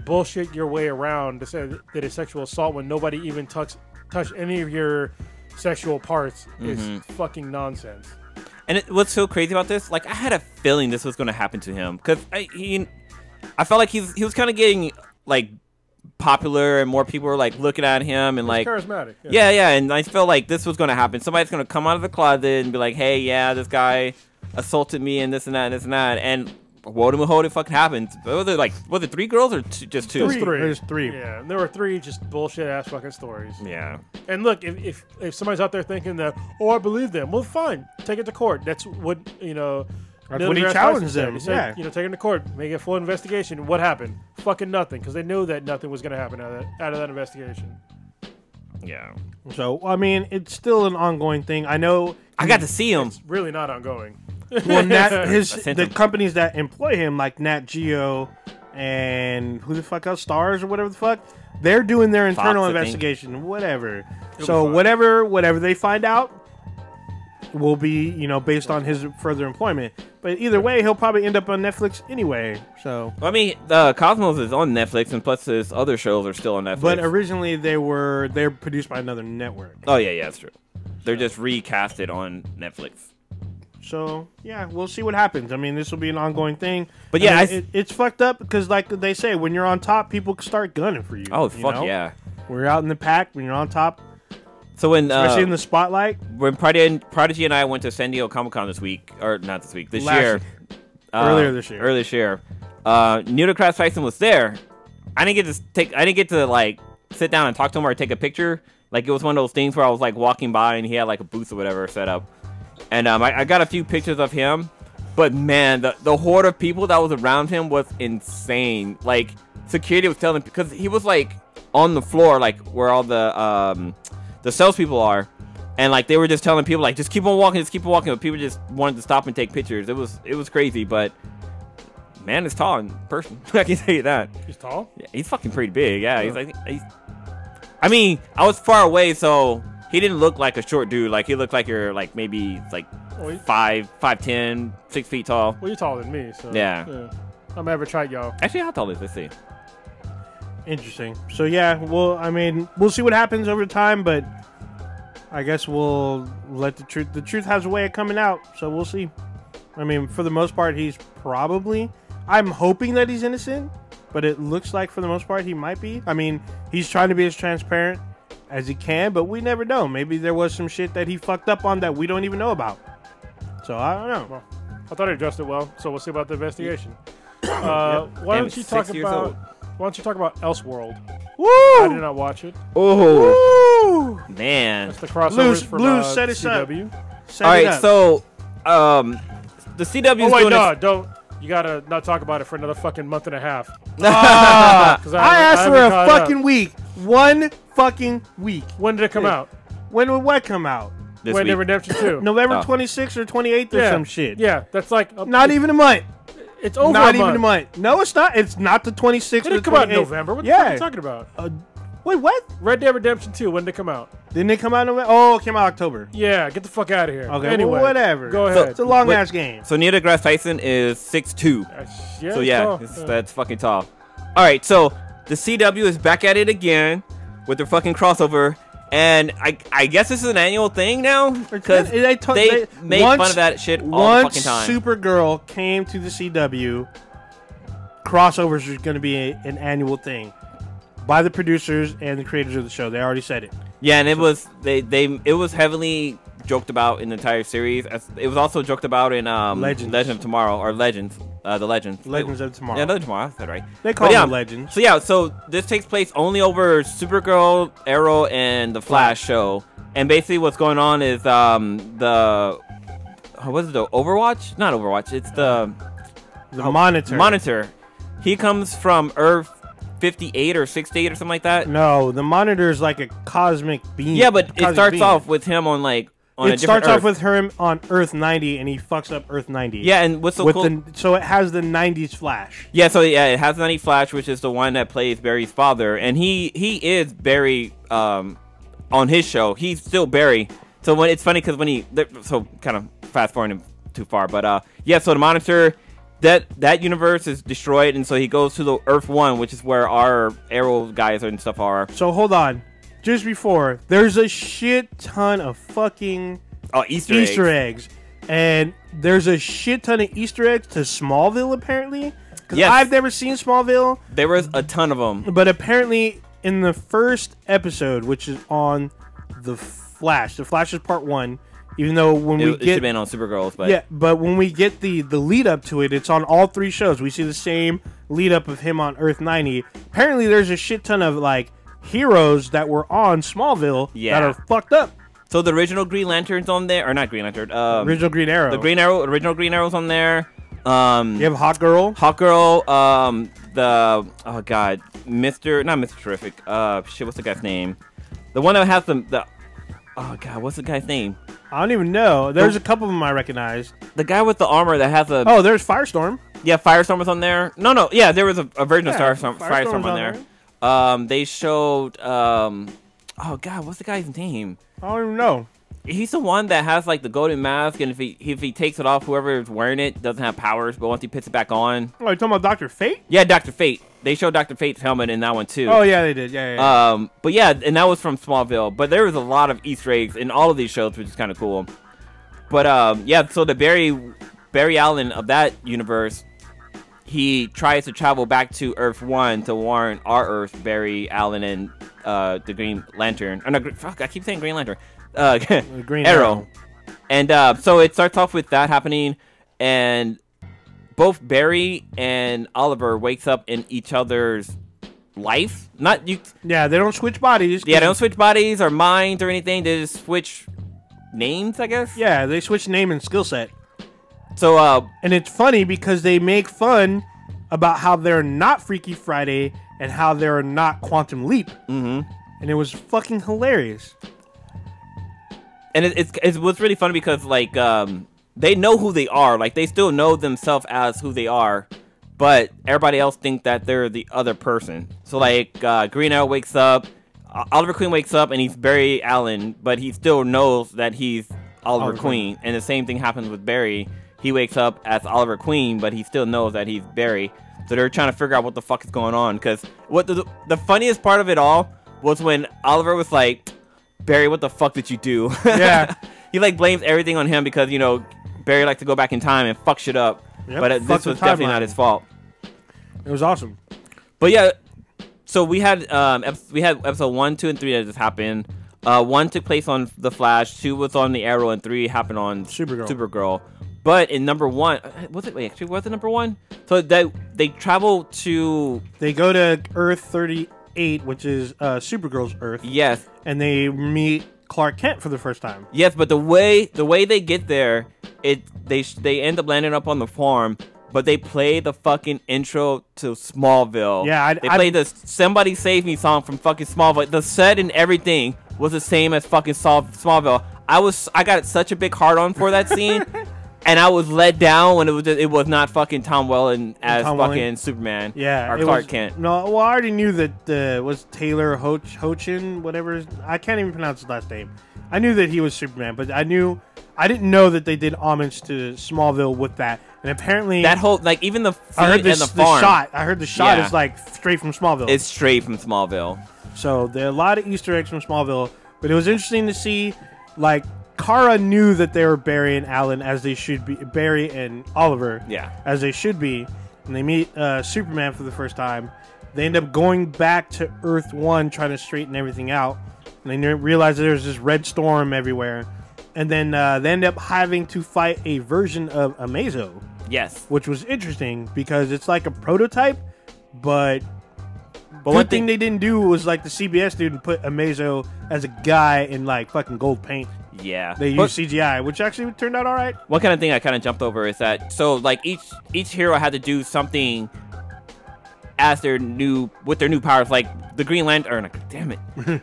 Speaker 3: bullshit your way around to say that it's sexual assault when nobody even touch any of your sexual parts is fucking nonsense.
Speaker 2: And what's so crazy about this? Like, I had a feeling this was going to happen to him, because I felt like he was kind of getting like popular, and more people were like looking at him and like
Speaker 3: charismatic.
Speaker 2: Yeah, and I felt like this was going to happen. Somebody's going to come out of the closet and be like, "Hey, yeah, this guy assaulted me and this and that and this and that." And what it fucking happened. Was it 3 girls or just 2?
Speaker 3: There's three. Yeah, and there were 3 just bullshit ass fucking stories.
Speaker 2: Yeah.
Speaker 3: And look, if somebody's out there thinking that, oh, I believe them, well, fine, take it to court. That's what
Speaker 1: That's what he challenged them.
Speaker 3: He said, take it to court, make a full investigation. What happened? Fucking nothing, because they knew that nothing was going to happen out of that investigation.
Speaker 2: Yeah.
Speaker 1: So I mean, it's still an ongoing thing. I know.
Speaker 2: I got to see him.
Speaker 3: It's really not ongoing.
Speaker 1: Well, the companies that employ him, like Nat Geo and who the fuck else, Stars or whatever the fuck, they're doing their internal investigation, whatever. So whatever they find out will be, based on his further employment. But either way, he'll probably end up on Netflix anyway. So
Speaker 2: I mean, Cosmos is on Netflix, and plus his other shows are still on Netflix.
Speaker 1: But originally they're produced by another network.
Speaker 2: Oh yeah, that's true. They're just recasted on Netflix.
Speaker 1: So yeah, we'll see what happens. I mean, this will be an ongoing thing.
Speaker 2: But yeah,
Speaker 1: it's fucked up because, like they say, when you're on top, people start gunning for you.
Speaker 2: Oh fuck yeah!
Speaker 1: We're out in the pack when you're on top.
Speaker 2: So
Speaker 1: especially in the spotlight.
Speaker 2: When Prodigy and I went to San Diego Comic-Con this week, or not this week, earlier this year, Neil deGrasse Tyson was there. I didn't get to like sit down and talk to him or take a picture. Like, it was one of those things where I was like walking by and he had like a booth or whatever set up. And I got a few pictures of him, but man, the horde of people that was around him was insane. Like, security was telling, because he was like on the floor, like where all the salespeople are, and like they were just telling people like, just keep on walking, but people just wanted to stop and take pictures. It was crazy, but man is tall in person. I can tell you that.
Speaker 3: He's tall?
Speaker 2: Yeah, he's fucking pretty big. Yeah, I mean, I was far away, so he didn't look like a short dude. Like, he looked like you're like maybe like 5'10", 6 feet tall.
Speaker 3: Well, you're taller than me, so
Speaker 2: yeah.
Speaker 3: I'm ever tried y'all.
Speaker 2: Actually, how tall is this? Let's see.
Speaker 1: Interesting. So yeah, well, I mean, we'll see what happens over time, but I guess we'll let the truth has a way of coming out, so we'll see. I mean, for the most part, I'm hoping that he's innocent, but it looks like for the most part he might be. I mean, he's trying to be as transparent as he can, but we never know. Maybe there was some shit that he fucked up on that we don't even know about. So I don't know.
Speaker 3: Well, I thought he addressed it well, so we'll see about the investigation. Why don't you talk about Elseworld?
Speaker 1: Woo!
Speaker 3: I did not watch it.
Speaker 2: Oh, woo! Man.
Speaker 3: That's the crossovers from
Speaker 1: set us
Speaker 3: CW.
Speaker 1: Set
Speaker 2: All
Speaker 1: it
Speaker 2: right,
Speaker 1: up.
Speaker 2: so the CW is doing
Speaker 3: don't. You gotta not talk about it for another fucking month and a half.
Speaker 1: I asked for a fucking week. 1 fucking week.
Speaker 3: When did it come out?
Speaker 1: When would what come out?
Speaker 2: this
Speaker 3: When
Speaker 2: week.
Speaker 3: did Redemption 2?
Speaker 1: November 26th or 28th or some shit.
Speaker 3: Yeah, that's like
Speaker 1: not even a month.
Speaker 3: It's over.
Speaker 1: Not even a month. No, it's not. It's not the 26th.
Speaker 3: It didn't come out in November. What the fuck are you talking about?
Speaker 1: Wait, what?
Speaker 3: Red Dead Redemption 2. When did it come out?
Speaker 1: Didn't it come out in November? Oh, it came out October.
Speaker 3: Yeah, get the fuck out of here.
Speaker 1: Okay,
Speaker 3: anyway,
Speaker 1: well, whatever.
Speaker 3: Go ahead.
Speaker 1: It's a long ass game.
Speaker 2: So Neil deGrasse Tyson is 6'2".
Speaker 3: Yeah,
Speaker 2: So yeah, that's fucking tall. All right, so the CW is back at it again with their fucking crossover, and I guess this is an annual thing now because they make fun of that shit all the fucking time.
Speaker 1: Once Supergirl came to the CW, crossovers are going to be an annual thing by the producers and the creators of the show. They already said it.
Speaker 2: Yeah, and it was it was heavily joked about in the entire series. It was also joked about in Legend of Tomorrow or Legends. The Legends.
Speaker 1: Legends of Tomorrow.
Speaker 2: Yeah, Legends of Tomorrow. I said right.
Speaker 1: They call them Legends.
Speaker 2: So this takes place only over Supergirl, Arrow, and the Flash show. And basically, what's going on is the Overwatch? Not Overwatch. It's the
Speaker 1: Monitor.
Speaker 2: Monitor. He comes from Earth 58 or 68 or something like that.
Speaker 1: No, the Monitor is like a cosmic being.
Speaker 2: Yeah, but it starts off with him on like.
Speaker 1: It starts off with him on Earth 90, and he fucks up Earth 90.
Speaker 2: Yeah, and what's so cool?
Speaker 1: So it has the 90s Flash.
Speaker 2: Yeah, it has the 90s Flash, which is the one that plays Barry's father, and he is Barry on his show. He's still Barry. So when it's funny because so kind of fast forwarding too far, but yeah. So the Monitor, that universe is destroyed, and so he goes to the Earth 1, which is where our Arrow guys and stuff are.
Speaker 1: So hold on. Just before, there's a shit ton of fucking Easter eggs. And there's a shit ton of Easter eggs to Smallville, apparently. Yes. I've never seen Smallville.
Speaker 2: There was a ton of them.
Speaker 1: But apparently, in the first episode, which is on The Flash is part 1. Even though it should have been
Speaker 2: on Supergirls, but
Speaker 1: yeah, but when we get the lead up to it, it's on all 3 shows. We see the same lead up of him on Earth 90. Apparently, there's a shit ton of like heroes that were on Smallville that are fucked up.
Speaker 2: So the original Green Lantern's on there, or not Green Lantern?
Speaker 1: Original Green Arrow.
Speaker 2: The original Green Arrow's on there.
Speaker 1: You have Hawk Girl.
Speaker 2: The not Mr. Terrific. Shit, what's the guy's name? The one that has the oh god, what's the guy's name?
Speaker 1: I don't even know. There's a couple of them I recognize.
Speaker 2: The guy with the armor that has a
Speaker 1: there's Firestorm.
Speaker 2: Yeah, Firestorm was on there. No, yeah, there was a version of Firestorm on there. They showed oh god, what's the guy's name?
Speaker 1: I don't even know.
Speaker 2: He's the one that has like the golden mask, and if he takes it off, whoever is wearing it doesn't have powers, but once he puts it back on.
Speaker 1: Oh, you talking about Dr. Fate?
Speaker 2: Yeah, Dr. Fate. They showed Dr. Fate's helmet in that one too.
Speaker 1: Oh yeah, they did. Yeah.
Speaker 2: But yeah, and that was from Smallville. But there was a lot of Easter eggs in all of these shows, which is kind of cool. But yeah, so the Barry Allen of that universe, he tries to travel back to Earth 1 to warn our Earth, Barry Allen, and the Green Lantern. Oh, no, fuck, I keep saying Green Lantern.
Speaker 1: Green Arrow.
Speaker 2: And so it starts off with that happening, and both Barry and Oliver wakes up in each other's life.
Speaker 1: Yeah, they don't switch bodies.
Speaker 2: Yeah, they don't switch bodies or minds or anything. They just switch names, I guess.
Speaker 1: Yeah, they switch name and skill set.
Speaker 2: So
Speaker 1: and it's funny because they make fun about how they're not Freaky Friday and how they're not Quantum Leap.
Speaker 2: Mm-hmm.
Speaker 1: And it was fucking hilarious.
Speaker 2: And it was really funny because like they know who they are. Like they still know themselves as who they are, but everybody else think that they're the other person. So like Green Arrow wakes up, Oliver Queen wakes up, and he's Barry Allen, but he still knows that he's Oliver Queen. And the same thing happens with Barry. He wakes up as Oliver Queen, but he still knows that he's Barry. So they're trying to figure out what the fuck is going on. Because what the funniest part of it all was when Oliver was like, Barry, what the fuck did you do?
Speaker 1: Yeah.
Speaker 2: He like blames everything on him because, you know, Barry likes to go back in time and fuck shit up.
Speaker 1: Yep,
Speaker 2: but this was definitely not his fault.
Speaker 1: It was awesome.
Speaker 2: But yeah, so we had episode 1, 2, and 3 that just happened. 1 took place on The Flash, 2 was on the Arrow, and 3 happened on Supergirl. But in number 1, was it number 1? So they travel to...
Speaker 1: They go to Earth 38, which is Supergirl's Earth.
Speaker 2: Yes.
Speaker 1: And they meet Clark Kent for the first time.
Speaker 2: Yes, but the way they get there, they end up landing up on the farm, but they play the fucking intro to Smallville.
Speaker 1: Yeah,
Speaker 2: they played the Somebody Save Me song from fucking Smallville. The set and everything was the same as fucking Smallville. I got such a big heart on for that scene. And I was let down when it was not fucking Tom Welling as fucking Superman.
Speaker 1: Yeah,
Speaker 2: or Clark Kent.
Speaker 1: No, well, I already knew that was Taylor Hochin, whatever. I can't even pronounce his last name. I knew that he was Superman, but I I didn't know that they did homage to Smallville with that. And apparently
Speaker 2: that whole like even the
Speaker 1: I heard
Speaker 2: and the farm.
Speaker 1: shot. I heard the shot
Speaker 2: Yeah.
Speaker 1: is like straight from Smallville.
Speaker 2: It's straight from Smallville.
Speaker 1: So there are a lot of Easter eggs from Smallville, but it was interesting to see, like, Kara knew that they were Barry and Alan as they should be, Barry and Oliver, as they should be, and they meet Superman for the first time. They end up going back to Earth 1 trying to straighten everything out, and they realize that there's this red storm everywhere, and then they end up having to fight a version of Amazo.
Speaker 2: Yes.
Speaker 1: Which was interesting because it's like a prototype, but one thing they didn't do was like the CBS dude and put Amazo as a guy in like fucking gold paint.
Speaker 2: Yeah.
Speaker 1: They used CGI, which actually turned out all right.
Speaker 2: One kind of thing I kind of jumped over is that like each hero had to do something as with their new powers, like the Green Lantern. Damn it.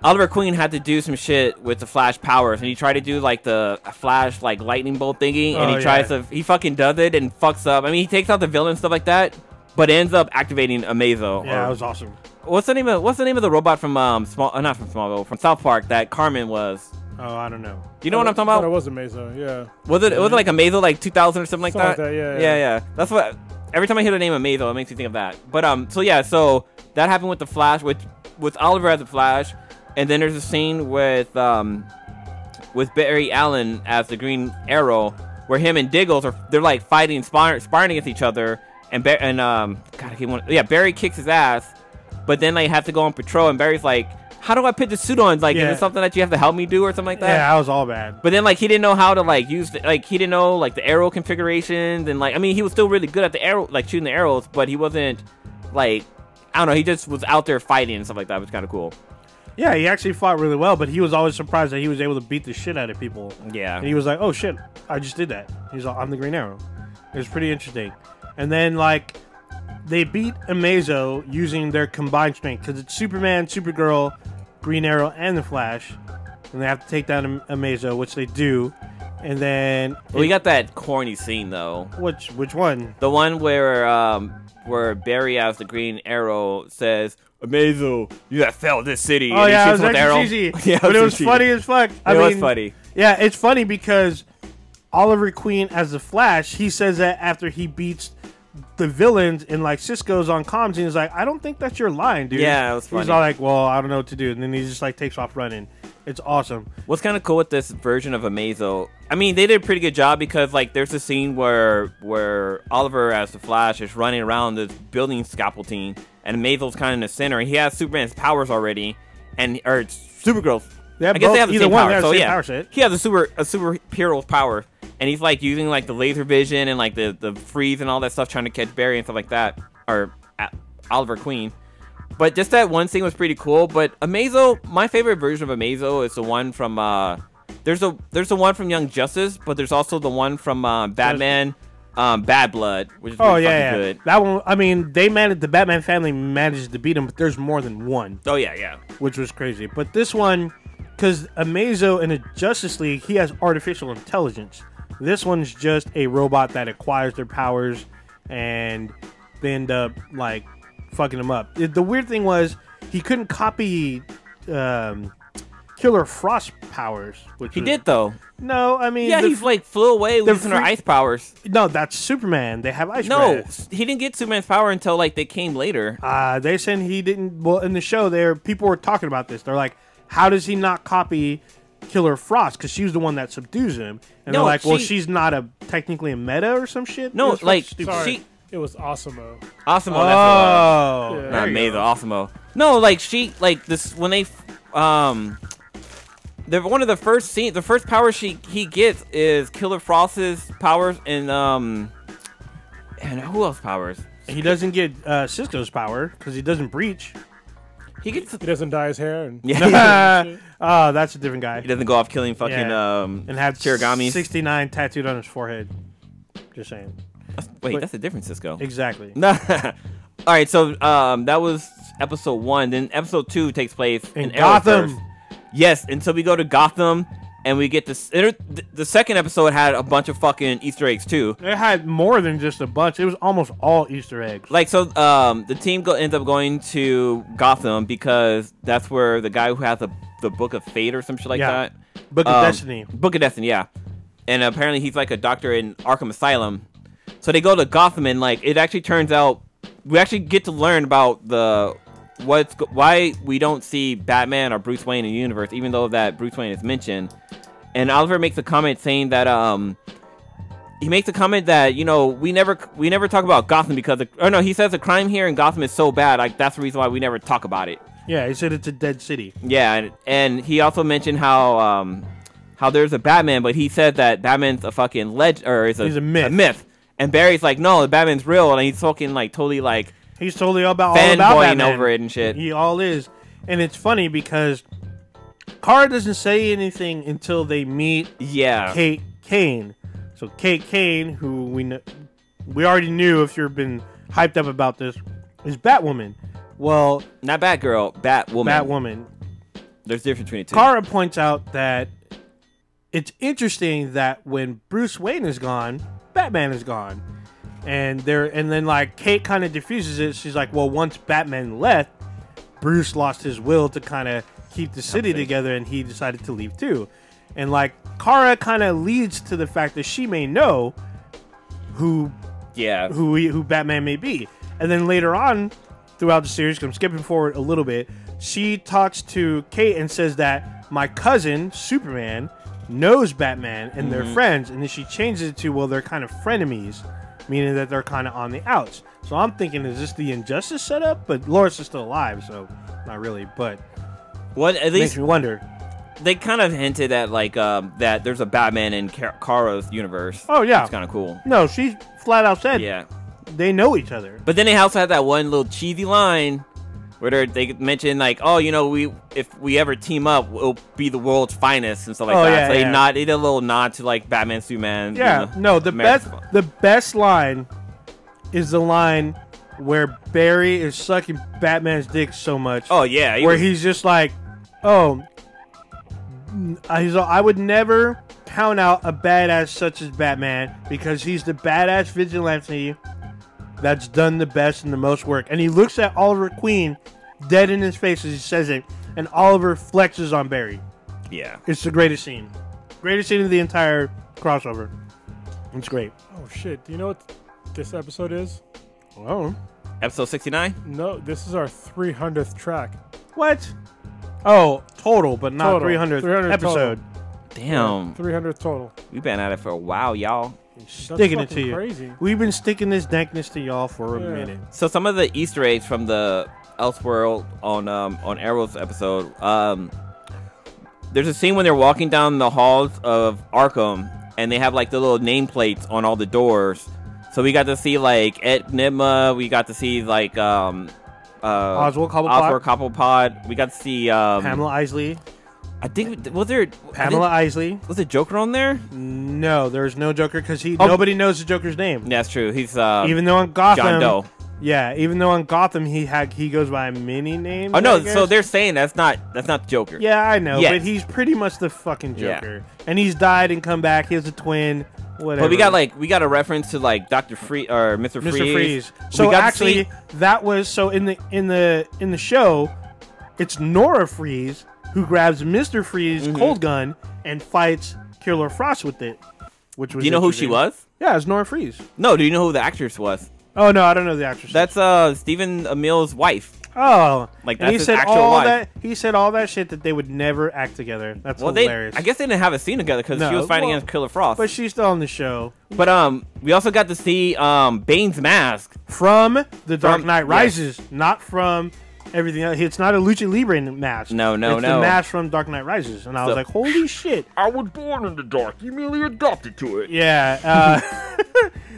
Speaker 2: Oliver Queen had to do some shit with the Flash powers, and he tried to do like the Flash like lightning bolt thingy, and he fucking does it and fucks up. I mean, he takes out the villain and stuff like that, but ends up activating Amazo.
Speaker 1: Yeah, that was awesome.
Speaker 2: What's the name of the robot from not from Smallville, from South Park that Carmen was?
Speaker 1: Oh, I don't know.
Speaker 2: You know what I'm talking about?
Speaker 3: It was Amazo, yeah.
Speaker 2: Was it like Amazo like 2000 or something like that?
Speaker 3: Yeah.
Speaker 2: That's what. Every time I hear the name Amazo, it makes me think of that. But so that happened with the Flash, with Oliver as the Flash. And then there's a scene with Barry Allen as the Green Arrow, where him and Diggles they're like fighting, sparring against each other, and Barry kicks his ass, but then they have to go on patrol, and Barry's like, "How do I put the suit on? Like, is it something that you have to help me do or something like that?"
Speaker 1: Yeah, that was all bad.
Speaker 2: But then like he didn't know how to like use he didn't know like the arrow configurations, and like I mean he was still really good at the arrow, like shooting the arrows, but he wasn't like I don't know, he just was out there fighting and stuff like that. It was kind of cool.
Speaker 1: Yeah, he actually fought really well, but he was always surprised that he was able to beat the shit out of people.
Speaker 2: Yeah.
Speaker 1: And he was like, oh shit, I just did that. He's like, I'm the Green Arrow. It was pretty interesting. And then, like, they beat Amazo using their combined strength, because it's Superman, Supergirl, Green Arrow, and the Flash. And they have to take down Amazo, which they do. And then...
Speaker 2: we got that corny scene, though.
Speaker 1: Which one?
Speaker 2: The one where Barry as the Green Arrow says... Amazo, you have failed this city.
Speaker 1: Oh,
Speaker 2: and
Speaker 1: yeah,
Speaker 2: he
Speaker 1: it was actually cheesy. Yeah, but it was funny as fuck.
Speaker 2: It was funny.
Speaker 1: Yeah, it's funny because Oliver Queen as the Flash, he says that after he beats the villains, and like Cisco's on comms, and he's like, I don't think that's your line, dude.
Speaker 2: Yeah, it was funny.
Speaker 1: He's all like, well, I don't know what to do. And then he just like takes off running. It's awesome.
Speaker 2: What's kind of cool with this version of Amazo, I mean, they did a pretty good job because like there's a scene where Oliver as the Flash is running around this building scaffolding, and Amazo's kind of in the center. He has Superman's powers already, or Supergirl's. I guess they have the same power. So yeah, he has a superhero's power, and he's like using like the laser vision and like the freeze and all that stuff, trying to catch Barry and stuff like that, or Oliver Queen. But just that one scene was pretty cool. But Amazo, my favorite version of Amazo is the one from there's the one from Young Justice, but there's also the one from Batman, Bad Blood, which is really fucking good.
Speaker 1: That one, I mean, the Batman family managed to beat him, but there's more than one.
Speaker 2: Oh yeah,
Speaker 1: which was crazy. But this one, because Amazo in the Justice League, he has artificial intelligence. This one's just a robot that acquires their powers, and they end up like fucking him up. The weird thing was he couldn't copy Killer Frost powers. Which
Speaker 2: he did though.
Speaker 1: No, I mean,
Speaker 2: he's like flew away with her ice powers.
Speaker 1: No, that's Superman. They have ice.
Speaker 2: No, he didn't get Superman's power until like they came later.
Speaker 1: They said he didn't. Well, in the show, people were talking about this. They're like, how does he not copy Killer Frost? Because she was the one that subdues him. And they're like, well, she's not technically a meta or some shit.
Speaker 2: No, like
Speaker 3: it was Awesemo.
Speaker 2: Awesemo.
Speaker 1: Oh,
Speaker 2: that's not Amazo. Awesemo. No, like this when they one of the first power he gets is Killer Frost's powers, and who else powers?
Speaker 1: He doesn't get Cisco's power because he doesn't breach.
Speaker 3: He doesn't dye his hair. And
Speaker 1: oh, that's a different guy.
Speaker 2: He doesn't go off killing fucking
Speaker 1: and have
Speaker 2: Shirogami
Speaker 1: 69 tattooed on his forehead. Just saying.
Speaker 2: That's a different Cisco.
Speaker 1: Exactly.
Speaker 2: All right, so that was episode 1. Then episode 2 takes place in
Speaker 1: Gotham.
Speaker 2: Arrowverse. Yes, and so we go to Gotham, and we get this. The second episode had a bunch of fucking Easter eggs too.
Speaker 1: It had more than just a bunch. It was almost all Easter eggs.
Speaker 2: Like so, the team ends up going to Gotham because that's where the guy who has the Book of Fate or some shit like that.
Speaker 1: Book of Destiny.
Speaker 2: Book of Destiny, yeah. And apparently he's like a doctor in Arkham Asylum. So they go to Gotham, and like it actually turns out we actually get to learn about why we don't see Batman or Bruce Wayne in the universe, even though that Bruce Wayne is mentioned. And Oliver makes a comment saying that he makes a comment that, you know, we never talk about Gotham because he says the crime here in Gotham is so bad, like that's the reason why we never talk about it.
Speaker 1: Yeah, he said it's a dead city.
Speaker 2: Yeah, and he also mentioned how there's a Batman, but he said that Batman's a fucking legend, or he's a myth. And Barry's like, no, the Batman's real, and he's talking like totally like
Speaker 1: he's totally all about Batman
Speaker 2: over it and shit.
Speaker 1: He all is, and it's funny because Kara doesn't say anything until they meet Kate Kane. So Kate Kane, who we already knew if you've been hyped up about this, is Batwoman. Well,
Speaker 2: not Batgirl, Batwoman.
Speaker 1: Batwoman.
Speaker 2: There's a difference between the two.
Speaker 1: Kara points out that it's interesting that when Bruce Wayne is gone, Batman is gone. And then like Kate kind of diffuses it. She's like, well, once Batman left, Bruce lost his will to kind of keep the city together, and he decided to leave too. And like Kara kind of leads to the fact that she may know who Batman may be. And then later on throughout the series, 'cause I'm skipping forward a little bit, she talks to Kate and says that my cousin Superman knows Batman and they're friends, and then she changes it to, well, they're kind of frenemies, meaning that they're kind of on the outs. So I'm thinking, is this the Injustice setup? But Lois is still alive, so not really. But
Speaker 2: what at least
Speaker 1: makes me wonder.
Speaker 2: They kind of hinted at like that there's a Batman in Kara's universe.
Speaker 1: Oh yeah,
Speaker 2: it's kind of cool.
Speaker 1: No, she flat out said they know each other.
Speaker 2: But then they also had that one little cheesy line where they mentioned like, oh, you know, if we ever team up, we'll be the world's finest and stuff like that. So they did a little nod to like Batman, Superman.
Speaker 1: Yeah,
Speaker 2: you know,
Speaker 1: the best line is the line where Barry is sucking Batman's dick so much.
Speaker 2: Oh yeah,
Speaker 1: he's just like, oh, I would never count out a badass such as Batman because he's the badass vigilante that's done the best and the most work. And he looks at Oliver Queen dead in his face as he says it, and Oliver flexes on Barry.
Speaker 2: Yeah.
Speaker 1: It's the greatest scene. Greatest scene of the entire crossover. It's great.
Speaker 3: Oh, shit. Do you know what this episode is?
Speaker 1: Oh.
Speaker 2: Episode 69?
Speaker 3: No, this is our 300th track.
Speaker 1: What? Oh, total, but not 300th episode.
Speaker 2: Damn.
Speaker 3: 300th total.
Speaker 2: We've been at it for a while, y'all.
Speaker 1: Sticking it to you.
Speaker 3: Crazy.
Speaker 1: We've been sticking this dankness to y'all for a minute.
Speaker 2: So some of the Easter eggs from the Elseworld on Arrow's episode. There's a scene when they're walking down the halls of Arkham, and they have like the little nameplates on all the doors. So we got to see like Ed Nidma. We got to see like
Speaker 1: Oswald
Speaker 2: Cobblepot. We got to see
Speaker 1: Pamela Isley.
Speaker 2: I think was there
Speaker 1: Pamela Isley.
Speaker 2: Was the Joker on there?
Speaker 1: No, there's no Joker because nobody knows the Joker's name.
Speaker 2: That's true. He's
Speaker 1: even though on Gotham,
Speaker 2: John Doe.
Speaker 1: Yeah, even though on Gotham he goes by many names.
Speaker 2: Oh no, so they're saying that's not the Joker.
Speaker 1: Yeah, I know, but he's pretty much the fucking Joker. Yeah. And he's died and come back. He has a twin. Whatever.
Speaker 2: But we got a reference to like Dr. Freeze or Mr. Freeze.
Speaker 1: So actually, that was in the show, it's Nora Freeze who grabs Mr. Freeze cold gun and fights Killer Frost with it. Which was
Speaker 2: do you know who she was?
Speaker 1: Yeah, it's Nora Freeze.
Speaker 2: No, do you know who the actress was?
Speaker 1: Oh no, I don't know the actress.
Speaker 2: That's Stephen Amell's wife.
Speaker 1: Oh,
Speaker 2: like that's his actual wife.
Speaker 1: He said all that shit that they would never act together. That's hilarious.
Speaker 2: I guess they didn't have a scene together because she was fighting against Killer Frost.
Speaker 1: But she's still on the show.
Speaker 2: But we also got to see Bane's mask
Speaker 1: from The Dark Knight Rises, not from everything else. It's not a Lucha Libre mask.
Speaker 2: No.
Speaker 1: It's the mask from Dark Knight Rises, and I was like, holy shit!
Speaker 2: I was born in the dark. You merely adopted to it.
Speaker 1: Yeah.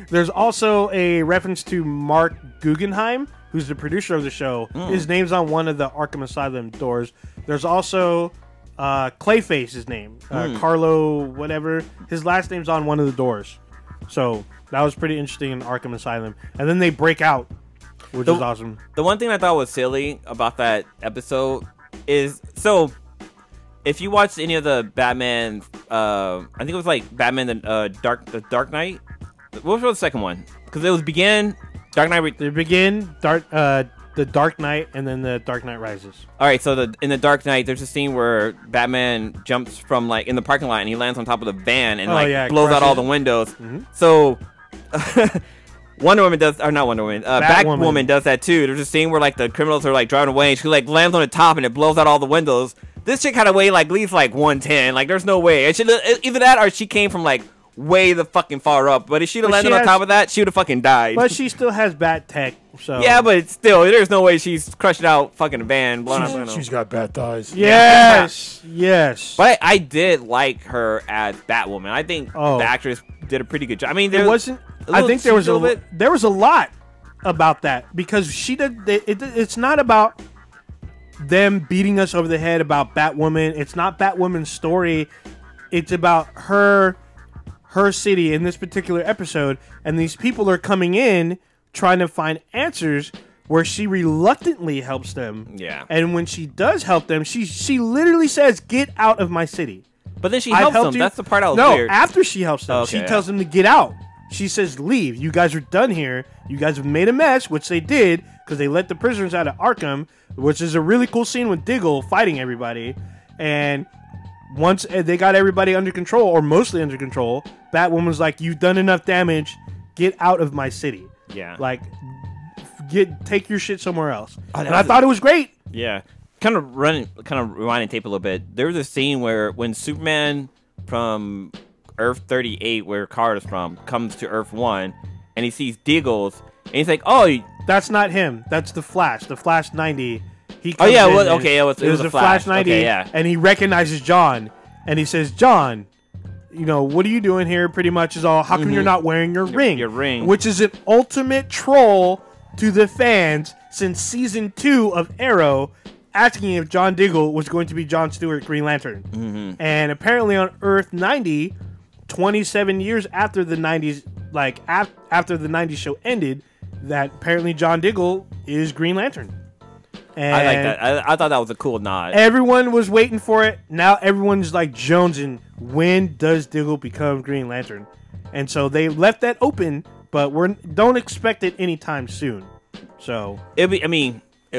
Speaker 1: There's also a reference to Mark Guggenheim, who's the producer of the show. His name's on one of the Arkham Asylum doors. There's also Clayface's name, Carlo whatever. His last name's on one of the doors. So that was pretty interesting in Arkham Asylum. And then they break out, which is awesome.
Speaker 2: The one thing I thought was silly about that episode is, so if you watched any of the Batman, I think it was like Batman the Dark Knight. What was the second one? Because it was Dark Knight.
Speaker 1: They begin, The Dark Knight and then the Dark Knight Rises.
Speaker 2: All right, so in the Dark Knight, there's a scene where Batman jumps from like in the parking lot and he lands on top of the van and blows out all the windows. So Wonder Woman does, or not Wonder Woman, Batwoman does that too. There's a scene where like the criminals are like driving away and she like lands on the top and it blows out all the windows. This chick had a way like leaves like 110. Like there's no way. Either that or she came from like way the fucking far up. But if she'd have landed on top of that, she would have fucking died.
Speaker 1: But she still has bat tech. So
Speaker 2: yeah, but still, there's no way she's crushing out fucking a van.
Speaker 3: She's got bat thighs.
Speaker 1: Yes, yes.
Speaker 2: But I did like her as Batwoman. I think the actress did a pretty good job. I mean,
Speaker 1: there wasn't. I think there was a lot about that because she did. It's not about them beating us over the head about Batwoman. It's not Batwoman's story. It's about her city in this particular episode, and these people are coming in trying to find answers where she reluctantly helps them.
Speaker 2: Yeah.
Speaker 1: And when she does help them, she literally says, "Get out of my city."
Speaker 2: But then she helps them. That's the part I was weird.
Speaker 1: No, after she helps them, she tells them to get out. She says, "Leave. You guys are done here. You guys have made a mess," which they did because they let the prisoners out of Arkham, which is a really cool scene with Diggle fighting everybody. And once they got everybody under control, or mostly under control, Batwoman's like, "You've done enough damage. Get out of my city."
Speaker 2: Yeah.
Speaker 1: Like, take your shit somewhere else. And I thought it was great.
Speaker 2: Yeah. Kind of rewinding tape a little bit. There was a scene where when Superman from Earth 38, where Kara is from, comes to Earth 1, and he sees Diggles, and he's like, "Oh,
Speaker 1: that's not him. That's the Flash. The Flash 90."
Speaker 2: It was the
Speaker 1: Flash 90,
Speaker 2: okay, yeah.
Speaker 1: And he recognizes John, and he says, "John, you know, what are you doing here?" Pretty much is all. How come you're not wearing your ring?
Speaker 2: Your ring,
Speaker 1: which is an ultimate troll to the fans since season 2 of Arrow, asking if John Diggle was going to be John Stewart Green Lantern. And apparently on Earth 90, 27 years after the 90s, like after the 90s show ended, that apparently John Diggle is Green Lantern. And
Speaker 2: I like that. I thought that was a cool nod.
Speaker 1: Everyone was waiting for it. Now everyone's like jonesing. When does Diggle become Green Lantern? And so they left that open, but don't expect it anytime soon. So
Speaker 2: it'll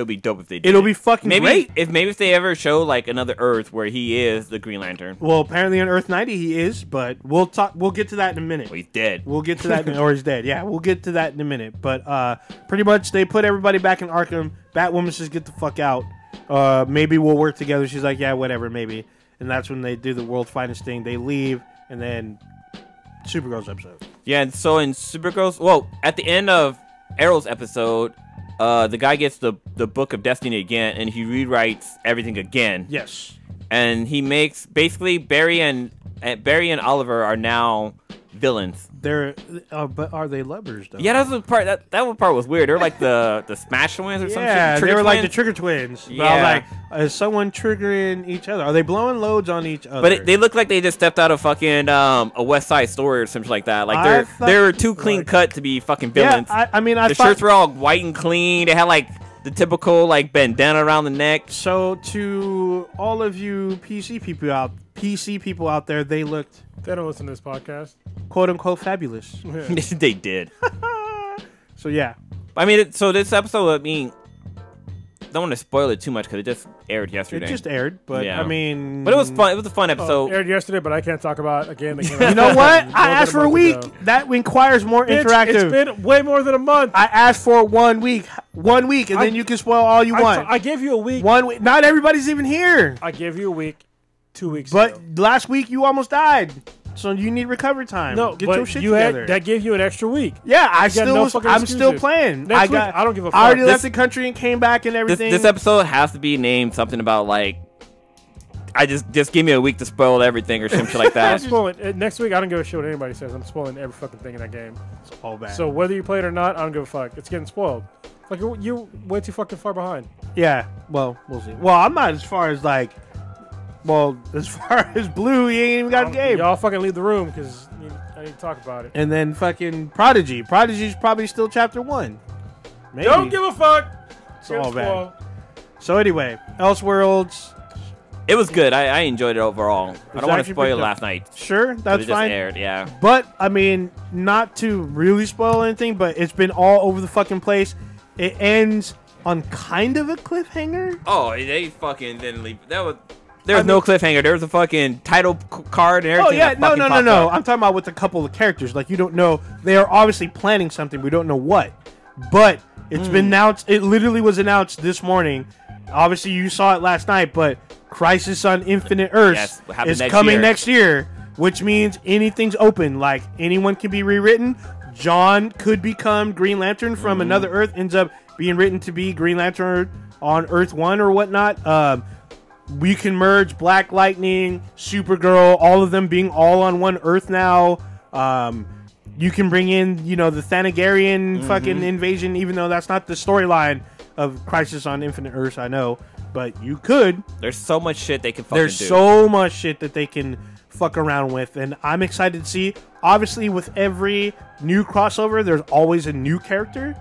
Speaker 2: be dope if they did.
Speaker 1: It'll be fucking great.
Speaker 2: Maybe if they ever show like another Earth where he is the Green Lantern.
Speaker 1: Well, apparently on Earth 90 he is, but we'll get to that in a minute.
Speaker 2: Well, he's dead.
Speaker 1: We'll get to that, or he's dead. Yeah, we'll get to that in a minute. But pretty much they put everybody back in Arkham. Batwoman says, "Get the fuck out. Maybe we'll work together." She's like, "Yeah, whatever, maybe." And that's when they do the world's finest thing. They leave, and then Supergirl's episode.
Speaker 2: Yeah, and so in Supergirl's, well, at the end of Arrow's episode, the guy gets the Book of Destiny again, and he rewrites everything again.
Speaker 1: Yes.
Speaker 2: And he makes basically Barry and Oliver are now villains.
Speaker 1: But are they lovers though?
Speaker 2: Yeah, that was the part. That part was weird. They're like the Smash Twins or something.
Speaker 1: Yeah, they were like the Trigger Twins.
Speaker 2: Yeah.
Speaker 1: But I was like, is someone triggering each other? Are they blowing loads on each other?
Speaker 2: But they look like they just stepped out of fucking a West Side Story or something like that. Like they're too clean cut to be fucking villains.
Speaker 1: Yeah, I mean,
Speaker 2: the shirts were all white and clean. They had like the typical like bandana around the neck.
Speaker 1: So to all of you PC people out there, they looked.
Speaker 3: They don't listen to this podcast.
Speaker 1: "Quote unquote fabulous."
Speaker 3: Yeah.
Speaker 2: They did.
Speaker 1: So yeah,
Speaker 2: I mean, so this episode, I mean, don't want to spoil it too much because it just aired yesterday.
Speaker 1: It just aired, but yeah. I mean,
Speaker 2: but it was fun. It was a fun episode.
Speaker 3: It aired yesterday, but I can't talk about it again.
Speaker 1: You know what? I asked for a week. That requires more interactive.
Speaker 3: It's been way more than a month.
Speaker 1: I asked for 1 week, and then you can spoil all you want.
Speaker 3: I gave you a week.
Speaker 1: 1 week. Not everybody's even here.
Speaker 3: I gave you a week. 2 weeks
Speaker 1: but
Speaker 3: ago.
Speaker 1: Last week you almost died, so you need recovery time.
Speaker 3: No,
Speaker 1: get
Speaker 3: but
Speaker 1: your shit together.
Speaker 3: That gave you an extra week.
Speaker 1: Yeah, I'm still playing.
Speaker 3: I don't give a fuck.
Speaker 1: I already left the country and came back and everything.
Speaker 2: This episode has to be named something about like, I just give me a week to spoil everything or some shit like that.
Speaker 3: I'm spoiling next week. I don't give a shit what anybody says. I'm spoiling every fucking thing in that game.
Speaker 1: It's all bad.
Speaker 3: So whether you play it or not, I don't give a fuck. It's getting spoiled. Like you're way too fucking far behind.
Speaker 1: Yeah. Well, we'll see. Well, I'm not as far as like. Well, as far as Blue, he ain't even got a game.
Speaker 3: Y'all fucking leave the room because I need to talk about it.
Speaker 1: And then fucking Prodigy. Prodigy's probably still chapter 1. Maybe.
Speaker 3: Don't give a fuck.
Speaker 1: It's all bad. So anyway, Elseworlds.
Speaker 2: It was good. I enjoyed it overall. I don't want to spoil last night.
Speaker 1: Sure, that's
Speaker 2: it
Speaker 1: fine.
Speaker 2: Just aired, yeah.
Speaker 1: But I mean, not to really spoil anything, but it's been all over the fucking place. It ends on kind of a cliffhanger.
Speaker 2: Oh, they fucking didn't leave. There was no cliffhanger. There was a fucking title card and everything.
Speaker 1: Oh yeah, no.
Speaker 2: Up.
Speaker 1: I'm talking about with a couple of characters. Like you don't know, they are obviously planning something. We don't know what, but it's been announced. It literally was announced this morning. Obviously, you saw it last night, but Crisis on Infinite Earths is coming next year, which means anything's open. Like anyone can be rewritten. John could become Green Lantern from another Earth. Ends up being written to be Green Lantern on Earth 1 or whatnot. We can merge Black Lightning, Supergirl, all of them being all on one Earth now. You can bring in, the Thanagarian fucking invasion, even though that's not the storyline of Crisis on Infinite Earths, I know. But you could.
Speaker 2: There's so much shit they can fucking
Speaker 1: There's so much shit that they can fuck around with, and I'm excited to see. Obviously, with every new crossover, there's always a new character.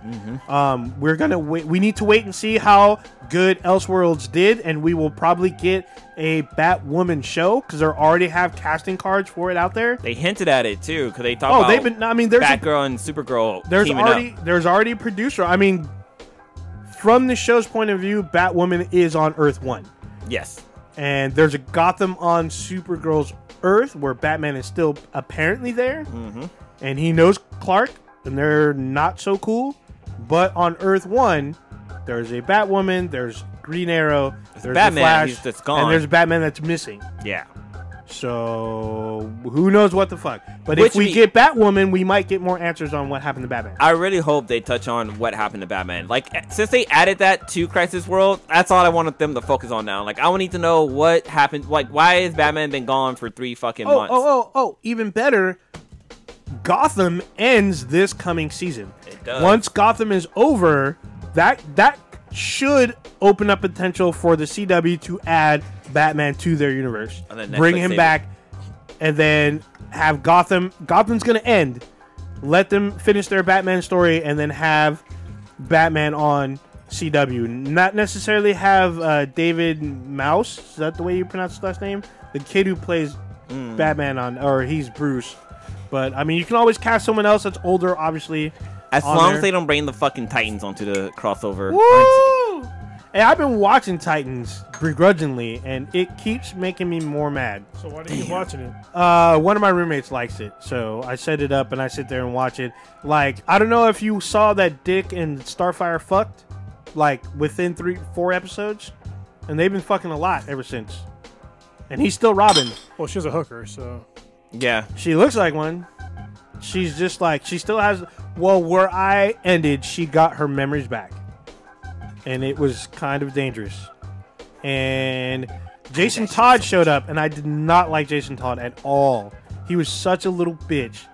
Speaker 1: We're gonna wait. We need to wait and see how good Elseworlds did, and we will probably get a Batwoman show because they already have casting cards for it out there.
Speaker 2: They hinted at it too because they talk about. There's Batgirl and Supergirl.
Speaker 1: There's already a producer. I mean, from the show's point of view, Batwoman is on Earth 1.
Speaker 2: Yes.
Speaker 1: And there's a Gotham on Supergirl's Earth where Batman is still apparently there. And he knows Clark, and they're not so cool. But on Earth 1, there's a Batwoman, there's Green Arrow, there's
Speaker 2: Batman,
Speaker 1: the Flash,
Speaker 2: that's gone.
Speaker 1: and there's Batman that's missing.
Speaker 2: Yeah.
Speaker 1: So, who knows what the fuck. But if we get Batwoman, we might get more answers on what happened to Batman.
Speaker 2: I really hope they touch on what happened to Batman. Like, since they added that to Crisis World, that's all I wanted them to focus on now. Like, I need to know what happened. Like, why has Batman been gone for 3 fucking months?
Speaker 1: Even better, Gotham ends this coming season.
Speaker 2: It does.
Speaker 1: Once Gotham is over, that should open up potential for the CW to add Batman to their universe, bring him back, and then have Gotham. Gotham's gonna end. Let them finish their Batman story, and then have Batman on CW. Not necessarily have David Mouse. Is that the way you pronounce his last name? The kid who plays Batman or he's Bruce. But I mean, you can always cast someone else that's older, obviously.
Speaker 2: As long as they don't bring the fucking Titans onto the crossover.
Speaker 1: Woo! Hey, I've been watching Titans begrudgingly, and it keeps making me more mad.
Speaker 3: So why do you keep watching it?
Speaker 1: One of my roommates likes it, so I set it up and I sit there and watch it. Like, I don't know if you saw that Dick and Starfire fucked, like, within 3-4 episodes, and they've been fucking a lot ever since. And he's still Robin.
Speaker 3: Well, she's a hooker, so...
Speaker 2: Yeah.
Speaker 1: She looks like one. She's just like, she still has... Well, where I ended, she got her memories back. And it was kind of dangerous. And Jason Todd showed up, and I did not like Jason Todd at all. He was such a little bitch.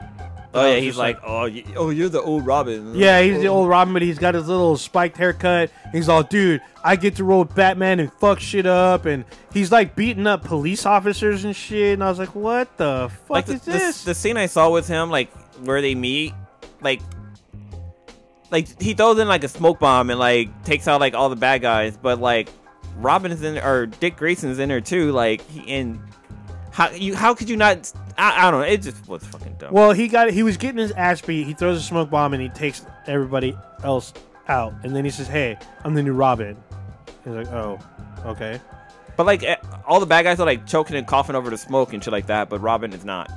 Speaker 2: Oh, yeah, he's like, you're the old Robin.
Speaker 1: Yeah, he's the old Robin, but he's got his little spiked haircut. He's all, dude, I get to roll with Batman and fuck shit up. And he's like beating up police officers and shit. And I was like, what the fuck is this?
Speaker 2: The scene I saw with him, like, where they meet, like he throws in like a smoke bomb and like takes out like all the bad guys, but like Robin is in, or Dick Grayson's in there too. Like, how could you not? I don't know. It just was fucking dumb.
Speaker 1: Well, he was getting his ass beat. He throws a smoke bomb and he takes everybody else out, and then he says, "Hey, I'm the new Robin." He's like, "Oh, okay."
Speaker 2: But like all the bad guys are like choking and coughing over the smoke and shit like that, but Robin is not.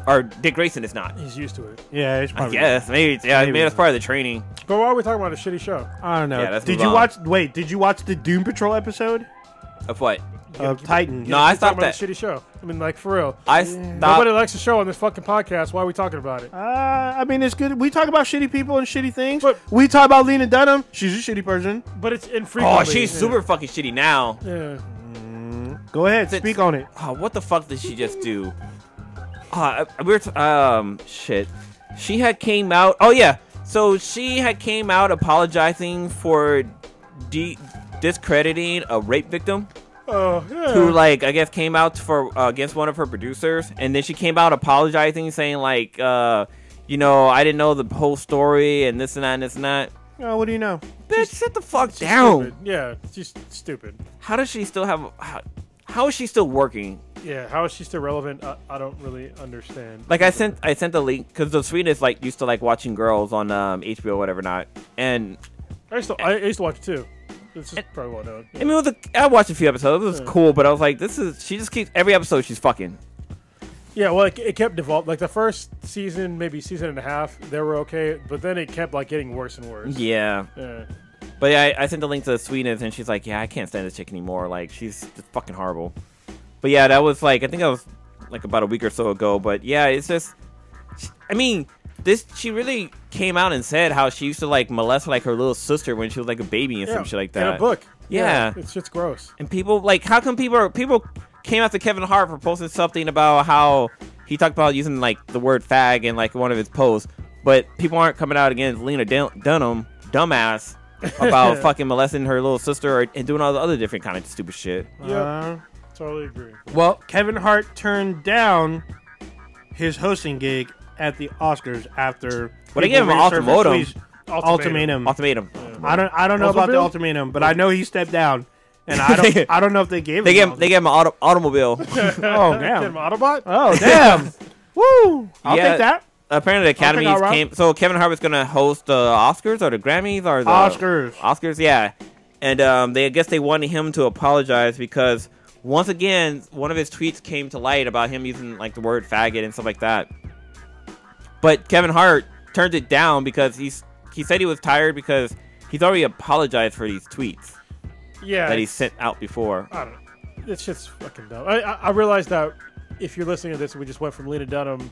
Speaker 2: Or Dick Grayson is not.
Speaker 3: He's used to it.
Speaker 1: Yeah, it's probably.
Speaker 2: I guess maybe that's part of the training.
Speaker 3: But why are we talking about a shitty show?
Speaker 1: I don't know.
Speaker 2: Yeah,
Speaker 1: did you watch? Wait, did you watch the Doom Patrol episode
Speaker 2: of what?
Speaker 1: Of Titan?
Speaker 2: No, I stopped that.
Speaker 3: A shitty show. I mean, like, for real.
Speaker 2: Nobody
Speaker 3: likes the show on this fucking podcast. Why are we talking about it?
Speaker 1: I mean, it's good. We talk about shitty people and shitty things.
Speaker 3: But
Speaker 1: we talk about Lena Dunham. She's a shitty person.
Speaker 3: But it's infrequently.
Speaker 2: Oh, she's super fucking shitty now.
Speaker 3: Yeah.
Speaker 1: Go ahead, speak on it.
Speaker 2: Oh, what the fuck did she just do? Shit. She had came out. Oh yeah. So she had came out apologizing for discrediting a rape victim.
Speaker 3: Oh yeah.
Speaker 2: Who, like, I guess came out for against one of her producers, and then she came out apologizing, saying like, I didn't know the whole story and this and that and this and that.
Speaker 1: Oh, what do you know?
Speaker 2: Bitch, sit the fuck down.
Speaker 3: Stupid. Yeah, she's stupid.
Speaker 2: How does she still have? How is she still working?
Speaker 3: Yeah, how is she still relevant? I don't really understand.
Speaker 2: Like, I sent the link because the Sweden is like used to like watching girls on HBO or whatever not, and
Speaker 3: I used to watch it too. It's just probably well known.
Speaker 2: I mean, I watched a few episodes. It was cool, but I was like, she just keeps every episode she's fucking.
Speaker 3: Yeah, well, it kept developing. Like the first season, maybe season and a half, they were okay, but then it kept like getting worse and worse.
Speaker 2: Yeah. But yeah, I sent the link to Sweetness, and she's like, yeah, I can't stand this chick anymore. Like, she's just fucking horrible. But yeah, that was like, I think that was like about a week or so ago. But yeah, it's just, I mean, she really came out and said how she used to like molest like her little sister when she was like a baby and some shit like that.
Speaker 3: In a book.
Speaker 2: Yeah.
Speaker 3: It's just gross.
Speaker 2: And people, like, how come people came after Kevin Hart for posting something about how he talked about using like the word fag in like one of his posts, but people aren't coming out against Lena Dunham, dumbass, about fucking molesting her little sister and doing all the other different kind of stupid shit.
Speaker 3: Yeah, totally agree.
Speaker 1: Well, Kevin Hart turned down his hosting gig at the Oscars after.
Speaker 2: Well, they gave him an ultimatum.
Speaker 1: Ultimatum. Yeah. I don't know about the ultimatum, but I know he stepped down. And I don't know if they gave him.
Speaker 2: They gave him an automobile.
Speaker 1: Oh damn!
Speaker 3: An Autobot?
Speaker 1: Oh damn! Woo! I'll take that.
Speaker 2: Apparently, the Academy came. So Kevin Hart was gonna host the Oscars or the Grammys or the
Speaker 1: Oscars.
Speaker 2: Oscars, yeah. And I guess they wanted him to apologize because once again, one of his tweets came to light about him using like the word faggot and stuff like that. But Kevin Hart turned it down because he said he was tired because he's already apologized for these tweets.
Speaker 3: Yeah,
Speaker 2: that he sent out before.
Speaker 3: I don't know. This shit's fucking dumb. I realized that if you're listening to this, we just went from Lena Dunham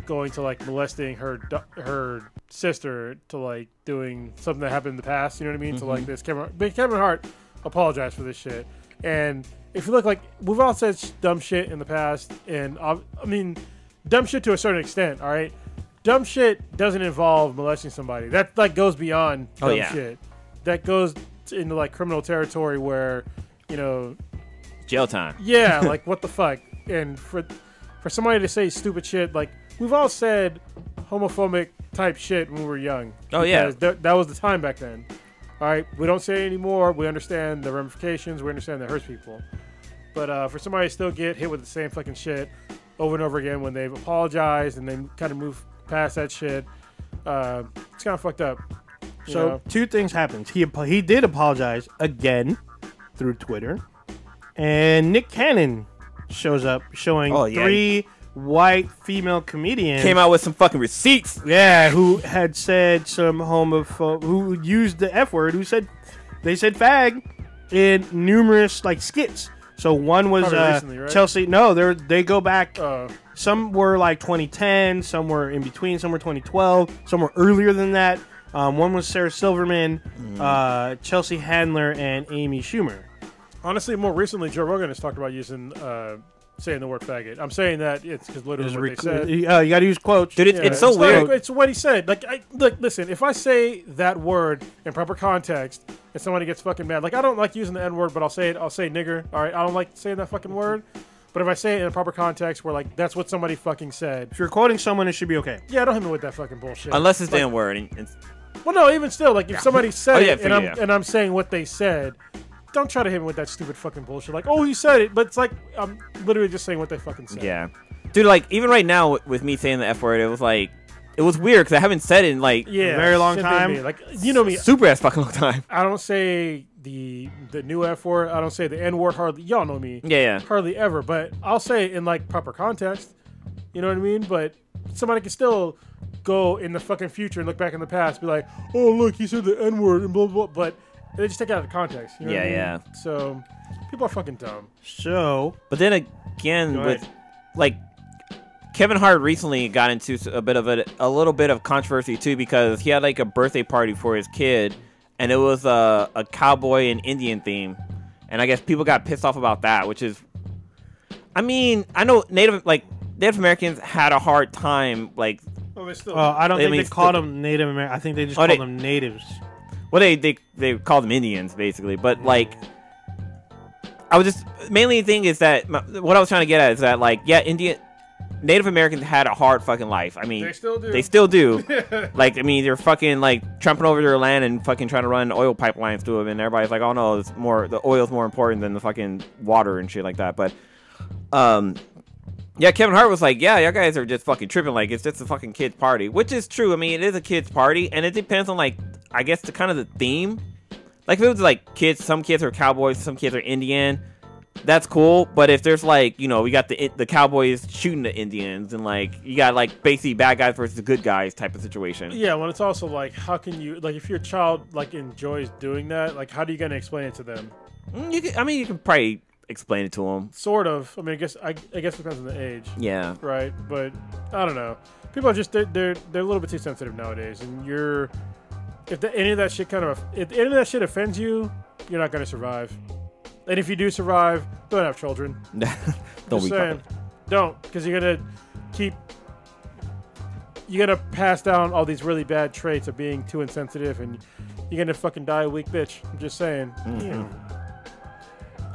Speaker 3: going to like molesting her sister to like doing something that happened in the past. You know what I mean? To like this. Kevin Hart apologized for this shit. And if you look, like, we've all said dumb shit in the past, and I mean, dumb shit to a certain extent. All right, dumb shit doesn't involve molesting somebody. That like goes beyond dumb shit. That goes into like criminal territory where, you know,
Speaker 2: jail time.
Speaker 3: Yeah, like what the fuck? And for somebody to say stupid shit, like we've all said homophobic type shit when we were young.
Speaker 2: Oh yeah,
Speaker 3: that was the time back then. All right, we don't say it anymore. We understand the ramifications. We understand that hurts people. But for somebody to still get hit with the same fucking shit over and over again when they've apologized and they kind of move past that shit, it's kind of fucked up.
Speaker 1: So two things happened. He did apologize again through Twitter, and Nick Cannon shows up showing three white female comedians
Speaker 2: came out with some fucking receipts.
Speaker 1: Yeah, who had said some who used the F word. They said fag in numerous like skits. So one was recently, right? Chelsea. No, they go back. Some were like 2010. Some were in between. Some were 2012. Some were earlier than that. One was Sarah Silverman, Chelsea Handler, and Amy Schumer.
Speaker 3: Honestly, more recently, Joe Rogan has talked about using saying the word faggot. I'm saying that it's because literally what they said.
Speaker 1: You got to use quotes.
Speaker 2: Dude, it's so weird.
Speaker 3: It's what he said. Like, look, listen, if I say that word in proper context and somebody gets fucking mad, like I don't like using the N-word, but I'll say nigger. All right, I don't like saying that fucking word. But if I say it in a proper context where, like, that's what somebody fucking said.
Speaker 1: If you're quoting someone, it should be okay.
Speaker 3: Yeah, don't hit me with that fucking bullshit.
Speaker 2: Unless it's the N-word.
Speaker 3: Well, no, even still, like, if somebody said it and I'm saying what they said, don't try to hit me with that stupid fucking bullshit. Like, oh, you said it, but it's like, I'm literally just saying what they fucking said.
Speaker 2: Yeah. Dude, like, even right now with me saying the F word, it was like, it was weird because I haven't said it in, like,
Speaker 1: a very long time.
Speaker 3: Like, you know me.
Speaker 2: Super ass fucking long time.
Speaker 3: I don't say the new F word. I don't say the N word hardly. Y'all know me.
Speaker 2: Yeah.
Speaker 3: Hardly ever. But I'll say it in, like, proper context. You know what I mean? But somebody can still go in the fucking future and look back in the past and be like, oh, look, he said the N word and blah, blah, blah. But they just take it out of context. You know what I mean?
Speaker 2: Yeah.
Speaker 3: So people are fucking dumb.
Speaker 1: So,
Speaker 2: but then again, with like Kevin Hart recently got into a little bit of controversy too because he had like a birthday party for his kid, and it was a cowboy and Indian theme, and I guess people got pissed off about that, which is, I mean, I know Native Americans had a hard time like.
Speaker 3: Oh, they still.
Speaker 1: I don't think they called them Native American. I think they just called them natives.
Speaker 2: Well, they call them Indians basically, but like, I was just mainly the thing is that what I was trying to get at is that like, yeah, Native Americans had a hard fucking life. I mean,
Speaker 3: they still do.
Speaker 2: They still do. Like, I mean, they're fucking like tramping over their land and fucking trying to run oil pipelines through them, and everybody's like, oh no, the oil's more important than the fucking water and shit like that. But, yeah, Kevin Hart was like, yeah, y'all guys are just fucking tripping. Like, it's just a fucking kid's party, which is true. I mean, it is a kid's party, and it depends on like I guess the kind of the theme. Like if it was like kids, some kids are cowboys, some kids are Indian. That's cool, but if there's like, you know, we got the cowboys shooting the Indians, and like you got like basically bad guys versus the good guys type of situation.
Speaker 3: Yeah, when it's also like, how can you, like, if your child like enjoys doing that, like, how are you gonna explain it to them?
Speaker 2: You can probably explain it to them.
Speaker 3: Sort of. I mean, I guess it depends on the age.
Speaker 2: Yeah.
Speaker 3: Right, but I don't know. People are just they're a little bit too sensitive nowadays, and if any of that shit offends you, you're not gonna survive. And if you do survive, don't have children.
Speaker 2: Don't be saying.
Speaker 3: Don't, because you're gonna pass down all these really bad traits of being too insensitive, and you're gonna fucking die a weak bitch. I'm just saying.
Speaker 2: Mm-hmm.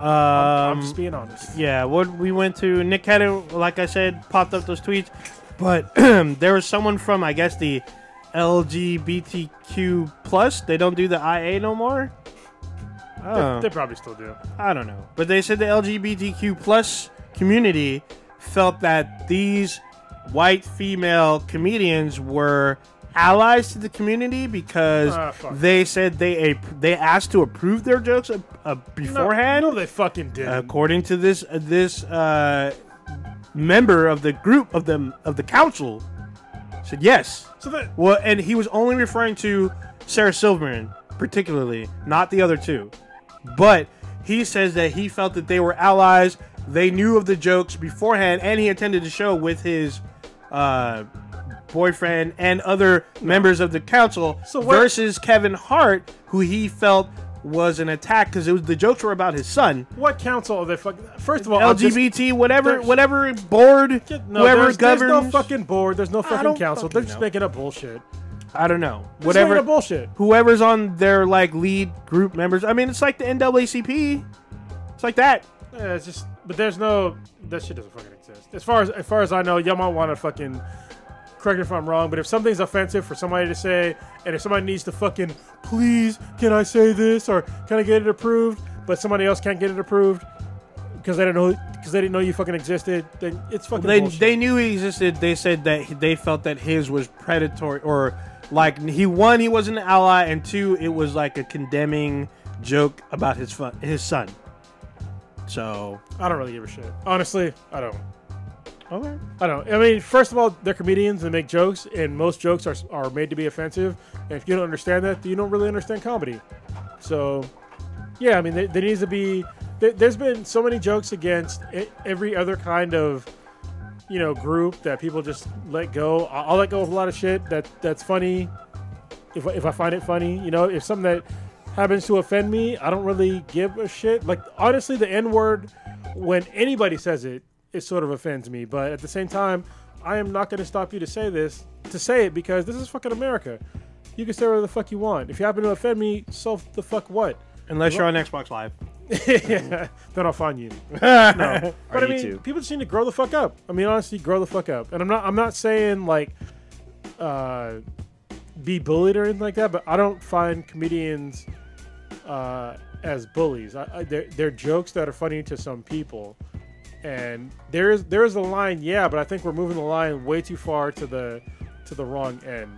Speaker 3: I'm just being honest.
Speaker 1: Yeah, what we went to, Nick had it, like I said, popped up those tweets, but there was someone from, I guess, the LGBTQ plus. They don't do the IA no more.
Speaker 3: They probably still do.
Speaker 1: I don't know, but they said the LGBTQ plus community felt that these white female comedians were allies to the community because they said they asked to approve their jokes beforehand.
Speaker 3: No, they fucking did.
Speaker 1: According to this member of the group of the council, said yes. Well, and he was only referring to Sarah Silverman particularly, not the other two. But he says that he felt that they were allies. They knew of the jokes beforehand, and he attended the show with his boyfriend and other members of the council versus Kevin Hart, who he felt was an attack because the jokes were about his son.
Speaker 3: What council are they fucking? First of all,
Speaker 1: LGBT, whatever board, whoever governs.
Speaker 3: There's no fucking board. There's no fucking council. They're just making up bullshit.
Speaker 1: I don't know.
Speaker 3: Whatever bullshit.
Speaker 1: Whoever's on their like lead group members. I mean, it's like the NAACP. It's like that.
Speaker 3: Yeah, it's just. But there's no. That shit doesn't fucking exist. As far as I know, y'all might want to fucking correct me if I'm wrong. But if something's offensive for somebody to say, and if somebody needs to fucking, please, can I say this or can I get it approved? But somebody else can't get it approved because they didn't know you fucking existed. Then it's fucking bullshit.
Speaker 1: They knew he existed. They said that they felt that his was predatory or. Like, he wasn't an ally, and two, it was like a condemning joke about his son. So
Speaker 3: I don't really give a shit. Honestly, I don't.
Speaker 1: Okay.
Speaker 3: I don't. I mean, first of all, they're comedians and make jokes, and most jokes are made to be offensive. And if you don't understand that, then you don't really understand comedy. So, yeah, I mean, there needs to be. There's been so many jokes against every other kind of, you know, group that people just let go. I'll let go of a lot of shit that's funny if I find it funny. You know, if something that happens to offend me, I don't really give a shit. Like, honestly, the N-word, when anybody says it, it sort of offends me. But at the same time, I am not going to stop you to say it because this is fucking America. You can say whatever the fuck you want. If you happen to offend me, so the fuck what?
Speaker 1: Unless you're on Xbox Live.
Speaker 3: Yeah, then I'll find you. No, but I mean, people just need to grow the fuck up. I mean, honestly, grow the fuck up. And I'm not saying like be bullied or anything like that. But I don't find comedians as bullies. They're jokes that are funny to some people, and there is a line, yeah. But I think we're moving the line way too far to the wrong end.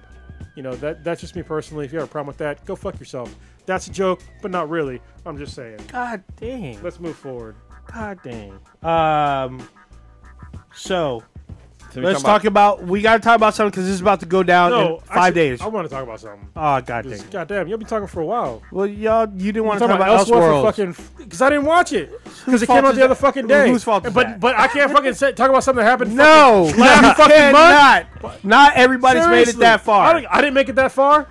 Speaker 3: You know, that's just me personally. If you have a problem with that, go fuck yourself. That's a joke, but not really. I'm just saying.
Speaker 1: God dang.
Speaker 3: Let's move forward.
Speaker 1: God dang. So let's talk about. We gotta talk about something because this is about to go down in 5 days.
Speaker 3: I want to talk about something.
Speaker 1: Oh, god dang.
Speaker 3: God damn, you've been talking for a while.
Speaker 1: Well, y'all, you didn't want to talk about Elseworlds
Speaker 3: because I didn't watch it because it came out the other fucking day.
Speaker 1: Whose fault is that?
Speaker 3: But I can't fucking talk about something that happened.
Speaker 1: No,
Speaker 3: last fucking month.
Speaker 1: Not everybody's made it that far.
Speaker 3: I didn't make it that far.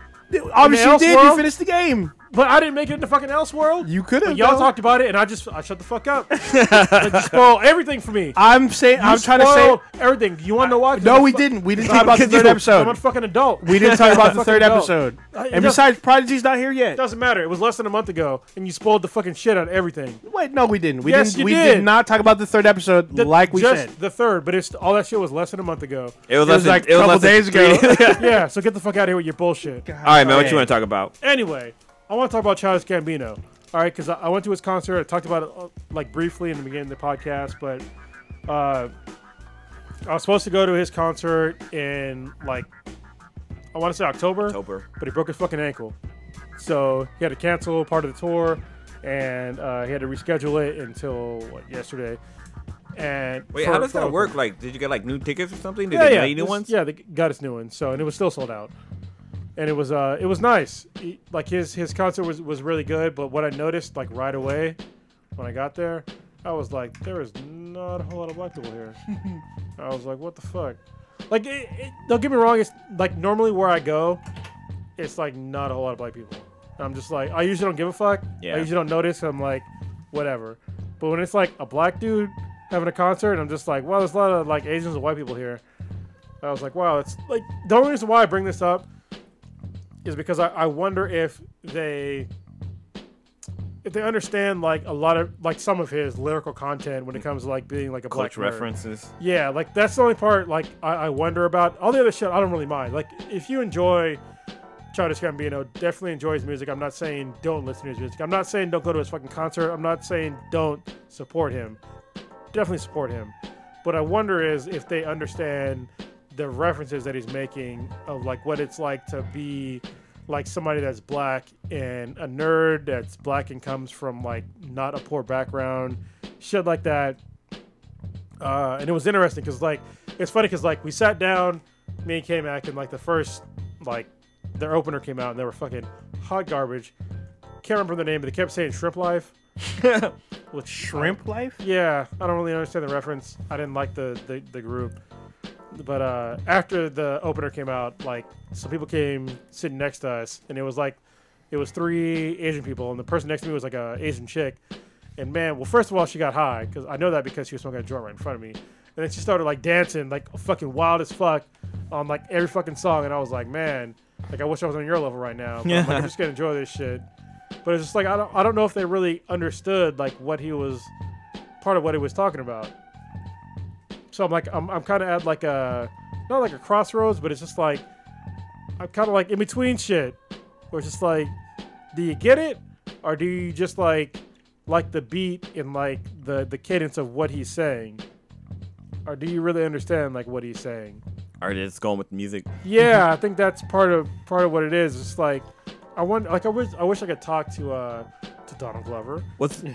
Speaker 1: Obviously, you did. You finished the game.
Speaker 3: But I didn't make it in the fucking Elseworld.
Speaker 1: You could have.
Speaker 3: Y'all talked about it, and I shut the fuck up. Like, you spoiled everything for me.
Speaker 1: I'm trying to say
Speaker 3: everything. You want to know why?
Speaker 1: No, we didn't. We didn't talk about the third episode.
Speaker 3: I'm a fucking adult.
Speaker 1: We didn't talk about the third episode. And besides, Prodigy's not here yet.
Speaker 3: Doesn't matter. It was less than a month ago, and you spoiled the fucking shit out of everything.
Speaker 1: Wait, no, we didn't. We
Speaker 3: did
Speaker 1: not talk about the third episode like we said.
Speaker 3: Just the third, but all that shit was less than a month ago.
Speaker 2: It was
Speaker 1: like a couple days ago.
Speaker 3: Yeah, so get the fuck out of here with your bullshit.
Speaker 2: All right, man. What you want to talk about?
Speaker 3: Anyway. I want to talk about Childish Gambino, all right? Because I went to his concert. I talked about it like briefly in the beginning of the podcast, but I was supposed to go to his concert in like I want to say October, but he broke his fucking ankle. So he had to cancel part of the tour, and he had to reschedule it until yesterday. And
Speaker 2: wait, how does that work? Like, did you get like new tickets or something? Did
Speaker 3: yeah,
Speaker 2: they
Speaker 3: yeah,
Speaker 2: make new ones?
Speaker 3: Yeah, they got us new ones. So, and it was still sold out, and it was nice. Like his concert was really good. But what I noticed like right away when I got there, I was like, there is not a whole lot of black people here. I was like, what the fuck? Like, don't get me wrong. It's like normally where I go, it's like not a whole lot of black people. And I'm just like, I usually don't give a fuck.
Speaker 2: Yeah.
Speaker 3: I usually don't notice. I'm like, whatever. But when it's like a black dude having a concert, and I'm just like, wow, there's a lot of like Asians and white people here. I was like, wow, it's like the only reason why I bring this up is because I wonder if they understand like a lot of like some of his lyrical content when it comes to like being like a black
Speaker 2: Culture
Speaker 3: nerd.
Speaker 2: references.
Speaker 3: Yeah, like that's the only part like I wonder about. All the other shit I don't really mind. Like if you enjoy Childish Gambino, definitely enjoy his music. I'm not saying don't listen to his music. I'm not saying don't go to his fucking concert. I'm not saying don't support him. Definitely support him. But I wonder is if they understand the references that he's making of like what it's like to be like somebody that's black and a nerd that's black and comes from like not a poor background, shit like that. And it was interesting because like it's funny because like we sat down, me and K-Mac, and like the first like their opener came out and they were fucking hot garbage. Can't remember the name, but they kept saying Shrimp Life.
Speaker 1: With Shrimp Life?
Speaker 3: Yeah, I don't really understand the reference. I didn't like the group. But after the opener came out, like some people came sitting next to us, and it was 3 Asian people, and the person next to me was like a Asian chick. And man, well, first of all, she got high because I know that because she was smoking a joint right in front of me, and then she started like dancing like fucking wild as fuck on like every fucking song, and I was like, man, like I wish I was on your level right now. But I'm, like, I'm just gonna enjoy this shit. But it's just like I don't know if they really understood like what he was part of what he was talking about. So I'm like I'm kind of at like a not like a crossroads, but it's just like I'm kind of like in between shit. Where it's just like, do you get it, or do you just like the beat and like the cadence of what he's saying, or do you really understand like what he's saying?
Speaker 2: Or just going with the music.
Speaker 3: Yeah, I think that's part of what it is. It's like I want like I wish I could talk to Donald Glover.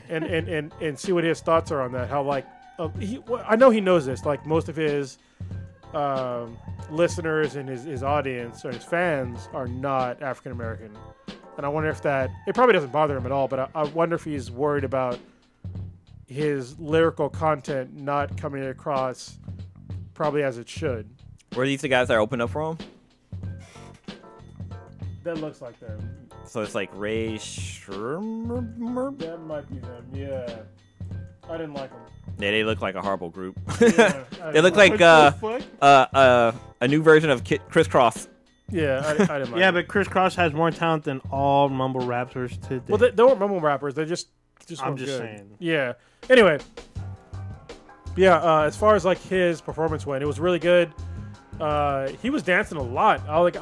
Speaker 3: and see what his thoughts are on that. How like I know he knows this. Like most of his listeners and his audience or his fans are not African American, and I wonder if that it probably doesn't bother him at all. But I wonder if he's worried about his lyrical content not coming across probably as it should.
Speaker 2: Were these the guys that are open up for him?
Speaker 3: That looks like them.
Speaker 2: So it's like Ray Shermer?
Speaker 3: That might be them. Yeah, I didn't like them.
Speaker 2: Yeah, they look like a horrible group.
Speaker 3: Yeah,
Speaker 2: They look like a new version of Criss Cross.
Speaker 3: Yeah, I didn't like
Speaker 1: Yeah,
Speaker 3: them.
Speaker 1: but Criss Cross has more talent than all mumble rappers today.
Speaker 3: Well, they weren't mumble rappers. They just
Speaker 1: I'm
Speaker 3: weren't
Speaker 1: just
Speaker 3: good.
Speaker 1: saying.
Speaker 3: Yeah. Anyway. Yeah. As far as like his performance went, it was really good. He was dancing a lot. I was like,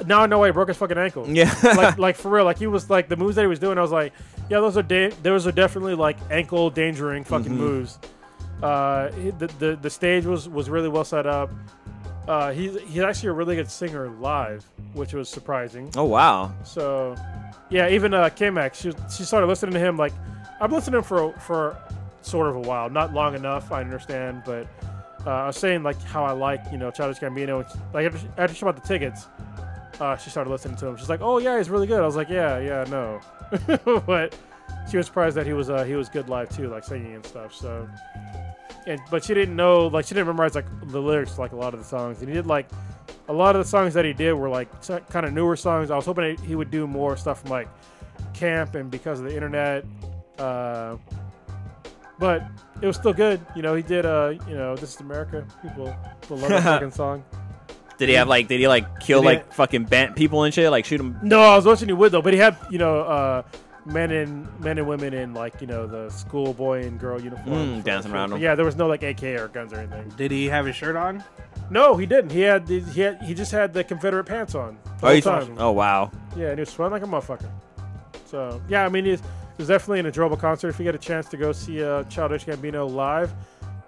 Speaker 3: now I know why he broke his fucking ankle.
Speaker 2: Yeah.
Speaker 3: like for real. Like he was like the moves that he was doing. I was like, yeah, those are definitely like ankle endangering fucking moves. The stage was really well set up. He's actually a really good singer live, which was surprising.
Speaker 2: Oh wow.
Speaker 3: So, yeah, even K-Mac, she started listening to him. Like, I've listened to him for sort of a while, not long enough, I understand, but I was saying like how I like Childish Gambino. Like after she bought the tickets, she started listening to him. She's like, "Oh yeah, he's really good." I was like, "Yeah, no," but she was surprised that he was good live too, like singing and stuff. So. But she didn't know, like, she didn't memorize, like, the lyrics to, like, a lot of the songs. And he did, like, a lot of the songs that he did were, like, kind of newer songs. I was hoping he would do more stuff from, like, camp and because of the internet. But it was still good. He did, This Is America. People love that fucking song.
Speaker 2: Did he kill, fucking band people and shit? Like, shoot them?
Speaker 3: No, I was wishing he would, though. But he had, men and women in like the schoolboy and girl uniforms
Speaker 2: dancing around them.
Speaker 3: Yeah, there was no like AK or guns or anything.
Speaker 1: Did he have his shirt on?
Speaker 3: No, he didn't. He just had the Confederate pants on the whole time.
Speaker 2: Oh wow.
Speaker 3: Yeah, and he was sweating like a motherfucker. So yeah, I mean it was definitely an enjoyable concert. If you get a chance to go see Childish Gambino live,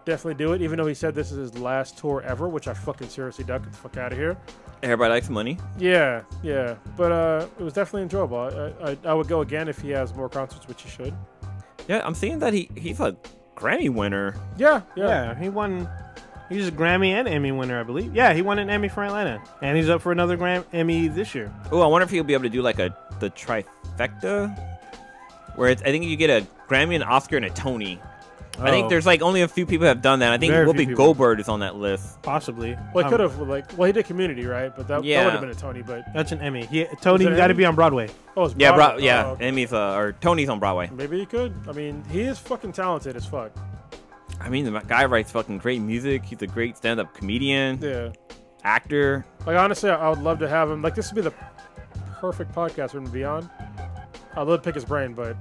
Speaker 3: definitely do it. Even though he said this is his last tour ever, which I fucking seriously doubt. Get the fuck out of here.
Speaker 2: Everybody likes money.
Speaker 3: Yeah, yeah. But it was definitely enjoyable. I would go again if he has more concerts, which he should.
Speaker 2: Yeah, I'm seeing that he's a Grammy winner.
Speaker 3: Yeah.
Speaker 1: Yeah, he won. He's a Grammy and Emmy winner, I believe. Yeah, he won an Emmy for Atlanta, and he's up for another Emmy this year.
Speaker 2: Oh, I wonder if he'll be able to do like the trifecta, where I think you get a Grammy, an Oscar, and a Tony. I think there's like only a few people have done that. I think Whoopi Goldberg is on that list.
Speaker 1: Possibly.
Speaker 3: Well, he could have he did Community, right? But that would have been a Tony. But
Speaker 1: that's an Emmy. Tony got to be on Broadway.
Speaker 3: Oh, it's Broadway.
Speaker 2: Yeah,
Speaker 3: okay.
Speaker 2: Emmys or Tony's on Broadway.
Speaker 3: Maybe he could. I mean, he is fucking talented as fuck.
Speaker 2: I mean, the guy writes fucking great music. He's a great stand-up comedian.
Speaker 3: Yeah.
Speaker 2: Actor.
Speaker 3: Like, honestly, I would love to have him. Like, this would be the perfect podcast for him to be on. I'd love to pick his brain, but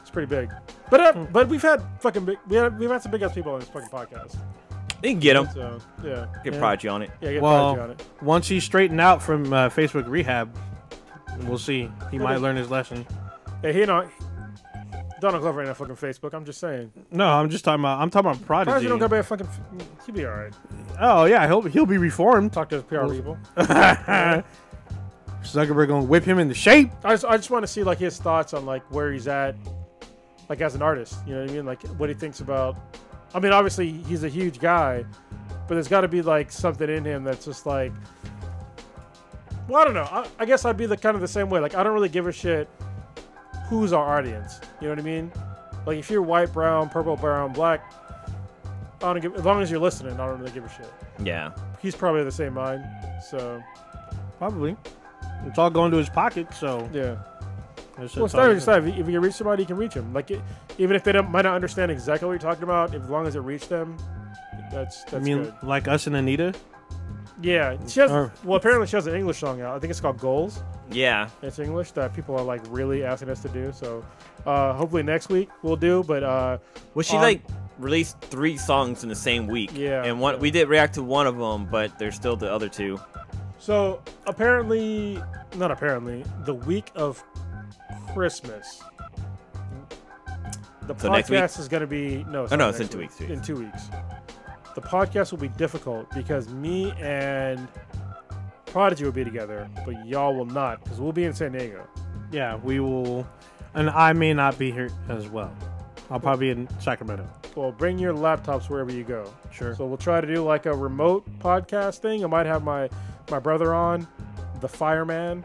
Speaker 3: it's pretty big. But we've had fucking big. We've had some big ass people on this fucking podcast.
Speaker 2: You can get him.
Speaker 3: So, yeah.
Speaker 2: Get Prodigy on it.
Speaker 3: Yeah, get Prodigy on it.
Speaker 1: Once he's straightened out from Facebook rehab, we'll see. He might learn his lesson.
Speaker 3: Yeah, Donald Glover ain't on fucking Facebook. I'm just saying.
Speaker 1: No, I'm talking about Prodigy.
Speaker 3: Prodigy don't got to be a fucking. He'll be all right.
Speaker 1: Oh yeah, he'll be reformed.
Speaker 3: Talk to his PR people.
Speaker 1: Zuckerberg gonna whip him into shape.
Speaker 3: I just want to see like his thoughts on like where he's at, like as an artist. You know what I mean? Like what he thinks about. I mean, obviously he's a huge guy, but there's got to be like something in him that's just like. Well, I don't know. I guess I'd be kind of the same way. Like I don't really give a shit who's our audience. You know what I mean? Like if you're white, brown, purple, brown, black, I don't give. As long as you're listening, I don't really give a shit.
Speaker 2: Yeah.
Speaker 3: He's probably the same mind. So.
Speaker 1: Probably. It's all going to his pocket, so
Speaker 3: yeah.
Speaker 1: Well,
Speaker 3: Well, if you can reach somebody, you can reach them. Like, even if they might not understand exactly what you're talking about, as long as it reached them, that's good.
Speaker 1: Like us and Anita?
Speaker 3: Yeah. She has, well, apparently she has an English song out. I think it's called Goals.
Speaker 2: Yeah.
Speaker 3: It's English that people are, like, really asking us to do. So, hopefully next week we'll do. But,
Speaker 2: well, she, like, released 3 songs in the same week.
Speaker 3: Yeah.
Speaker 2: And we did react to one of them, but there's still the other 2.
Speaker 3: So, not apparently, the week of Christmas, the podcast is going to be... No, it's
Speaker 2: in 2 weeks.
Speaker 3: In 2 weeks. The podcast will be difficult because me and Prodigy will be together, but y'all will not because we'll be in San Diego.
Speaker 1: Yeah, we will... And I may not be here as well. I'll probably be in Sacramento.
Speaker 3: Well, bring your laptops wherever you go.
Speaker 1: Sure.
Speaker 3: So we'll try to do like a remote podcast thing. I might have my brother on, the fireman.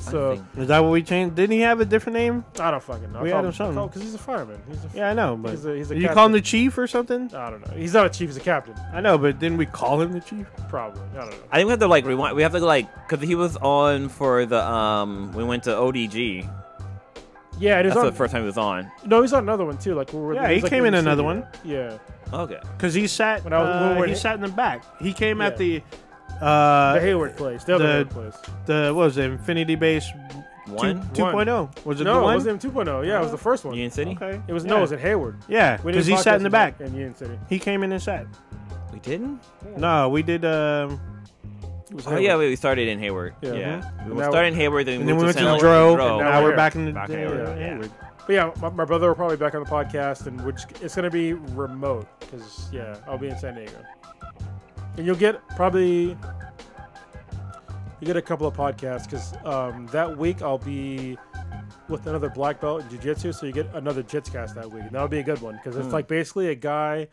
Speaker 3: So
Speaker 1: is that what we changed? Didn't he have a different name?
Speaker 3: I don't fucking know.
Speaker 1: We had him something
Speaker 3: because he's a fireman.
Speaker 1: Yeah, I know, but
Speaker 3: he's a
Speaker 1: you
Speaker 3: captain.
Speaker 1: call him the chief or something?
Speaker 3: I don't know. He's not a chief. He's a captain.
Speaker 1: I know, but didn't we call him the chief?
Speaker 3: Probably. I don't know.
Speaker 2: I think we have to like rewind. We have to like because he was on for the we went to ODG.
Speaker 3: Yeah,
Speaker 2: that's the first time he was on.
Speaker 3: No, he's on another one too. Like
Speaker 1: he came in another one.
Speaker 3: Yeah.
Speaker 2: Okay.
Speaker 1: Because he sat. He sat in the back. He came at the
Speaker 3: Hayward place. The other Hayward place.
Speaker 1: What was it? Infinity Base 2.0. Was it
Speaker 3: no,
Speaker 1: the one?
Speaker 3: It wasn't 2.0. Yeah, it was the first one.
Speaker 2: Union City?
Speaker 1: Okay.
Speaker 3: It was no, it was at Hayward.
Speaker 1: Yeah, because he sat in the back.
Speaker 3: In Union City.
Speaker 1: He came in and sat.
Speaker 2: We didn't?
Speaker 1: No, we did.
Speaker 2: Yeah, we started in Hayward. Yeah. We started in Hayward, then we went to
Speaker 1: Dro. Now we're back in Hayward.
Speaker 3: But yeah, my brother will probably be back on the podcast, and it's going to be remote because I'll be in San Diego, and you'll get a couple of podcasts because that week I'll be with another black belt in jiu-jitsu, so you get another Jitscast that week, and that'll be a good one because it's like basically a guy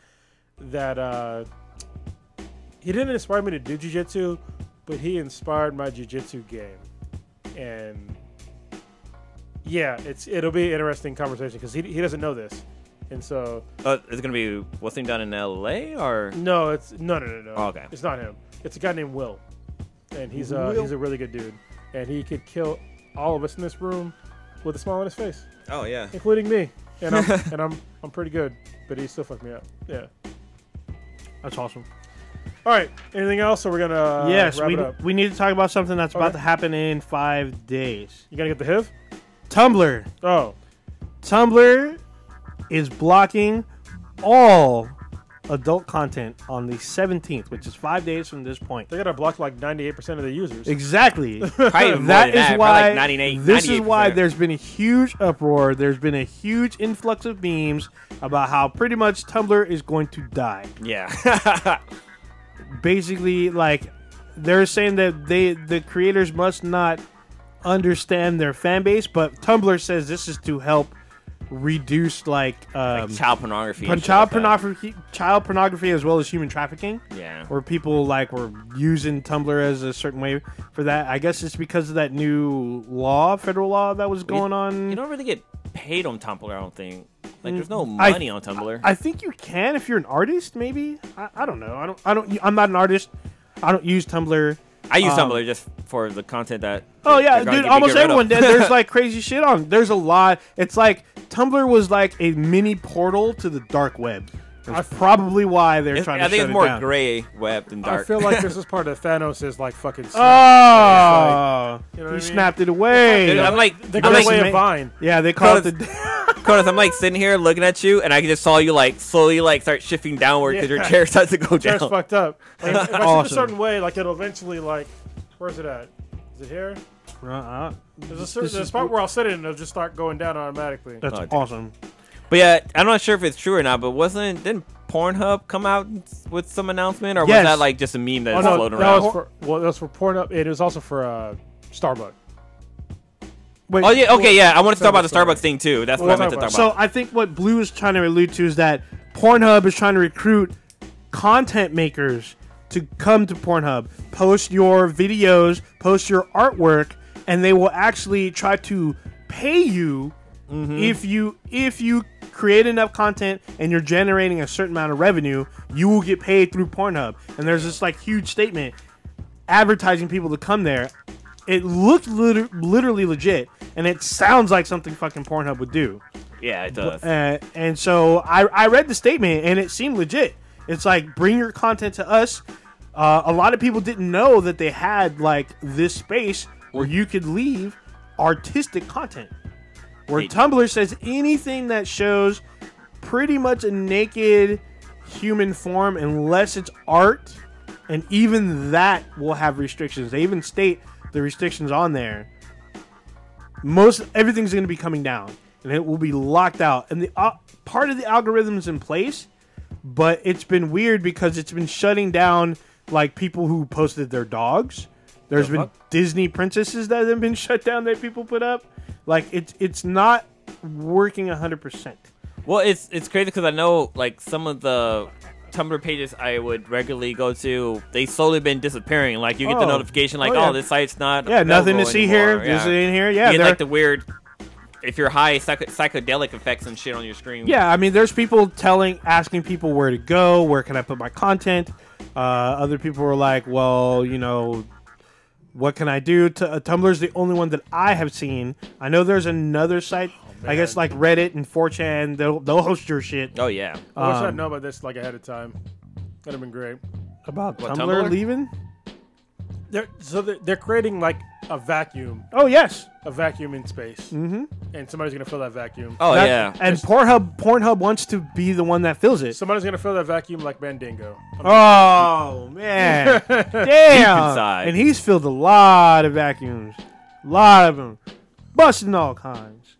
Speaker 3: that he didn't inspire me to do jiu-jitsu, but he inspired my jiu-jitsu game, and. Yeah, it'll be an interesting conversation because he doesn't know this, and so.
Speaker 2: It's gonna be what's name down in L.A. or?
Speaker 3: No, it's no.
Speaker 2: Oh, okay.
Speaker 3: It's not him. It's a guy named Will, and he's a really good dude, and he could kill all of us in this room with a smile on his face.
Speaker 2: Oh yeah,
Speaker 3: including me, and I'm pretty good, but he still fucked me up. Yeah,
Speaker 1: that's awesome.
Speaker 3: All right, anything else? Or we're gonna wrap it up?
Speaker 1: We need to talk about something that's about to happen in 5 days.
Speaker 3: You gotta get the HIV?
Speaker 1: Tumblr.
Speaker 3: Oh.
Speaker 1: Tumblr is blocking all adult content on the 17th, which is 5 days from this point.
Speaker 3: They gotta block like 98% of the users.
Speaker 1: Exactly.
Speaker 2: That is why. Like 98,
Speaker 1: this is why there's been a huge uproar. There's been a huge influx of memes about how pretty much Tumblr is going to die.
Speaker 2: Yeah.
Speaker 1: Basically, like they're saying that the creators must not understand their fan base, but Tumblr says this is to help reduce like
Speaker 2: child pornography,
Speaker 1: child pornography as well as human trafficking.
Speaker 2: Yeah,
Speaker 1: where people like were using Tumblr as a certain way for that. I guess it's because of that new federal law that was going on.
Speaker 2: You don't really get paid on Tumblr, I don't think. Like, there's no money on Tumblr.
Speaker 1: I think you can if you're an artist, maybe. I don't know. I'm not an artist. I don't use Tumblr.
Speaker 2: I use Tumblr just for the content that.
Speaker 1: Oh yeah, dude! Almost everyone. There's like crazy shit on. There's a lot. It's like Tumblr was like a mini portal to the dark web. That's probably why they're trying to shut it down.
Speaker 2: I think it's more gray web than dark.
Speaker 3: I feel like this is part of Thanos' like fucking.
Speaker 1: Oh,
Speaker 3: like, you know
Speaker 1: he snapped it away.
Speaker 2: Dude, I'm like
Speaker 3: way of Vine.
Speaker 1: Yeah, they call it the.
Speaker 2: Cronus, I'm like sitting here looking at you, and I just saw you like slowly like start shifting downward because your chair starts to go down.
Speaker 3: Chair's fucked up. Like, if I sit a certain way, like it'll eventually like. Where's it at? Is it here? There's a spot where I'll sit it and it'll just start going down automatically.
Speaker 1: That's awesome.
Speaker 2: But yeah, I'm not sure if it's true or not. But didn't Pornhub come out with some announcement, or was that like just a meme that's floating around?
Speaker 3: That was for Pornhub. It was also for Starbucks.
Speaker 1: Wait,
Speaker 2: oh yeah, okay, yeah. I want to talk about the Starbucks thing too. That's what I meant to talk about.
Speaker 1: So I think what Blue is trying to allude to is that Pornhub is trying to recruit content makers to come to Pornhub, post your videos, post your artwork, and they will actually try to pay you if you create enough content and you're generating a certain amount of revenue, you will get paid through Pornhub. And there's this like huge statement advertising people to come there. It looked literally legit, and it sounds like something fucking Pornhub would do.
Speaker 2: Yeah, it does.
Speaker 1: And so I read the statement, and it seemed legit. It's like, bring your content to us. A lot of people didn't know that they had like this space where you could leave artistic content. Where Tumblr says anything that shows pretty much a naked human form, unless it's art, and even that will have restrictions. They even state the restrictions on there. Everything's going to be coming down, and it will be locked out. And the part of the algorithm's in place, but it's been weird because it's been shutting down like people who posted their dogs. There's been Disney princesses that have been shut down that people put up. Like it's not working 100%.
Speaker 2: Well, it's crazy because I know like some of the Tumblr pages I would regularly go to, they slowly been disappearing. Like you get the notification like, oh, this site's not
Speaker 1: nothing to see
Speaker 2: anymore.
Speaker 1: here. This ain't here. Yeah,
Speaker 2: you get like the weird, if you're high, psychedelic effects and shit on your screen.
Speaker 1: Yeah, I mean, there's people asking people where to go, where can I put my content. Other people were like, well, you know, what can I do? Tumblr's the only one that I have seen. I know there's another site. I guess like Reddit and 4chan, they'll host your shit.
Speaker 2: Oh yeah.
Speaker 3: I wish I'd known about this like ahead of time. That'd have been great.
Speaker 1: About Tumblr leaving?
Speaker 3: They're creating like a vacuum.
Speaker 1: Oh yes,
Speaker 3: a vacuum in space. And somebody's gonna fill that vacuum.
Speaker 2: Oh yeah.
Speaker 1: And Pornhub wants to be the one that fills it.
Speaker 3: Somebody's gonna fill that vacuum like Mandingo.
Speaker 1: Oh man, damn! And he's filled a lot of vacuums, a lot of them, busting all kinds.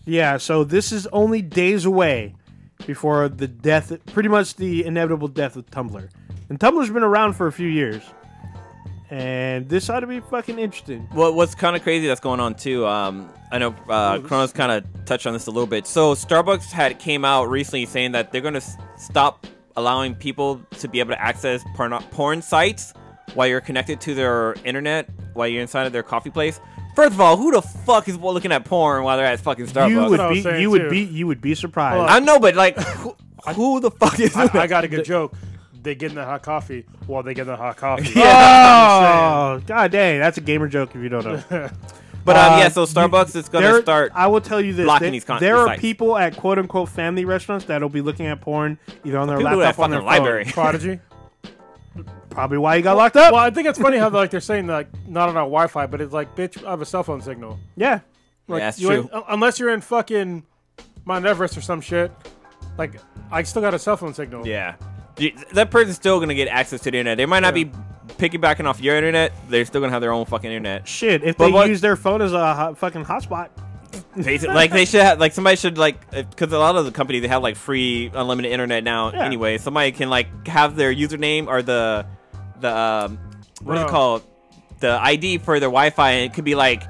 Speaker 1: Yeah, so this is only days away before the death, pretty much the inevitable death of Tumblr. And Tumblr's been around for a few years. And this ought to be fucking interesting.
Speaker 2: Well, what's kind of crazy that's going on too, I know Kronos kind of touched on this a little bit. So Starbucks came out recently saying that they're going to stop allowing people to be able to access porn sites while you're connected to their internet, while you're inside of their coffee place. First of all, who the fuck is looking at porn while they're at fucking Starbucks?
Speaker 1: You would be surprised.
Speaker 2: I know, but like, who the fuck is?
Speaker 3: I got a good joke. They get in the hot coffee while they get in the hot coffee.
Speaker 1: Oh, god dang, that's a gamer joke if you don't know.
Speaker 2: But yeah, so Starbucks is gonna start.
Speaker 1: I will tell you this:
Speaker 2: blocking these
Speaker 1: there are
Speaker 2: sites.
Speaker 1: People at quote unquote family restaurants that'll be looking at porn either on their laptop or on their
Speaker 2: library.
Speaker 1: phone.
Speaker 3: Prodigy.
Speaker 1: Probably why you got locked up.
Speaker 3: Well, I think it's funny how like they're saying like not on our Wi-Fi, but it's like, bitch, I have a cell phone signal.
Speaker 1: Yeah,
Speaker 3: like,
Speaker 2: that's true.
Speaker 3: Unless you're in fucking Mount Everest or some shit, like I still got a cell phone signal.
Speaker 2: Yeah, that person's still gonna get access to the internet. They might not be piggybacking off your internet. They're still gonna have their own fucking internet.
Speaker 1: Shit, if they use their phone as a fucking hotspot.
Speaker 2: Like they should have, like somebody should like, because a lot of the companies they have like free unlimited internet now anyway. Somebody can like have their username or the what is it called? The ID for their Wi-Fi, and it could be like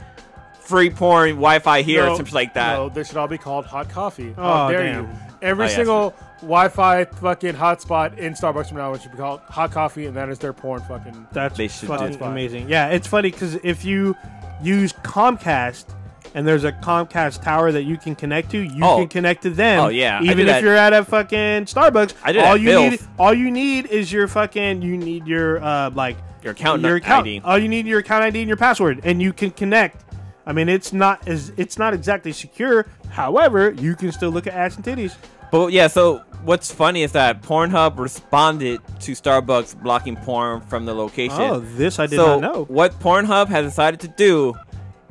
Speaker 2: free porn Wi-Fi here or something like that.
Speaker 3: No, they should all be called hot coffee.
Speaker 1: Oh,
Speaker 3: How dare
Speaker 1: damn.
Speaker 3: you? Every single Wi-Fi fucking hotspot in Starbucks from now on should be called hot coffee, and that is their porn fucking.
Speaker 1: That's
Speaker 2: They should
Speaker 1: fucking
Speaker 2: do.
Speaker 1: amazing. Yeah, it's funny because if you use Comcast and there's a Comcast tower that you can connect to, you can connect to them.
Speaker 2: Oh, yeah. I do
Speaker 1: Even if
Speaker 2: that.
Speaker 1: you're at a fucking Starbucks,
Speaker 2: I do that,
Speaker 1: all you need is your fucking your
Speaker 2: account ID.
Speaker 1: All you need your account ID and your password, and you can connect. I mean, it's not exactly secure. However, you can still look at ass and titties.
Speaker 2: But yeah, so what's funny is that Pornhub responded to Starbucks blocking porn from the location.
Speaker 1: Oh, this I did not know.
Speaker 2: What Pornhub has decided to do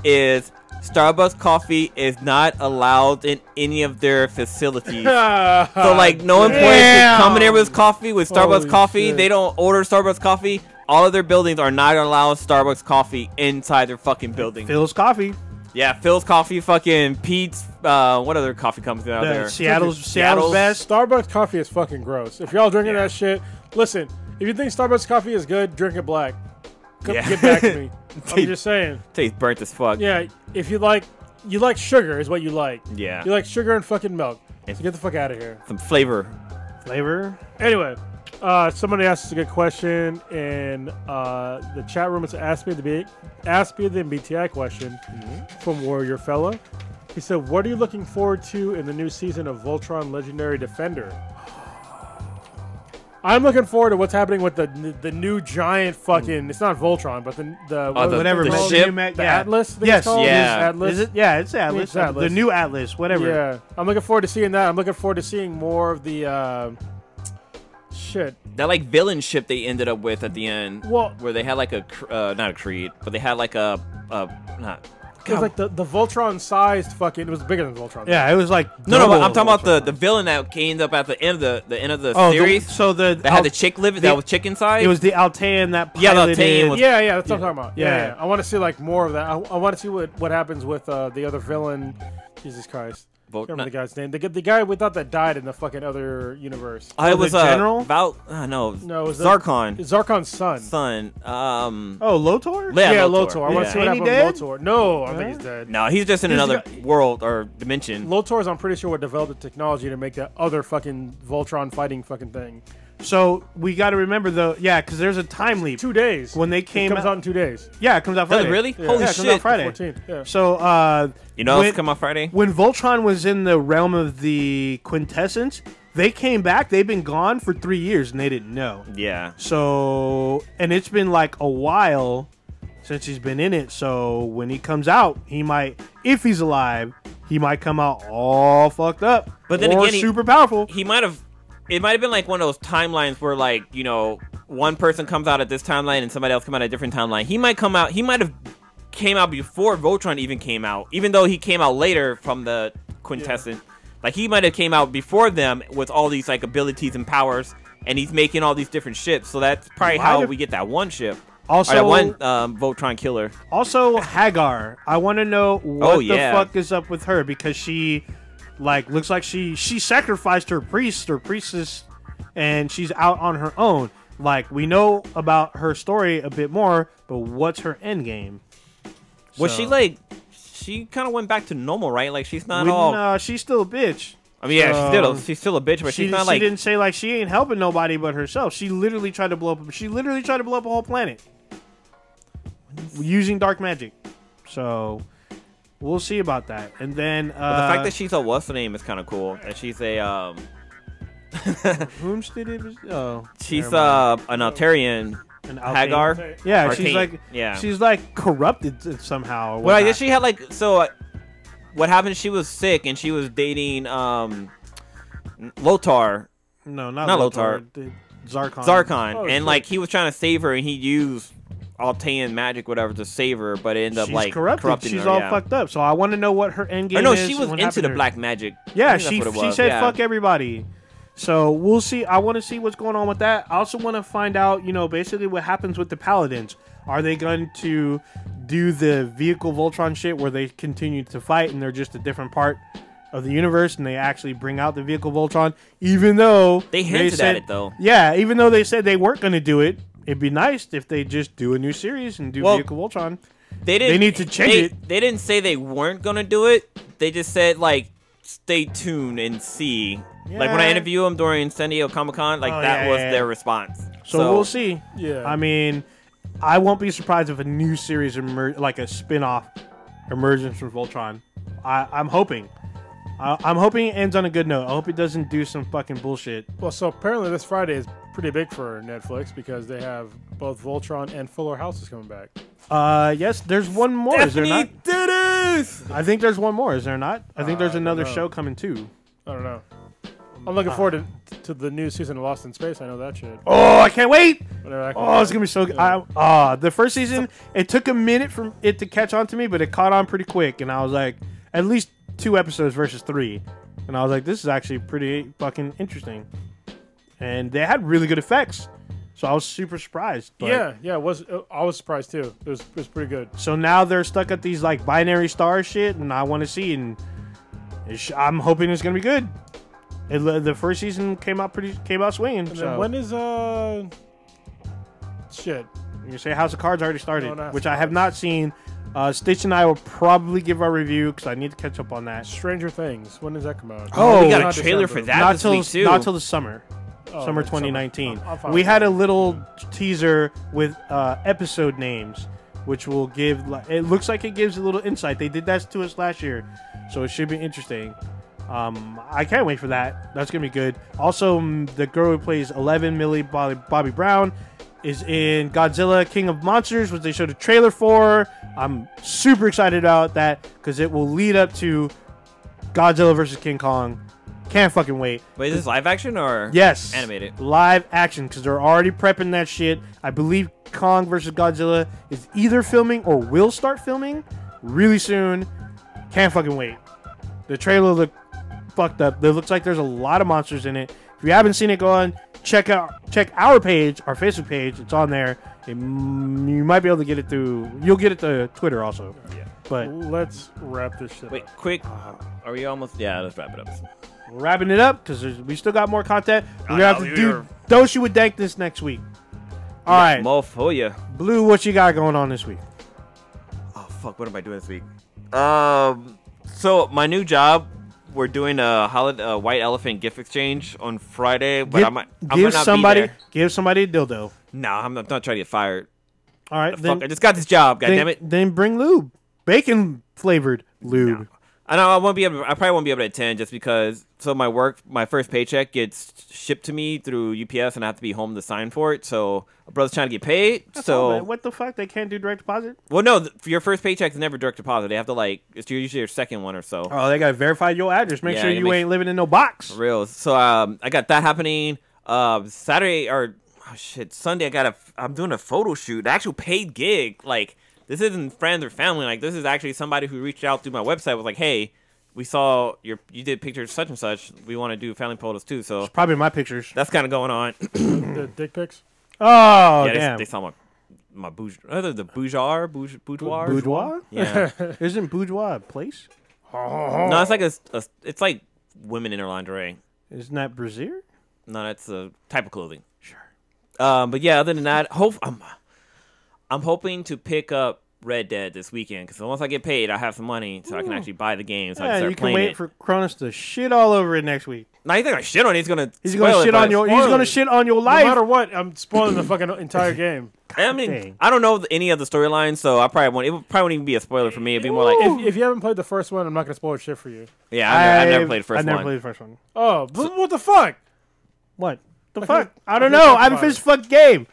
Speaker 2: is Starbucks coffee is not allowed in any of their facilities. So like no employees can come in there with coffee with Starbucks
Speaker 3: Holy
Speaker 2: coffee.
Speaker 3: shit.
Speaker 2: They don't order Starbucks coffee. All of their buildings are not allowed Starbucks coffee inside their fucking building.
Speaker 1: Phil's Coffee.
Speaker 2: Yeah, Phil's Coffee, fucking Pete's. What other coffee companies out there?
Speaker 1: Seattle's best.
Speaker 3: Starbucks coffee is fucking gross. If y'all drinking that shit, listen. If you think Starbucks coffee is good, drink it black. Get back to me. I'm just saying.
Speaker 2: Tastes burnt as fuck.
Speaker 3: Yeah, if you like sugar is what you like.
Speaker 2: Yeah.
Speaker 3: You like sugar and fucking milk. So get the fuck out of here.
Speaker 2: Some flavor.
Speaker 3: Anyway, somebody asked us a good question in the chat room. It's Ask Me the MBTI question from Warrior Fella. He said, "What are you looking forward to in the new season of Voltron Legendary Defender?" I'm looking forward to what's happening with the new giant fucking. It's not Voltron, but
Speaker 1: whatever
Speaker 2: the
Speaker 1: the
Speaker 2: ship,
Speaker 3: the Atlas. I think
Speaker 1: Yes,
Speaker 3: it's called?
Speaker 2: yeah.
Speaker 3: Atlas.
Speaker 1: Is it? Yeah, it's Atlas.
Speaker 3: It's Atlas.
Speaker 1: The new Atlas, whatever.
Speaker 3: Yeah, I'm looking forward to seeing that. I'm looking forward to seeing more of the shit.
Speaker 2: That like villain ship they ended up with at the end.
Speaker 3: Well,
Speaker 2: where they had like a not a Creed, but they had like a not.
Speaker 3: it was like the Voltron sized fucking. It was bigger than Voltron.
Speaker 1: Yeah, it was like
Speaker 2: No, but
Speaker 1: double
Speaker 2: I'm talking about
Speaker 1: Voltron.
Speaker 2: the villain that came up at the end of the
Speaker 1: Oh,
Speaker 2: series.
Speaker 1: that
Speaker 2: that had the chick live that was chick inside.
Speaker 1: It was the Altean that
Speaker 2: Yeah, the
Speaker 1: piloted.
Speaker 2: Altean was-
Speaker 3: Yeah, that's what I'm talking about.
Speaker 1: Yeah.
Speaker 3: Yeah. I want to see like more of that. I want to see what happens with the other villain. Jesus Christ. Remember the guy's name? The guy we thought that died in the fucking other universe.
Speaker 2: It was
Speaker 1: the general?
Speaker 2: no,
Speaker 3: No, it was
Speaker 2: Zarkon.
Speaker 3: Zarkon's son.
Speaker 2: Oh,
Speaker 1: Lotor?
Speaker 3: Yeah, Lotor. I want to see what
Speaker 1: Ain't he
Speaker 3: happened
Speaker 1: dead?
Speaker 3: with Lotor. No, I think he's dead.
Speaker 2: No, he's just in
Speaker 3: He's
Speaker 2: another
Speaker 3: the
Speaker 2: world or dimension.
Speaker 3: Lotor's, I'm pretty sure, what developed the technology to make that other fucking Voltron fighting fucking thing.
Speaker 1: So we got to remember though, yeah, because there's a time leap
Speaker 3: 2 days.
Speaker 1: when they came
Speaker 3: It comes out in 2 days.
Speaker 1: Yeah, it comes out
Speaker 2: Does
Speaker 1: Friday.
Speaker 2: it really?
Speaker 3: Yeah.
Speaker 2: Holy
Speaker 1: Yeah, it comes out
Speaker 2: shit!
Speaker 1: Friday.
Speaker 3: 14th. Yeah.
Speaker 1: So
Speaker 2: You know,
Speaker 1: when,
Speaker 2: it's come out Friday.
Speaker 1: when Voltron was in the realm of the Quintessence, they came back. They've been gone for 3 years and they didn't know.
Speaker 2: Yeah.
Speaker 1: So, and it's been like a while since he's been in it. So when he comes out, he might, if he's alive, he might come out all fucked up.
Speaker 2: But then
Speaker 1: or
Speaker 2: again,
Speaker 1: super powerful.
Speaker 2: He might have. It might have been like one of those timelines where, like, you know, one person comes out at this timeline and somebody else come out at a different timeline. He might come out. He might have came out before Voltron even came out, even though he came out later from the Quintessence. Yeah. Like, he might have came out before them with all these like abilities and powers, and he's making all these different ships. So that's probably how we get that one ship.
Speaker 1: Also,
Speaker 2: that one Voltron killer.
Speaker 1: Also, Hagar. I want to know what the fuck is up with her, because she, like, looks like she sacrificed her priest or priestess, and she's out on her own. Like, we know about her story a bit more, but what's her end game?
Speaker 2: Was she like? She kind of went back to normal, right? Like, she's not all.
Speaker 1: No, she's still a bitch.
Speaker 2: I mean, yeah, she's still a bitch, but she's not like.
Speaker 1: She didn't say like she ain't helping nobody but herself. She literally tried to blow up. She literally tried to blow up a whole planet using dark magic. So we'll see about that. And then
Speaker 2: the fact that she's a what's the name is kind of cool. And she's a
Speaker 1: whom's did it? Oh,
Speaker 2: she's an Altarian. Hagar.
Speaker 1: Yeah,
Speaker 2: Arcane.
Speaker 1: she's like corrupted somehow.
Speaker 2: Well, I guess she had like what happened? She was sick and she was dating Lotar.
Speaker 1: No, not
Speaker 2: Lotar.
Speaker 1: Zarkon.
Speaker 2: And like he was trying to save her, and he used Altean magic, whatever, to save her, but it ended up like corrupting
Speaker 1: She's
Speaker 2: her,
Speaker 1: all fucked up. So I want to know what her end game is.
Speaker 2: No, she was into the black magic.
Speaker 1: Yeah, she said fuck everybody. So we'll see. I want to see what's going on with that. I also want to find out, basically what happens with the Paladins. Are they going to do the vehicle Voltron shit where they continue to fight and they're just a different part of the universe and they actually bring out the vehicle Voltron, even though
Speaker 2: they hinted at it though?
Speaker 1: Yeah, even though they said they weren't going to do it it'd be nice if they just do a new series and do Vehicle Voltron.
Speaker 2: They
Speaker 1: need to change it.
Speaker 2: They didn't say they weren't gonna do it. They just said like, stay tuned and see.
Speaker 1: Yeah.
Speaker 2: Like when I interviewed them during San Diego Comic-Con, like that was their response.
Speaker 1: So we'll see.
Speaker 3: Yeah.
Speaker 1: I mean, I won't be surprised if a new series like a spin-off emergence from Voltron. I'm hoping. I'm hoping it ends on a good note. I hope it doesn't do some fucking bullshit.
Speaker 3: Well, so apparently this Friday is pretty big for Netflix because they have both Voltron and Fuller House is coming back.
Speaker 1: Yes, there's one more. Is there not?
Speaker 2: Did it!
Speaker 1: I think there's one more. Is there not? I think there's another show coming too.
Speaker 3: I don't know. I'm looking forward to the new season of Lost in Space. I know that shit.
Speaker 1: Oh, I can't wait!
Speaker 3: Oh,
Speaker 1: it's gonna be so good. The first season, it took a minute for it to catch on to me, but it caught on pretty quick, and I was like, at least 2 episodes versus 3, and I was like, this is actually pretty fucking interesting, and they had really good effects, so I was super surprised. But
Speaker 3: yeah, it was. I was surprised too. It was pretty good.
Speaker 1: So now they're stuck at these like binary star shit, and I want to see, and I'm hoping it's gonna be good. The first season came out swinging.
Speaker 3: And
Speaker 1: so
Speaker 3: then when is shit?
Speaker 1: You say House of Cards already started,
Speaker 3: No,
Speaker 1: which I have not seen. Stitch and I will probably give our review because I need to catch up on that.
Speaker 3: Stranger Things. When does that come out?
Speaker 2: Oh, we got
Speaker 3: not
Speaker 2: a trailer for
Speaker 3: December.
Speaker 2: that this week too.
Speaker 1: Not till the summer. Summer
Speaker 3: like
Speaker 1: 2019.
Speaker 3: I'll find
Speaker 1: We
Speaker 3: out.
Speaker 1: had a little teaser with episode names, which will give. It looks like it gives a little insight. They did that to us last year, so it should be interesting. I can't wait for that. That's gonna be good. Also, the girl who plays 11, Millie Bobby Brown, is in Godzilla King of Monsters, which they showed a trailer for. I'm super excited about that because it will lead up to Godzilla versus King Kong. Can't fucking wait.
Speaker 2: Wait, is this live action or
Speaker 1: yes,
Speaker 2: animated?
Speaker 1: Live action because they're already prepping that shit. I believe Kong versus Godzilla is either filming or will start filming really soon. Can't fucking wait. The trailer looked fucked up. It looks like there's a lot of monsters in it. If you haven't seen it, go on check our page, our Facebook page. It's on there. You might be able to get it through. You'll get it to Twitter also.
Speaker 3: Yeah.
Speaker 1: But
Speaker 3: let's wrap this shit
Speaker 2: Wait,
Speaker 3: up.
Speaker 2: quick. Are we almost? Yeah, let's wrap it up.
Speaker 1: we're wrapping it up because we still got more content. We're
Speaker 2: I
Speaker 1: gonna have
Speaker 2: know,
Speaker 1: to do
Speaker 2: you're-
Speaker 1: Don't You Would Dank this next week. All right,
Speaker 2: Mo for ya.
Speaker 1: Blue, what you got going on this week?
Speaker 2: Oh fuck! What am I doing this week? So my new job, we're doing a white elephant gift exchange on Friday, but I might not
Speaker 1: give somebody
Speaker 2: be there.
Speaker 1: a dildo.
Speaker 2: No, I'm not trying to get fired.
Speaker 1: All right,
Speaker 2: Fuck! I just got this job. God damn it!
Speaker 1: Then bring lube, bacon flavored lube.
Speaker 2: No. I know I probably won't be able to attend just because. So my first paycheck gets shipped to me through UPS, and I have to be home to sign for it. So my brother's trying to get paid.
Speaker 1: That's
Speaker 2: so
Speaker 1: all, man. What the fuck? They can't do direct deposit?
Speaker 2: well, no, for your first paycheck is never direct deposit. They have to it's usually your second one or so.
Speaker 1: Oh, they gotta verify your address. Make
Speaker 2: Yeah,
Speaker 1: sure
Speaker 2: you
Speaker 1: you ain't living in no box.
Speaker 2: For real. So I got that happening. Saturday or Sunday I'm doing a photo shoot, the actual paid gig. Like this isn't friends or family. Like this is actually somebody who reached out through my website. Was like, hey, we saw you did pictures such and such. We want to do family photos too. So
Speaker 1: It's probably my pictures.
Speaker 2: that's kind of going on.
Speaker 3: The dick pics.
Speaker 1: Oh,
Speaker 2: yeah,
Speaker 1: damn.
Speaker 2: they saw my boudoir.
Speaker 1: Boudoir?
Speaker 2: Yeah.
Speaker 1: Isn't boudoir a place?
Speaker 2: No, it's like it's like women in their lingerie.
Speaker 1: Isn't that brassiere?
Speaker 2: No, that's a type of clothing.
Speaker 1: Sure.
Speaker 2: But yeah, other than that, I'm hoping to pick up Red Dead this weekend because once I get paid, I have some money so I can actually buy the game. So I can
Speaker 1: Yeah,
Speaker 2: start
Speaker 1: you can
Speaker 2: playing
Speaker 1: wait
Speaker 2: it.
Speaker 1: for Cronus to shit all over it next week.
Speaker 2: Now you think I shit on it? He's gonna
Speaker 1: Shit on your. He's gonna shit on your
Speaker 3: No
Speaker 1: life.
Speaker 3: matter what, I'm spoiling the fucking entire game.
Speaker 2: I mean,
Speaker 1: Dang.
Speaker 2: I don't know any of the storylines, so I probably won't. It probably won't even be a spoiler for me. It'd be more like,
Speaker 3: If you haven't played the first one, I'm not gonna spoil shit for you.
Speaker 2: yeah, I've never played the first
Speaker 1: I never
Speaker 2: one.
Speaker 1: played the first one.
Speaker 3: Oh, what the fuck?
Speaker 1: What the
Speaker 3: Okay.
Speaker 1: fuck? I don't
Speaker 3: Okay,
Speaker 1: know.
Speaker 3: talk
Speaker 1: I haven't
Speaker 3: about
Speaker 1: finished
Speaker 3: it.
Speaker 1: the fucking game.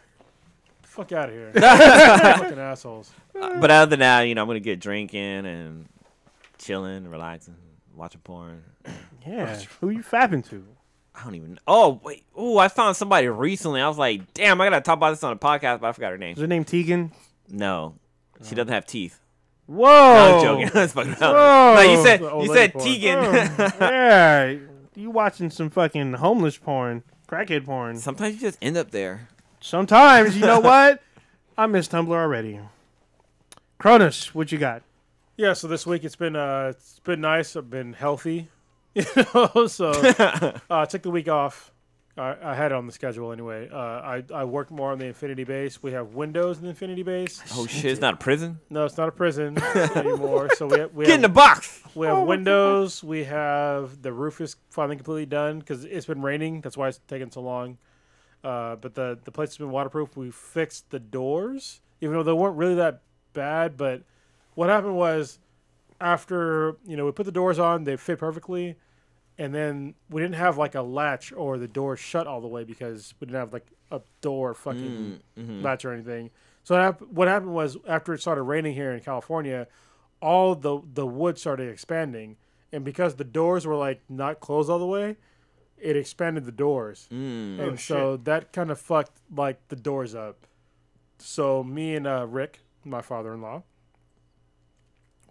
Speaker 3: Fuck out of here. Fucking assholes.
Speaker 2: But other than that, I'm gonna get drinking and chilling, relaxing, watching porn.
Speaker 1: Yeah. Who you fapping to?
Speaker 2: I don't even. Oh wait. Oh, I found somebody recently. I was like, damn, I gotta talk about this on a podcast, but I forgot her name.
Speaker 1: Is her name Tegan?
Speaker 2: No, she doesn't have teeth.
Speaker 1: Whoa.
Speaker 2: No, I'm joking. I was fucking around.
Speaker 1: Whoa.
Speaker 2: No, you
Speaker 3: The old lady
Speaker 2: said
Speaker 3: porn.
Speaker 2: Tegan.
Speaker 1: Yeah. You watching some fucking homeless porn, crackhead porn.
Speaker 2: Sometimes you just end up there.
Speaker 1: Sometimes, you know what? I miss Tumblr already. Cronus, what you got?
Speaker 3: Yeah, so this week it's been nice. I've been healthy, so took the week off I had it on the schedule anyway. I worked more on the Infinity base. We have windows in the Infinity base.
Speaker 2: Oh shit! It's not a prison.
Speaker 3: No, it's not a prison anymore. So we
Speaker 2: Get in the box.
Speaker 3: We have windows. We have the roof is finally completely done because it's been raining. That's why it's taking so long. But the place has been waterproof. We fixed the doors, even though they weren't really that bad. But what happened was after we put the doors on, they fit perfectly. And then we didn't have like a latch or the door shut all the way because we didn't have like a door fucking latch or anything. So what happened was after it started raining here in California, all the wood started expanding. And because the doors were like not closed all the way, it expanded the doors. And so that kind of fucked like the doors up. So me and Rick, my father-in-law,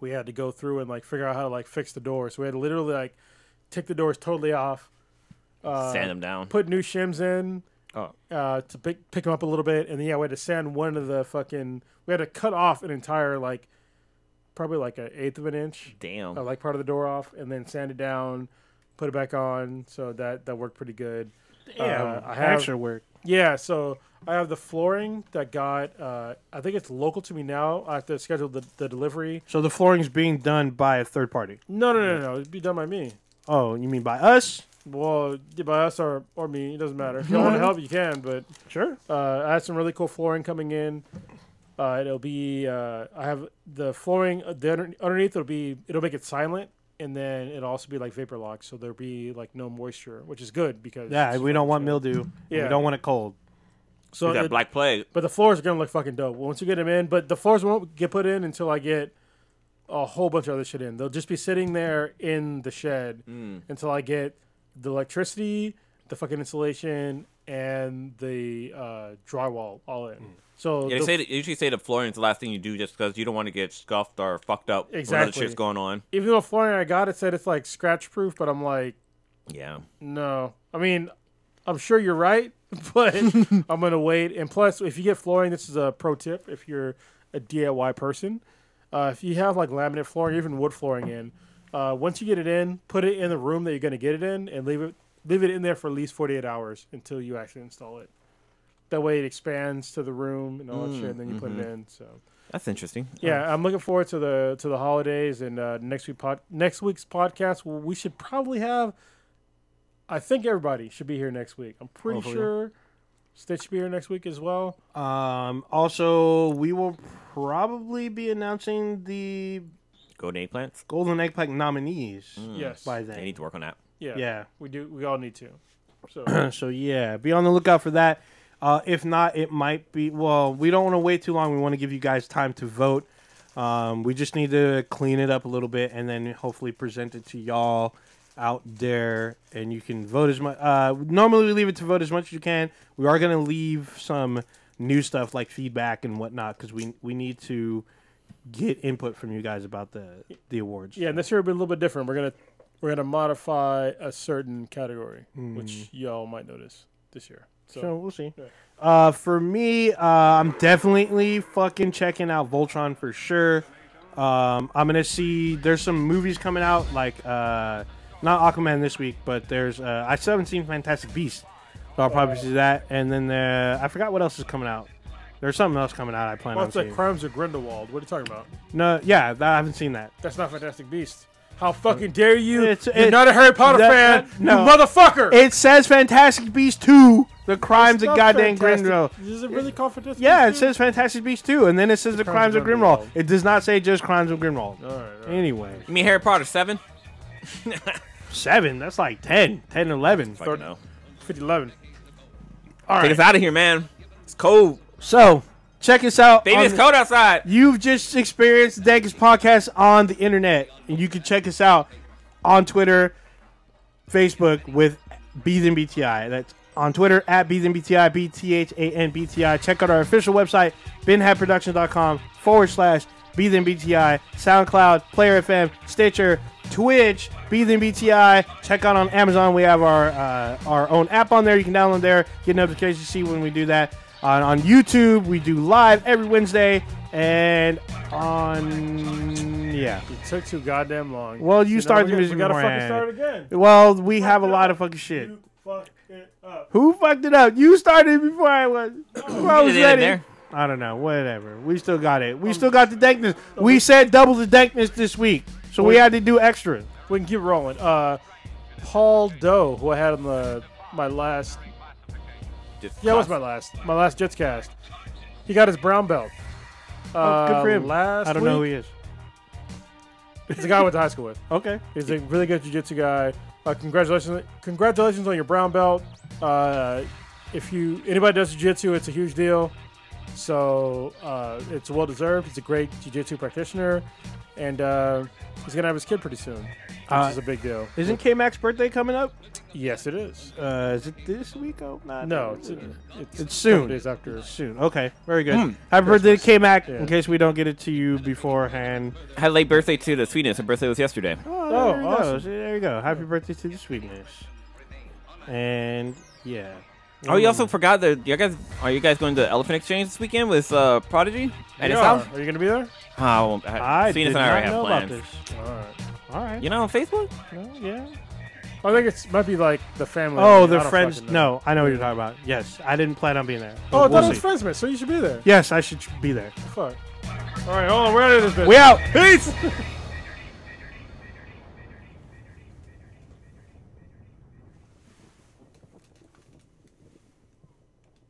Speaker 3: we had to go through and like figure out how to like fix the doors. So we had to literally like take the doors totally off,
Speaker 2: sand them down,
Speaker 3: put new shims in, to pick them up a little bit, and then we had to sand one of the we had to cut off an entire like probably like an eighth of an inch, like part of the door off, and then sand it down, put it back on. So that worked pretty good.
Speaker 1: I have extra work.
Speaker 3: Yeah, so I have the flooring that got. I think it's local to me now. I have to schedule the delivery.
Speaker 1: So the flooring's being done by a third party.
Speaker 3: No. It'd be done by me.
Speaker 1: Oh, you mean by us?
Speaker 3: Well, by us or me, it doesn't matter. If you want to help, you can. But
Speaker 1: sure.
Speaker 3: I have some really cool flooring coming in. It'll be. I have the flooring. Underneath it'll make it silent, and then it'll also be like vapor lock, so there'll be like no moisture, which is good because
Speaker 1: we don't want mildew. Yeah, we don't want it cold.
Speaker 2: So that black plague.
Speaker 3: But the floors are gonna look fucking dope once you get them in. But the floors won't get put in until I get a whole bunch of other shit in. They'll just be sitting there in the shed until I get the electricity, the fucking insulation, and the drywall all in. So
Speaker 2: yeah, they usually say the flooring is the last thing you do just because you don't want to get scuffed or fucked up when other shit's going on.
Speaker 3: Even though flooring I got, it said it's like scratch proof, but I'm like,
Speaker 2: yeah,
Speaker 3: no. I mean, I'm sure you're right, but I'm gonna wait. And plus, if you get flooring, this is a pro tip if you're a DIY person. If you have like laminate flooring, or even wood flooring in, once you get it in, put it in the room that you're going to get it in, and leave it in there for at least 48 hours until you actually install it. That way, it expands to the room and all that shit, and then you put it in. So
Speaker 2: that's interesting.
Speaker 3: Yeah, I'm looking forward to the holidays and next week's podcast. We should probably have. I think everybody should be here next week. I'm pretty sure. Stitch be here next week as well.
Speaker 1: Also, we will probably be announcing the Golden Eggplant nominees.
Speaker 3: Yes,
Speaker 1: by then.
Speaker 2: They need to work on that.
Speaker 3: Yeah, we do. We all need to. So,
Speaker 1: so yeah, be on the lookout for that. If not, it might be. Well, we don't want to wait too long. We want to give you guys time to vote. We just need to clean it up a little bit and then hopefully present it to y'all out there, and you can vote as much. Normally, we leave it to vote as much as you can. We are going to leave some new stuff like feedback and whatnot because we need to get input from you guys about the awards.
Speaker 3: Yeah, and this year will be a little bit different. We're gonna modify a certain category, which y'all might notice this year.
Speaker 1: So we'll see. Yeah. For me, I'm definitely fucking checking out Voltron for sure. I'm gonna see. There's some movies coming out like. Not Aquaman this week, but there's I still haven't seen Fantastic Beasts, so I'll probably see that. And then I forgot what else is coming out. There's something else coming out I plan on seeing.
Speaker 3: What's the Crimes of Grindelwald? What are you talking about?
Speaker 1: No, yeah, I haven't seen that.
Speaker 3: That's not Fantastic Beasts. How fucking dare you? You're not a Harry Potter fan,
Speaker 1: no.
Speaker 3: You motherfucker!
Speaker 1: It says Fantastic Beasts 2, The Crimes of Goddamn Grindelwald.
Speaker 3: Is it really called Fantastic Beasts?
Speaker 1: Yeah, it says Fantastic Beasts 2, and then it says The Crimes of Grindelwald. It does not say just Crimes of Grindelwald.
Speaker 3: All right.
Speaker 1: Anyway.
Speaker 2: You mean Harry Potter 7?
Speaker 1: 7? That's like 10, 11.
Speaker 3: 11.
Speaker 1: All right.
Speaker 2: Take us out of here, man. It's cold.
Speaker 1: So, check us out.
Speaker 2: Baby, it's cold outside.
Speaker 1: You've just experienced the Deckers podcast on the internet, and you can check us out on Twitter, Facebook with BThanBTI. That's on Twitter at BThanBTI, BTHANBTI. Check out our official website, BenHatProductions.com/BThanBTI, SoundCloud, Player FM, Stitcher, Twitch, BThanBTI. Check out on Amazon. We have our own app on there. You can download there, get notifications to see when we do that. On YouTube, we do live every Wednesday, and
Speaker 3: It took too goddamn long.
Speaker 1: Well, you started the music
Speaker 3: We gotta
Speaker 1: beforehand.
Speaker 3: fucking start again.
Speaker 1: Well, we have a lot of fucking shit. Who fucked it up? You started before I was. Before I was
Speaker 2: Get it in
Speaker 1: ready.
Speaker 2: there.
Speaker 1: I don't know. Whatever. We still got it. We still got the dankness. We said double the dankness this week, so we had to do extra.
Speaker 3: We can keep rolling. Paul Doe, who I had on my last. Yeah, it was my last Jets cast. He got his brown belt.
Speaker 1: Good for him.
Speaker 3: Last
Speaker 1: I don't know who he is.
Speaker 3: He's a guy I went to high school with.
Speaker 1: Okay.
Speaker 3: He's a really good jiu-jitsu guy. Congratulations on your brown belt. If anybody does jiu-jitsu, it's a huge deal. So it's well deserved. He's a great jiu-jitsu practitioner, and he's gonna have his kid pretty soon, which is a big deal.
Speaker 1: Isn't K-Mac's birthday coming up?
Speaker 3: Yes, it is.
Speaker 1: Is it this week? Oh, not
Speaker 3: No,
Speaker 1: it's soon.
Speaker 3: Days after.
Speaker 1: It's soon. Okay, very good. Happy birthday to K-Mac. In case we don't get it to you beforehand.
Speaker 2: Had a late birthday to the Sweetness. Her birthday was yesterday.
Speaker 1: Oh, there you
Speaker 3: awesome.
Speaker 1: go. See, there you go. Happy birthday to the Sweetness. And yeah.
Speaker 2: Oh, you also forgot that are you guys going to Elephant Exchange this weekend with Prodigy at his
Speaker 3: Yeah.
Speaker 2: house?
Speaker 3: Are you gonna be there?
Speaker 2: Oh,
Speaker 1: I did
Speaker 2: Sweetness
Speaker 1: not
Speaker 2: and I already
Speaker 1: know
Speaker 2: have
Speaker 1: about
Speaker 2: plans.
Speaker 1: this.
Speaker 3: All right.
Speaker 1: All right.
Speaker 2: You know, on Facebook?
Speaker 1: No, yeah.
Speaker 3: I think it might be like the family.
Speaker 1: Oh,
Speaker 3: I
Speaker 1: the
Speaker 3: don't
Speaker 1: friends.
Speaker 3: fucking know.
Speaker 1: No, I know what you're talking about. Yes, I didn't plan on being there.
Speaker 3: Oh, I
Speaker 1: We'll
Speaker 3: thought it was
Speaker 1: see.
Speaker 3: Friendsmith, so you should be there.
Speaker 1: Yes, I should be there.
Speaker 3: Fuck. All right, hold on. We're out of this business.
Speaker 1: We out. Peace.